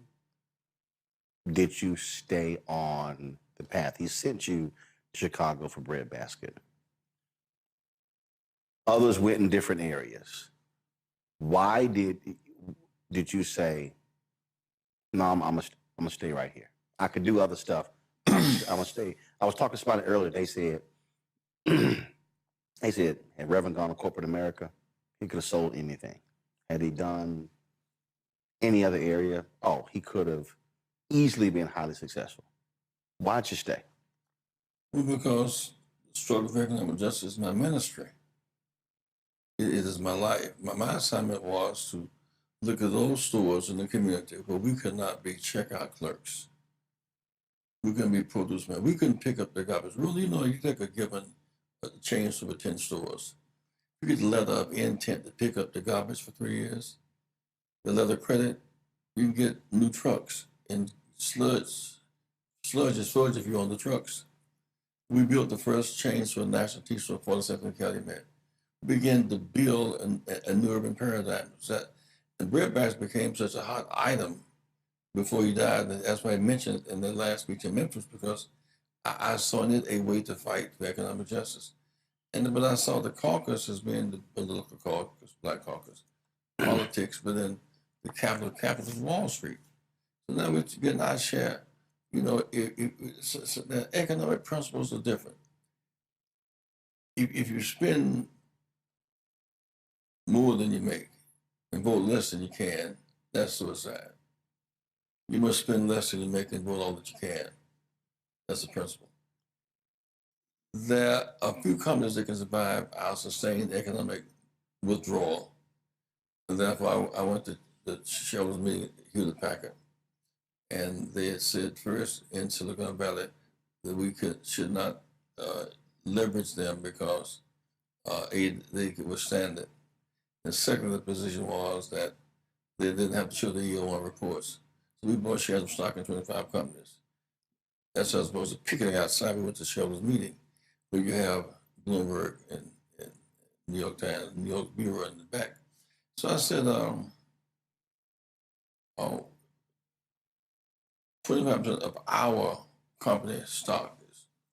did you stay on the path? He sent you to Chicago for breadbasket. Others went in different areas. Why did you say, no, I'm gonna stay right here? I could do other stuff. I'm gonna stay. I was talking to somebody earlier. They said, had Reverend gone to corporate America, he could have sold anything. Had he done any other area, oh, he could have easily been highly successful. Why'd you stay? Well, because the struggle for economic justice is my ministry. It is my life. My assignment was to look at those stores in the community where we could not be checkout clerks. We couldn't be produce men. We couldn't pick up the garbage. Really, you know, you take a given chain of 10 stores. You get the letter of intent to pick up the garbage for 3 years. The letter of credit, you can get new trucks and sludge if you're on the trucks. We built the first chain store, national tea store, 47th County Met. We began to build a new urban paradigm. And breadbasket became such a hot item before he died. And that's why I mentioned in the last speech in Memphis, because I saw in it a way to fight for economic justice. But I saw the caucus as being the political caucus, Black caucus, politics, but then the capital of Wall Street. So now we're getting our share. You know, so the economic principles are different. If you spend more than you make and vote less than you can, that's suicide. You must spend less than you make and vote all that you can. That's the principle. There are a few companies that can survive our sustained economic withdrawal. And therefore, I went to the shareholders meeting at Hewlett-Packard, and they had said first in Silicon Valley that we should not leverage them because they could withstand it. And second, the position was that they didn't have to show the EO1 reports. So we bought shares of stock in 25 companies. That's as opposed to picking outside. We went to shareholders meeting, where you have Bloomberg and New York Times, New York Bureau in the back. So I said, 25% of our company stock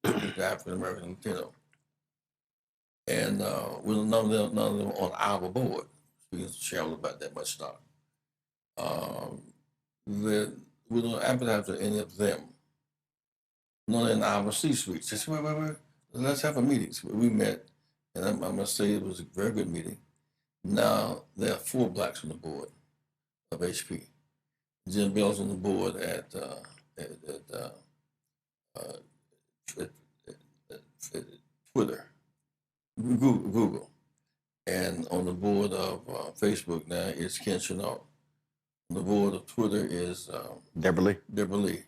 is African American Latino. And none of them on our board. We can share about that much stock. We don't advertise to any of them. None in our C-suites. They said, wait, let's have a meeting. So we met, and I must say it was a very good meeting. Now there are 4 Blacks on the board of HP. Jim Bell's on the board at Twitter, Google. And on the board of Facebook now is Ken Chenault. On the board of Twitter is Deborah Lee.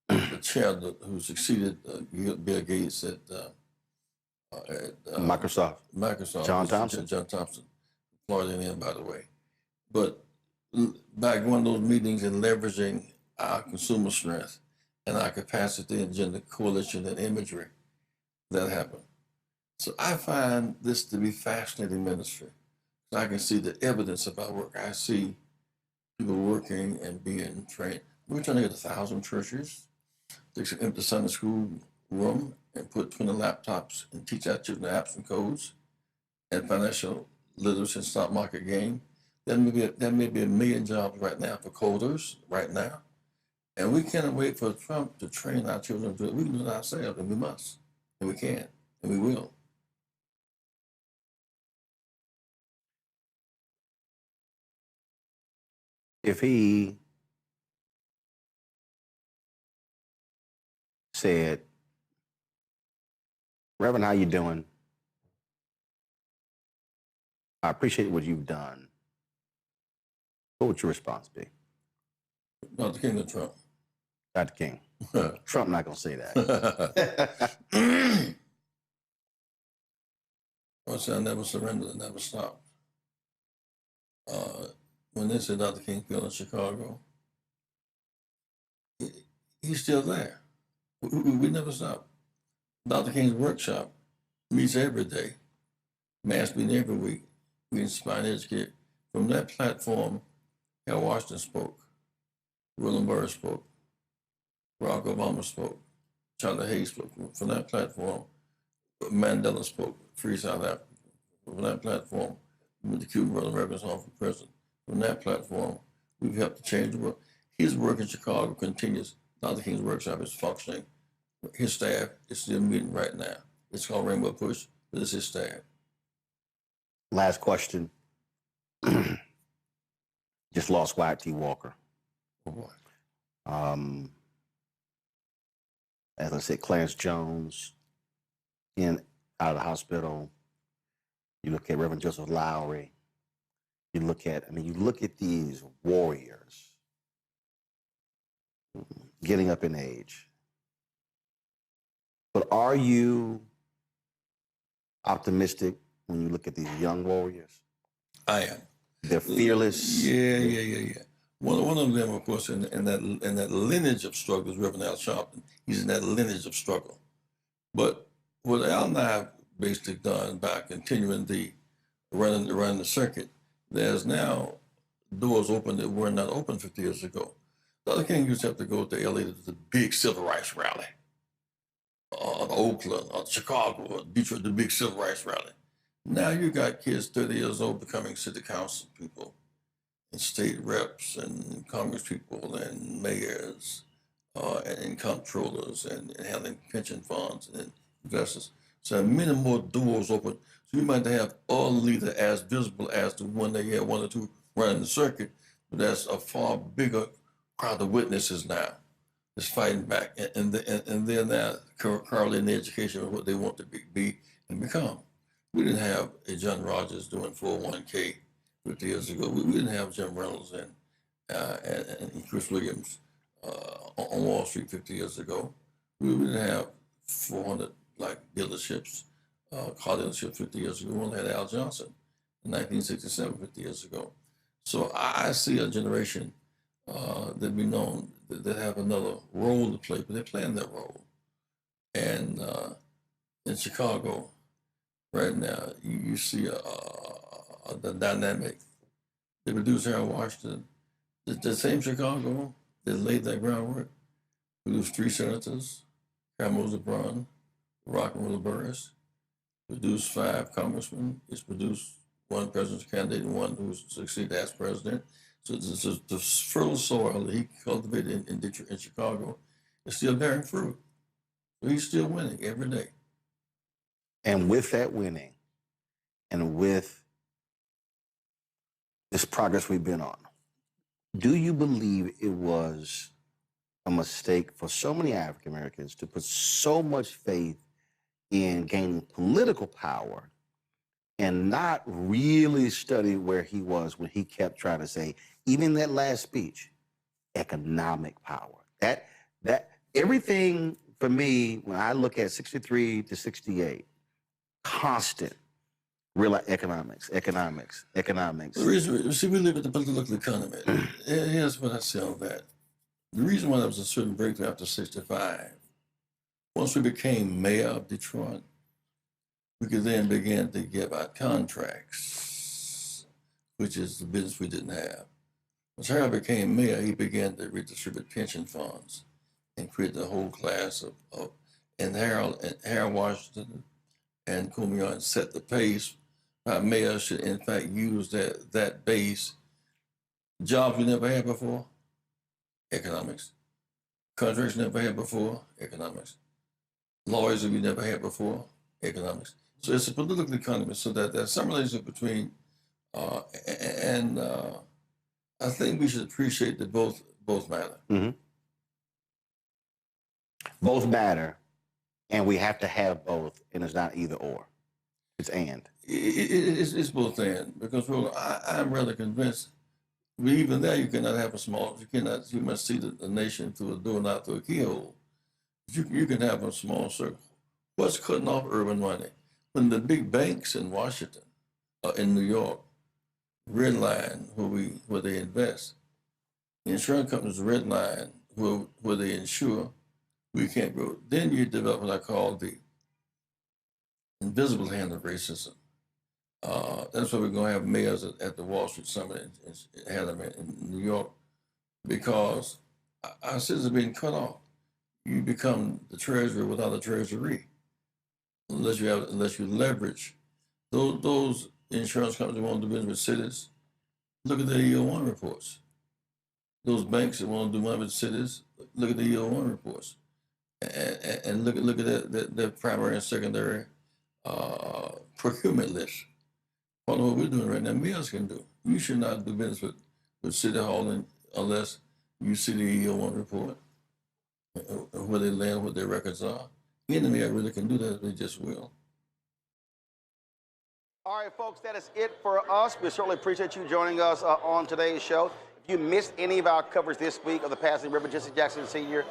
The chair who succeeded Bill Gates at Microsoft. John Thompson. John Thompson, Floridian, by the way. But by going to those meetings and leveraging our consumer strength and our capacity and gender coalition and imagery, that happened. So I find this to be fascinating ministry. I can see the evidence of our work. I see people working and being trained. We're trying to get 1,000 churches, take an empty Sunday school room and put 20 laptops and teach our children apps and codes and financial literacy and stock market game. There may be 1 million jobs right now for coders right now. And we cannot wait for Trump to train our children to do it. We can do it ourselves, and we must, and we can, and we will. If he said, Reverend, how you doing? I appreciate what you've done. What would your response be? Dr. King or Trump? Dr. King. Trump not going to say that. I said I never surrendered, I never stopped. When they said Dr. King killed in Chicago, he's still there. We never stop. Dr. King's workshop meets every day, mass meeting every week. We inspire and educate. From that platform, Al Washington spoke, William Barber spoke, Barack Obama spoke, Charlie Hayes spoke. From that platform, Mandela spoke, Free South Africa. From that platform, the Cuban Brother Reverend Home for President. From that platform, we've helped to change the world. His work in Chicago continues. Dr. King's workshop is functioning. His staff is still meeting right now. It's called Rainbow Push, but it's his staff. Last question. Just lost Wyatt T. Walker. Oh boy. As I said, Clarence Jones out of the hospital. You look at Reverend Joseph Lowry. You look at these warriors getting up in age. But are you optimistic when you look at these young warriors? I am. They're fearless. Yeah. One of them, of course, in that lineage of struggle is Reverend Al Sharpton. He's in that lineage of struggle. But what Al and I have basically done by continuing running the circuit, there's now doors open that were not open 50 years ago. Dr. King used to have to go to LA to the big civil rights rally, or Oakland, or Chicago, or Detroit, the big civil rights rally. Now you got kids 30 years old becoming city council people, and state reps, and congress people, and mayors, and comptrollers, and handling pension funds and investors. So many more doors open. So you might have all leaders as visible as the one that you had 1 or 2 running the circuit, but that's a far bigger crowd of witnesses now that's fighting back. And they're now currently in the education of what they want to be and become. We didn't have a John Rogers doing 401k 50 years ago. We didn't have Jim Reynolds and Chris Williams on Wall Street 50 years ago. We didn't have 400 like dealerships, car dealerships 50 years ago. We only had Al Johnson in 1967, 50 years ago. So I see a generation that be known that have another role to play, but they're playing that role. And in Chicago, right now, you see the dynamic. They produced Harold Washington. The same Chicago that laid that groundwork produced 3 senators, Cameron Brown, Rock and Roller Burris, produced 5 congressmen. It's produced 1 presidential candidate and 1 who succeeded as president. So the fertile soil that he cultivated in Detroit and Chicago is still bearing fruit. So he's still winning every day. And with that winning, and with this progress we've been on, do you believe it was a mistake for so many African Americans to put so much faith in gaining political power and not really study where he was when he kept trying to say, even that last speech, economic power? Everything for me, when I look at 63 to 68, constant real economics. The reason, see, we live in the political economy. Here's what I say on that. The reason why there was a certain breakthrough after 65, once we became mayor of Detroit, we could then begin to give out contracts, which is the business we didn't have. Once Harold became mayor, he began to redistribute pension funds and create the whole class of and Harold Washington and Kumian set the pace. Our mayor should in fact use that base. Jobs we never had before, economics. Contracts we never had before, economics. Lawyers that we never had before, economics. So it's a political economy, so that there's some relationship between, I think we should appreciate that both matter. Mm-hmm. Both matter, and we have to have both, and it's not either or. It's and. It's both and, because I'm rather convinced, even there you cannot have a small, you must see the nation through a door, not through a keyhole. You can have a small circle. What's cutting off urban money? When the big banks in Washington, in New York, redline where they invest, the insurance companies redline where they insure, we can't grow. Then you develop what I call the invisible hand of racism. That's why we're going to have mayors at the Wall Street Summit in New York, because our citizens are being cut off. You become the treasurer without a treasury, unless you leverage those insurance companies that want to do business with cities. Look at the EO1 reports. Those banks that want to do money with cities, look at the EO1 reports, and look at their primary and secondary procurement list. Part of what we're doing right now, mayors can do. You should not do business with City Hall unless you see the EO1 report, where they land, what their records are. Any mayor really can do that, they just will. All right, folks, that is it for us. We certainly appreciate you joining us on today's show. If you missed any of our coverage this week of the passing Reverend Jesse Jackson Sr.,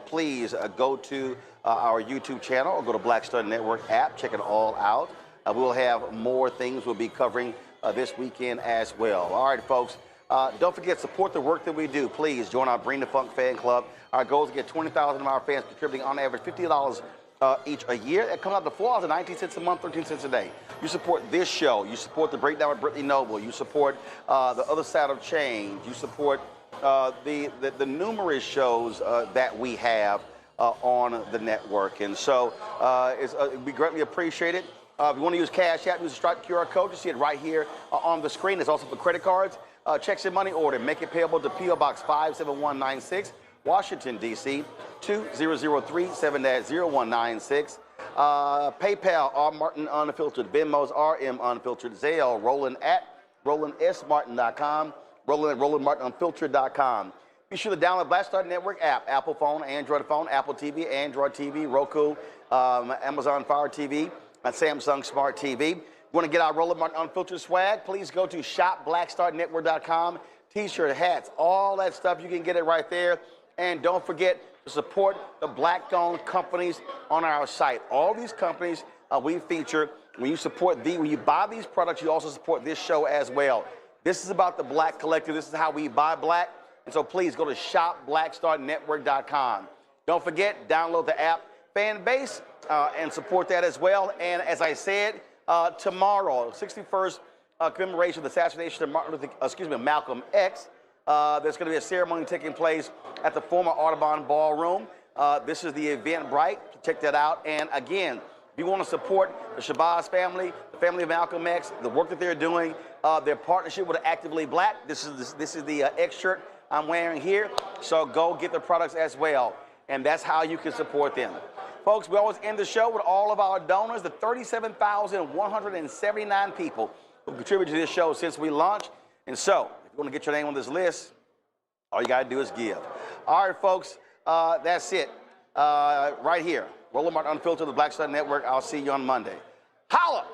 please go to our YouTube channel or go to Black Star Network app. Check it all out. We will have more things we'll be covering this weekend as well. All right, folks. Don't forget, support the work that we do. Please join our Bring the Funk fan club. Our goal is to get 20,000 of our fans contributing on average $50 each a year. That comes out to $4.19 a month, 13 cents a day. You support this show. You support The Breakdown with Brittany Noble. You support The Other Side of Change. You support the numerous shows that we have on the network. And so we greatly appreciate it. If you want to use Cash App, use the Stripe QR code. You see it right here on the screen. It's also for credit cards. Checks and money order. Make it payable to P.O. Box 57196, Washington, D.C. 2003 7-0196. PayPal, R. Martin Unfiltered. Venmo's RM Unfiltered. Zelle, Roland at RolandSMartin.com. Roland at RolandMartinUnfiltered.com. Be sure to download Black Star Network app. Apple phone, Android phone, Apple TV, Android TV, Roku, Amazon Fire TV, and Samsung Smart TV. You want to get our Roland Martin Unfiltered swag? Please go to shopblackstarnetwork.com. T-shirt, hats, all that stuff. You can get it right there. And don't forget to support the black-owned companies on our site. All these companies we feature. When you buy these products, you also support this show as well. This is about the Black Collective. This is how we buy black. And so please go to shopblackstarnetwork.com. Don't forget, download the app Fanbase and support that as well. And as I said, tomorrow, 61st commemoration of the assassination of Malcolm X. There's going to be a ceremony taking place at the former Audubon Ballroom. This is the Eventbrite. Check that out. And again, if you want to support the Shabazz family, the family of Malcolm X, the work that they're doing, their partnership with Actively Black. This is the X shirt I'm wearing here. So go get the products as well. And that's how you can support them. Folks, we always end the show with all of our donors, the 37,179 people who contributed to this show since we launched. And so, if you want to get your name on this list, all you got to do is give. All right, folks, that's it. Right here. Roland Martin Unfiltered, the Black Star Network. I'll see you on Monday. Holla!